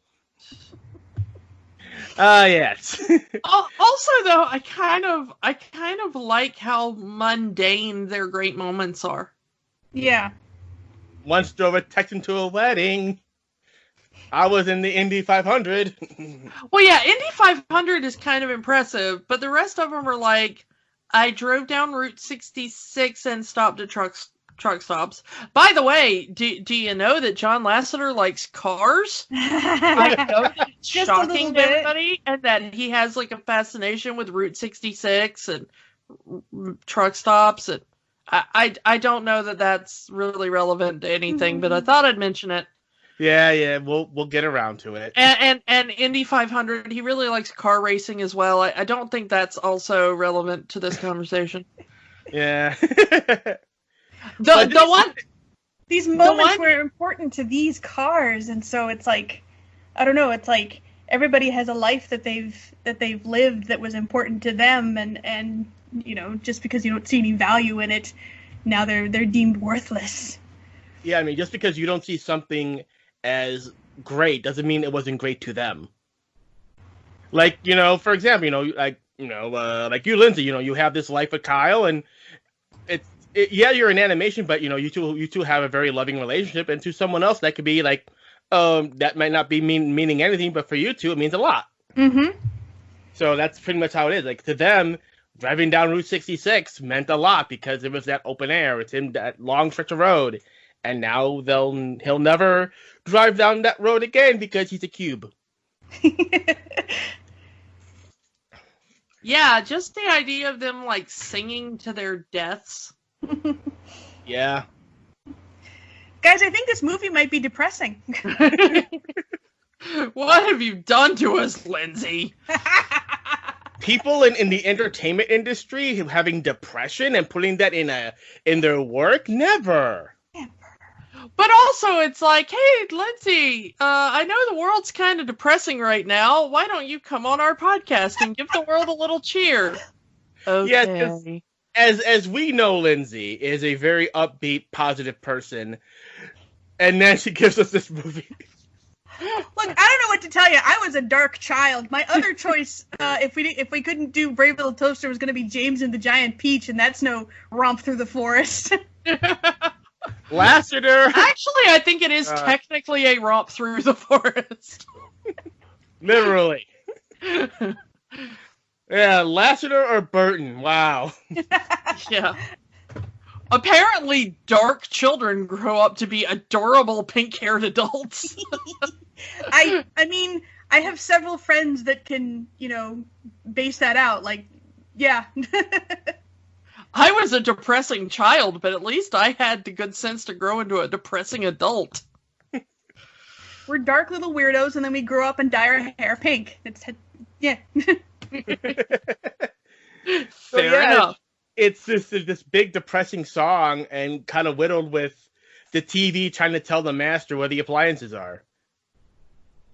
Yes. Also, though, I kind of like how mundane their great moments are. Yeah. Once drove a Texan to a wedding. I was in the Indy 500. Well, yeah, Indy 500 is kind of impressive, but the rest of them are like, I drove down Route 66 and stopped at truck stops. By the way, do you know that John Lasseter likes cars? I know that it's shocking to everybody, and that he has like a fascination with Route 66 and truck stops. And I don't know that that's really relevant to anything, but I thought I'd mention it. Yeah, we'll get around to it. And Indy 500, he really likes car racing as well. I don't think that's also relevant to this conversation. Yeah. These moments were important to these cars, and so it's like, I don't know, it's like everybody has a life that they've lived that was important to them, and just because you don't see any value in it, now they're deemed worthless. Yeah, I mean, just because you don't see something as great doesn't mean it wasn't great to them. Like, for example, like you, Lindsay, you have this life with Kyle, and you're in animation, but you two have a very loving relationship, and to someone else that could be like, that might not be meaning anything, but for you two it means a lot. Mm-hmm. So that's pretty much how it is. Like, to them, driving down Route 66 meant a lot because it was that open air. It's in that long stretch of road. And now he'll never drive down that road again because he's a cube. Yeah, just the idea of them like singing to their deaths. Yeah. Guys, I think this movie might be depressing. What have you done to us, Lindsay? People in the entertainment industry having depression and putting that in their work? Never. But also, it's like, hey, Lindsay, I know the world's kind of depressing right now. Why don't you come on our podcast and give the world a little cheer? Okay. Yes, as we know, Lindsay is a very upbeat, positive person, and then she gives us this movie. Look, I don't know what to tell you. I was a dark child. My other choice, if we couldn't do Brave Little Toaster, was going to be James and the Giant Peach, and that's no romp through the forest. Lassiter! Actually, I think it is technically a romp through the forest. Literally. Yeah, Lassiter or Burton. Wow. Yeah. Apparently, dark children grow up to be adorable pink-haired adults. I mean, I have several friends that can, base that out. Like, yeah. I was a depressing child, but at least I had the good sense to grow into a depressing adult. We're dark little weirdos, and then we grow up and dye our hair pink. Yeah. Fair enough. It's this big depressing song, and kind of whittled with the TV trying to tell the master where the appliances are.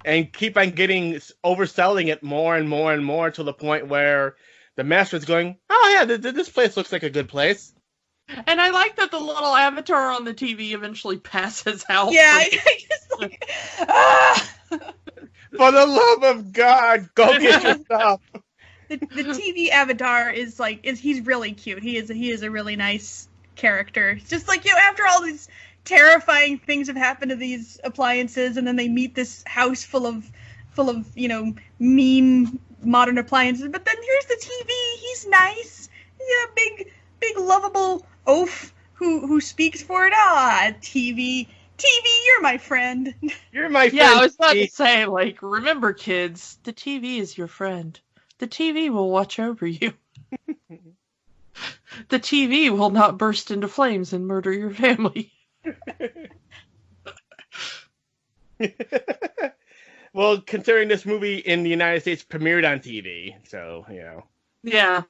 And keep on overselling it more and more and more to the point where the master's going, oh yeah, this place looks like a good place. And I like that the little avatar on the TV eventually passes out. Yeah, I just like, ah! For the love of God, go get your stuff. The TV avatar is he's really cute. He is a really nice character. It's just like, after all these terrifying things have happened to these appliances, and then they meet this house full of mean modern appliances. But then here's the TV. He's nice. He's a big lovable oaf who speaks for it. TV, you're my friend. You're my friend. Yeah, I was about to say, remember, kids, the TV is your friend. The TV will watch over you. The TV will not burst into flames and murder your family. Well, considering this movie in the United States premiered on TV, so, Yeah.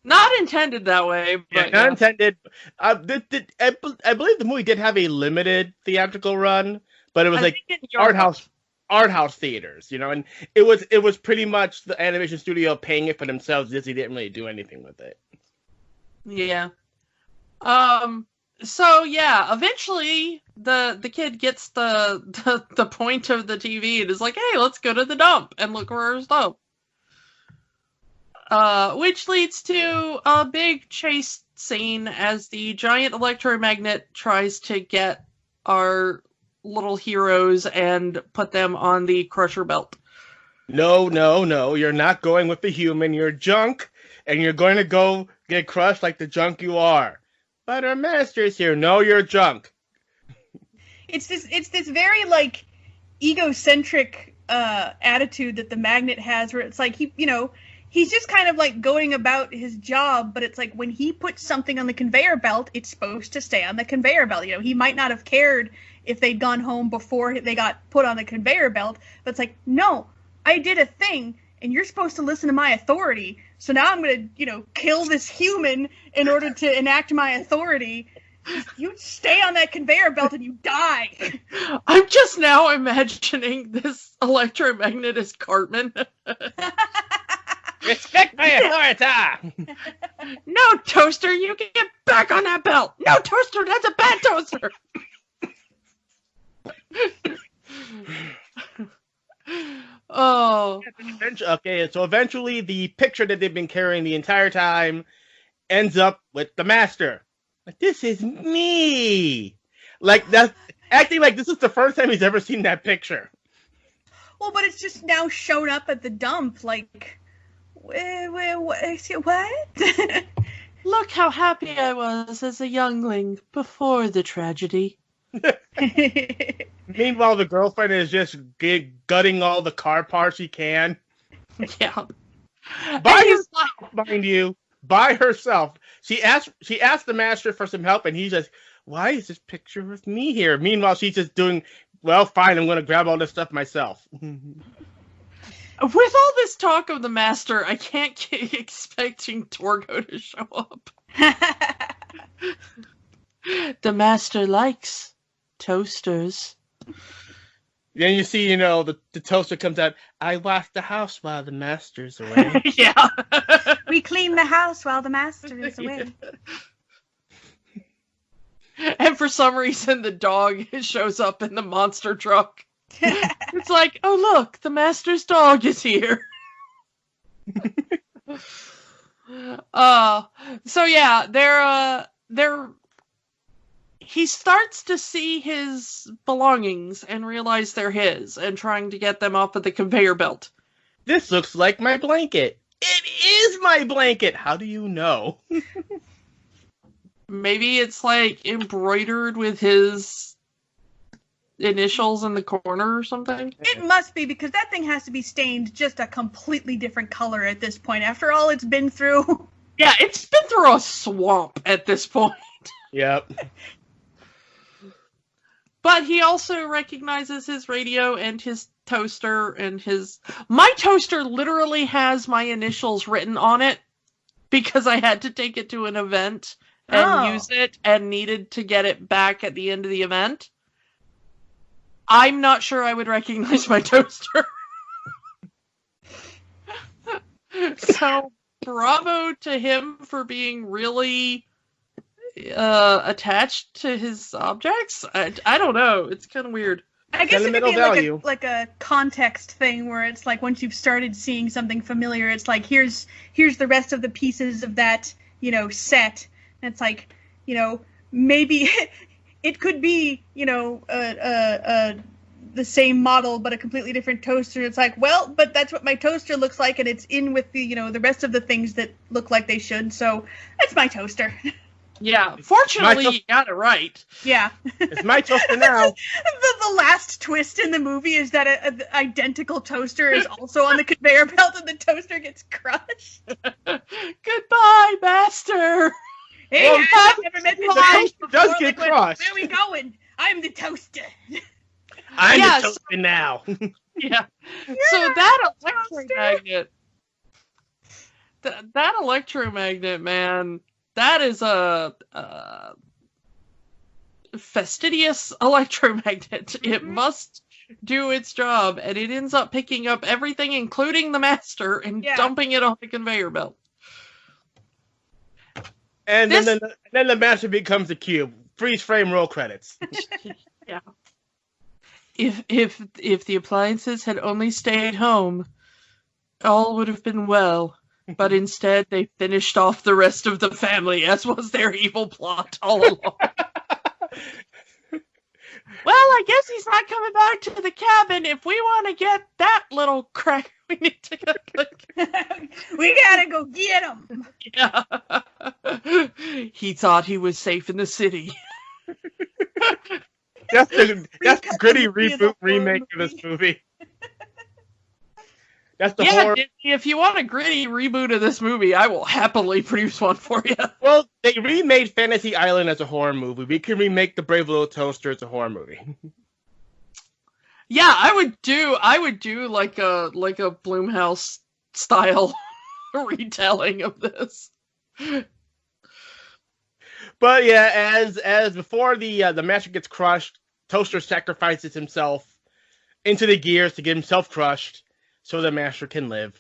Not intended that way, but yeah, not intended. I believe the movie did have a limited theatrical run, but it was art house theaters, and it was pretty much the animation studio paying it for themselves. Disney didn't really do anything with it. Yeah. So yeah, eventually the kid gets the point of the TV and is like, hey, let's go to the dump and look for our stuff. Which leads to a big chase scene as the giant electromagnet tries to get our little heroes and put them on the Crusher Belt. No, you're not going with the human. You're junk, and you're going to go get crushed like the junk you are. But our master's here. No, you're junk. It's this very egocentric attitude that the magnet has, where it's like he's just kind of going about his job, but it's like when he puts something on the conveyor belt, it's supposed to stay on the conveyor belt. He might not have cared if they'd gone home before they got put on the conveyor belt, but it's like, no, I did a thing, and you're supposed to listen to my authority. So now I'm going to, kill this human in order to enact my authority. You stay on that conveyor belt and you die. I'm just now imagining this electromagnet as Cartman. Respect my authority! No, Toaster, you can get back on that belt. No, Toaster, that's a bad toaster. Oh. Okay, so eventually the picture that they've been carrying the entire time ends up with the master. This is me! That's acting like this is the first time he's ever seen that picture. Well, but it's just now shown up at the dump, what? Look how happy I was as a youngling before the tragedy. Meanwhile, the girlfriend is just gutting all the car parts she can. Yeah. By herself, mind you. By herself. She asked the master for some help, and he's just, why is this picture with me here? Meanwhile, she's just doing, well, fine, I'm going to grab all this stuff myself. With all this talk of the master, I can't keep expecting Torgo to show up. The master likes toasters. Then you see, the toaster comes out, I wash the house while the master's away. Yeah. We clean the house while the master is away. And for some reason, the dog shows up in the monster truck. It's like, oh look, the master's dog is here. So yeah, he starts to see his belongings and realize they're his, and trying to get them off of the conveyor belt. This looks like my blanket. It is my blanket. How do you know? Maybe it's embroidered with his initials in the corner or something? It must be, because that thing has to be stained just a completely different color at this point. After all it's been through. Yeah, it's been through a swamp at this point. Yep. But he also recognizes his radio and his toaster and his... My toaster literally has my initials written on it because I had to take it to an event and use it and needed to get it back at the end of the event. I'm not sure I would recognize my toaster. So, bravo to him for being really attached to his objects. I don't know. It's kind of weird. I guess it could be value. like a context thing where it's like once you've started seeing something familiar, it's like here's the rest of the pieces of that, set. And it's like, maybe it could be, the same model but a completely different toaster. It's like, well, but that's what my toaster looks like, and it's in with the, the rest of the things that look like they should. So that's my toaster. Yeah, fortunately, you got it right. Yeah. It's my toaster now. The last twist in the movie is that an identical toaster is also on the conveyor belt and the toaster gets crushed. Goodbye, master. Hey, Well, I've never met this the toaster does get crushed. Where are we going? I'm the toaster. I'm Yes. the toaster now. Yeah. So that electromagnet, that electromagnet, man, that is a fastidious electromagnet. It must do its job, and it ends up picking up everything, including the master, and dumping it on the conveyor belt. And then the master becomes a cube. Freeze frame, roll credits. Yeah. If the appliances had only stayed home, all would have been well. But instead, they finished off the rest of the family, as was their evil plot all along. Well, I guess he's not coming back to the cabin. If we want to get that little crack, we need to go. We gotta go get him. Yeah. He thought he was safe in the city. That's the gritty reboot remake of this movie. That's the horror. If you want a gritty reboot of this movie, I will happily produce one for you. Well, they remade Fantasy Island as a horror movie. We can remake The Brave Little Toaster as a horror movie. Yeah, I would do like a Blumhouse style retelling of this. But yeah, as before the master gets crushed, Toaster sacrifices himself into the gears to get himself crushed so the master can live.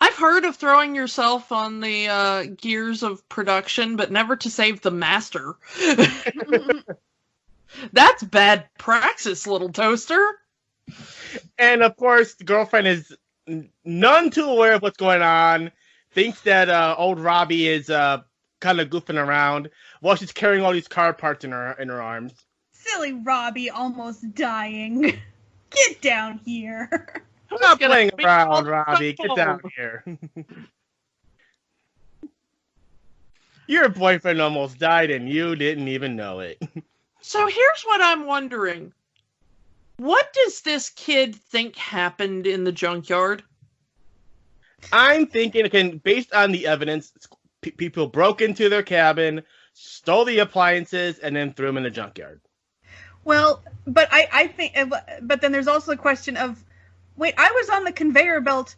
I've heard of throwing yourself on the gears of production, but never to save the master. That's bad praxis, little toaster. And of course, the girlfriend is none too aware of what's going on, thinks that old Robbie is kind of goofing around while she's carrying all these car parts in her arms. Silly Robbie almost dying. Get down here. Stop playing around, Robbie. Get down here. Your boyfriend almost died and you didn't even know it. So here's what I'm wondering. What does this kid think happened in the junkyard? I'm thinking, again, based on the evidence, people broke into their cabin, stole the appliances, and then threw them in the junkyard. Well, but I think, but then there's also the question of, wait, I was on the conveyor belt.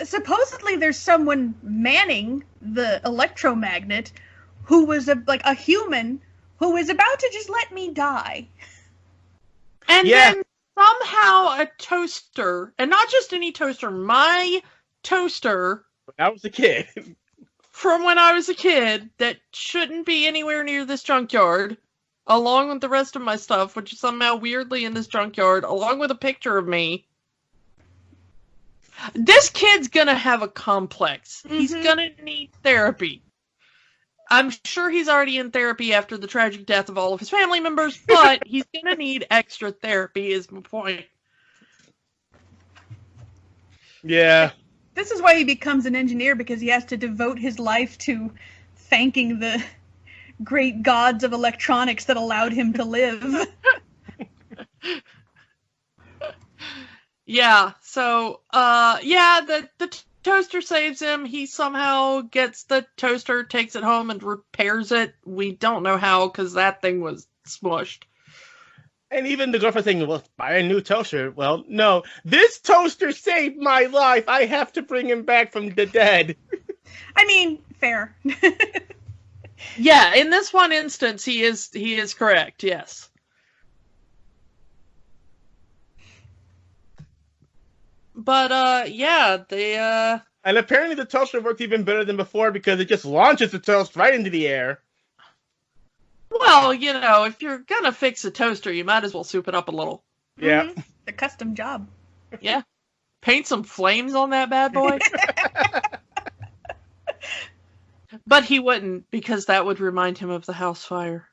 Supposedly there's someone manning the electromagnet who was a human who is about to just let me die. And then somehow a toaster, and not just any toaster, my toaster. When I was a kid. From when I was a kid that shouldn't be anywhere near this junkyard, along with the rest of my stuff, which is somehow weirdly in this junkyard, along with a picture of me. This kid's gonna have a complex. Mm-hmm. He's gonna need therapy. I'm sure he's already in therapy after the tragic death of all of his family members, but he's gonna need extra therapy is my point. Yeah. This is why he becomes an engineer, because he has to devote his life to thanking the great gods of electronics that allowed him to live. Yeah, so, the toaster saves him. He somehow gets the toaster, takes it home, and repairs it. We don't know how, because that thing was smushed. And even the girlfriend saying, well, buy a new toaster. Well, no. This toaster saved my life. I have to bring him back from the dead. I mean, fair. Yeah, in this one instance, he is correct, yes. But, yeah, they, And apparently the toaster works even better than before because it just launches the toast right into the air. well, if you're gonna fix a toaster, you might as well soup it up a little. Yeah. Mhm. The custom job. Yeah. Paint some flames on that bad boy. But he wouldn't, because that would remind him of the house fire.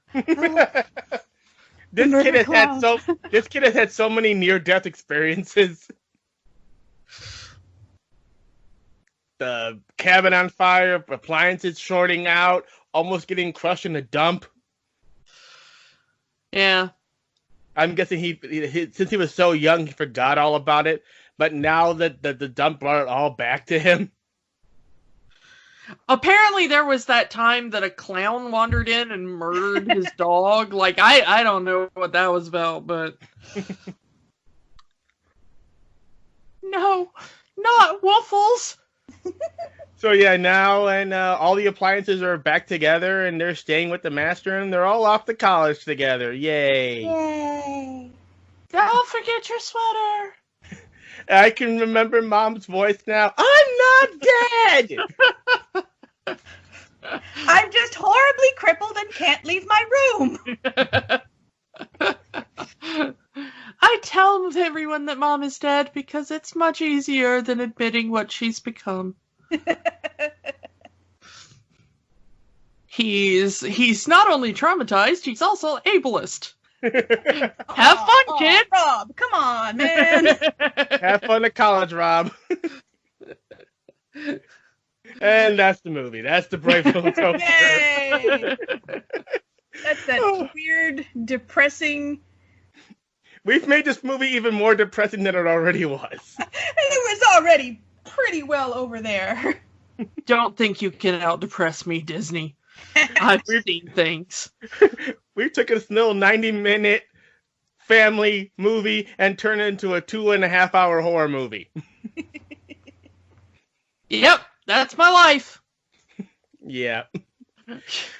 This kid has had so many near-death experiences. The cabin on fire, appliances shorting out, almost getting crushed in a dump. Yeah. I'm guessing he since he was so young, he forgot all about it. But now that the dump brought it all back to him. Apparently there was that time that a clown wandered in and murdered his dog. Like, I don't know what that was about, but... No, not waffles! So yeah, now and all the appliances are back together, and they're staying with the master, and they're all off to college together. Yay! Yay. Don't forget your sweater! I can remember Mom's voice now. I'm not dead! I'm just horribly crippled and can't leave my room. I tell everyone that Mom is dead because it's much easier than admitting what she's become. He's not only traumatized, he's also ableist. Have fun, kid! Rob, come on, man. Have fun at college, Rob. And that's the movie. That's the Brave Little Toaster. Yay! That's that weird, depressing... We've made this movie even more depressing than it already was. And it was already pretty well over there. Don't think you can out-depress me, Disney. I've seen things. We took a little 90-minute family movie and turned it into a 2.5-hour horror movie. Yep, that's my life. Yeah.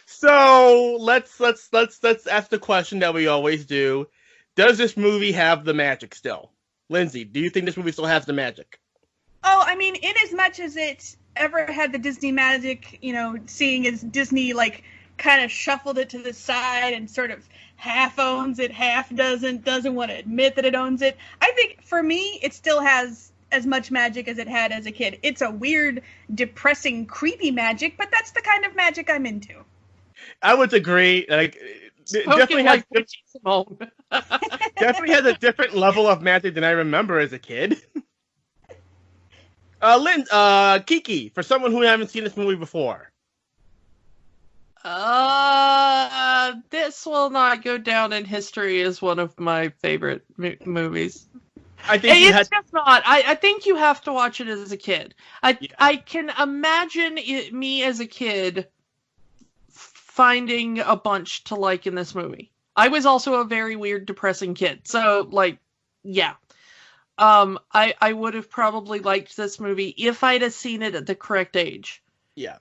So let's ask the question that we always do. Does this movie have the magic still? Lindsay, do you think this movie still has the magic? Oh, I mean, in as much as it ever had the Disney magic, seeing as Disney, kind of shuffled it to the side and sort of half owns it, half doesn't want to admit that it owns it. I think, for me, it still has as much magic as it had as a kid. It's a weird, depressing, creepy magic, but that's the kind of magic I'm into. I would agree. Definitely has a different level of magic than I remember as a kid. Kiki, for someone who hasn't seen this movie before. This will not go down in history as one of my favorite movies. I think it's just not. I think you have to watch it as a kid. I can imagine me as a kid finding a bunch to like in this movie. I was also a very weird, depressing kid. So, yeah. I would have probably liked this movie if I'd have seen it at the correct age. Yeah.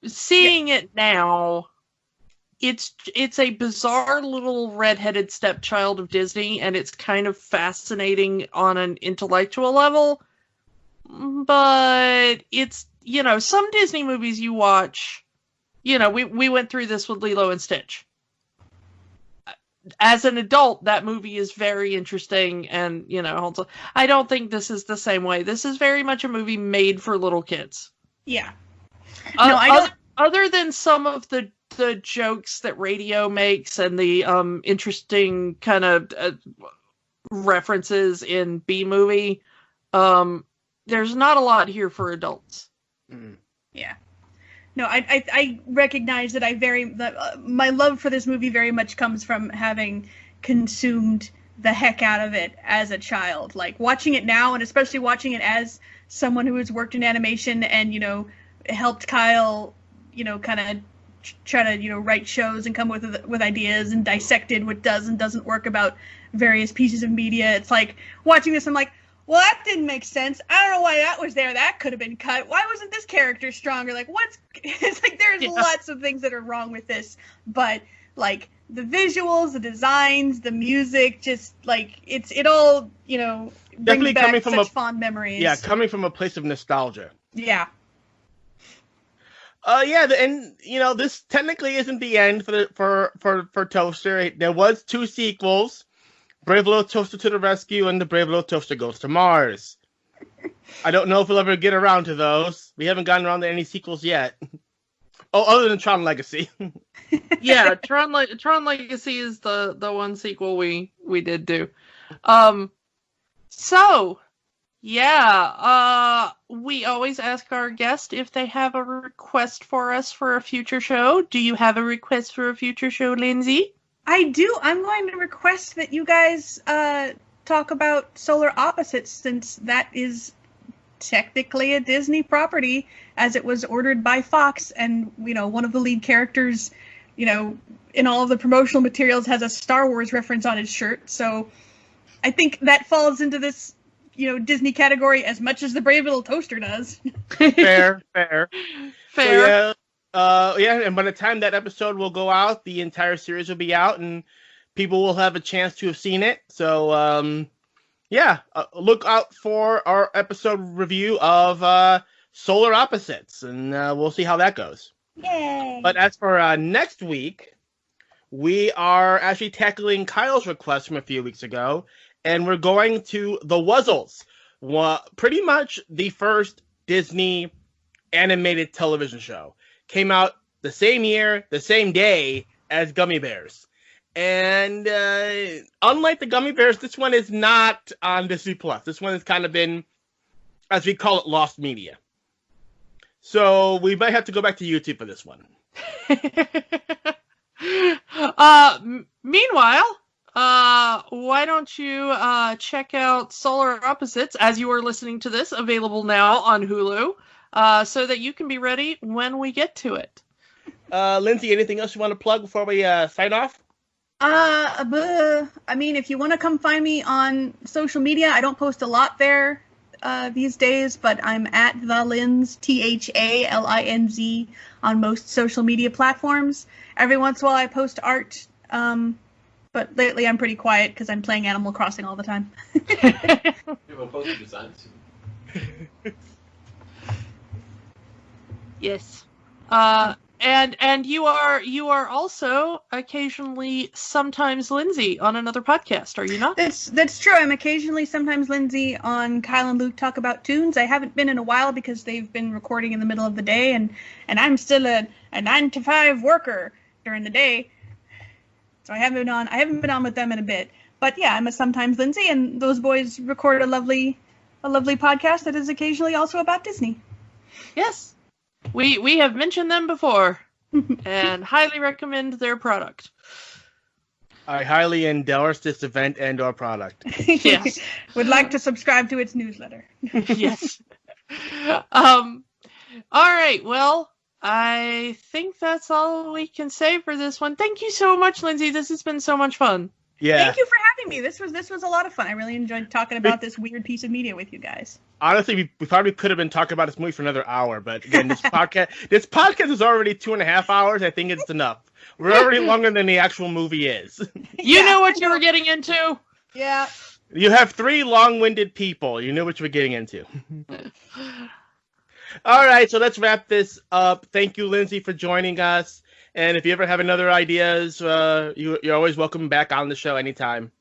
Seeing it now, it's a bizarre little redheaded stepchild of Disney, and it's kind of fascinating on an intellectual level. But it's, some Disney movies you watch, we went through this with Lilo and Stitch. As an adult, that movie is very interesting, and, also, I don't think this is the same way. This is very much a movie made for little kids. Yeah. No, I don't... Other than some of the jokes that radio makes and the interesting kind of references in B-movie, there's not a lot here for adults. Mm. Yeah. No, I recognize that my love for this movie very much comes from having consumed the heck out of it as a child. Like, watching it now, and especially watching it as someone who has worked in animation and, helped Kyle, kind of try to, write shows and come with ideas and dissected what does and doesn't work about various pieces of media. It's like watching this, I'm like, well, that didn't make sense. I don't know why that was there. That could have been cut. Why wasn't this character stronger? Like, it's like there's lots of things that are wrong with this, but like the visuals, the designs, the music, just like it all, brings Definitely back coming from such fond memories. Yeah, coming from a place of nostalgia. Yeah. This technically isn't the end for Toaster. There was 2 sequels. Brave Little Toaster to the Rescue and The Brave Little Toaster Goes to Mars. I don't know if we'll ever get around to those. We haven't gotten around to any sequels yet. Oh, other than Tron Legacy. Yeah, Tron Legacy is the one sequel we did do. We always ask our guest if they have a request for us for a future show. Do you have a request for a future show, Lindsay? I do. I'm going to request that you guys talk about Solar Opposites, since that is technically a Disney property, as it was ordered by Fox, and one of the lead characters, in all of the promotional materials has a Star Wars reference on his shirt. So I think that falls into this, Disney category as much as the Brave Little Toaster does. Fair. Fair. So, and by the time that episode will go out, the entire series will be out, and people will have a chance to have seen it. So, look out for our episode review of Solar Opposites, and we'll see how that goes. Yay! But as for next week, we are actually tackling Kyle's request from a few weeks ago, and we're going to The Wuzzles, pretty much the first Disney animated television show. Came out the same year, the same day as Gummy Bears. And unlike the Gummy Bears, this one is not on Disney+. This one has kind of been, as we call it, lost media. So we might have to go back to YouTube for this one. Meanwhile, why don't you check out Solar Opposites, as you are listening to this, available now on Hulu, so that you can be ready when we get to it. Lindsay, anything else you want to plug before we sign off? If you want to come find me on social media, I don't post a lot there these days, but I'm at the Linz, THALINZ, on most social media platforms. Every once in a while I post art, but lately I'm pretty quiet because I'm playing Animal Crossing all the time. You have posted designs? Yes. And you are also occasionally sometimes Lindsay on another podcast, are you not? That's true. I'm occasionally sometimes Lindsay on Kyle and Luke Talk About Tunes. I haven't been in a while because they've been recording in the middle of the day, and I'm still a 9-to-5 worker during the day. So I haven't been on with them in a bit. But yeah, I'm a sometimes Lindsay, and those boys record a lovely podcast that is occasionally also about Disney. Yes. We have mentioned them before and highly recommend their product. I highly endorse this event and or product. Yes. Would like to subscribe to its newsletter. Yes. All right. Well, I think that's all we can say for this one. Thank you so much, Lindsay. This has been so much fun. Yeah. Thank you for having me. This was a lot of fun. I really enjoyed talking about this weird piece of media with you guys. Honestly, we probably could have been talking about this movie for another hour, but again, this podcast is already 2.5 hours. I think it's enough. We're already longer than the actual movie is. You know what you were getting into? Yeah. You have 3 long-winded people. You know what you were getting into. All right, so let's wrap this up. Thank you, Lindsay, for joining us. And if you ever have another ideas, you're always welcome back on the show anytime.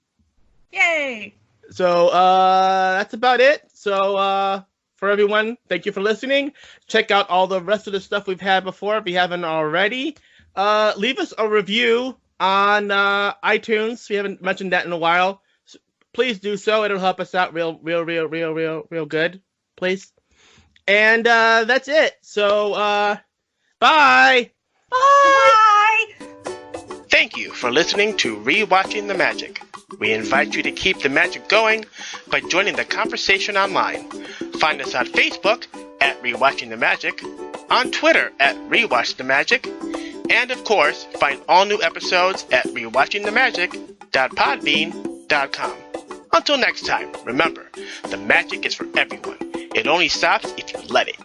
Yay! So that's about it. So for everyone, thank you for listening. Check out all the rest of the stuff we've had before if you haven't already. Leave us a review on iTunes. We haven't mentioned that in a while. So please do so. It'll help us out real good. Please. And that's it. So bye. Bye! Thank you for listening to Rewatching the Magic. We invite you to keep the magic going by joining the conversation online. Find us on Facebook at Rewatching the Magic, on Twitter at Rewatch the Magic, and of course, find all new episodes at rewatchingthemagic.podbean.com. Until next time, remember, the magic is for everyone. It only stops if you let it.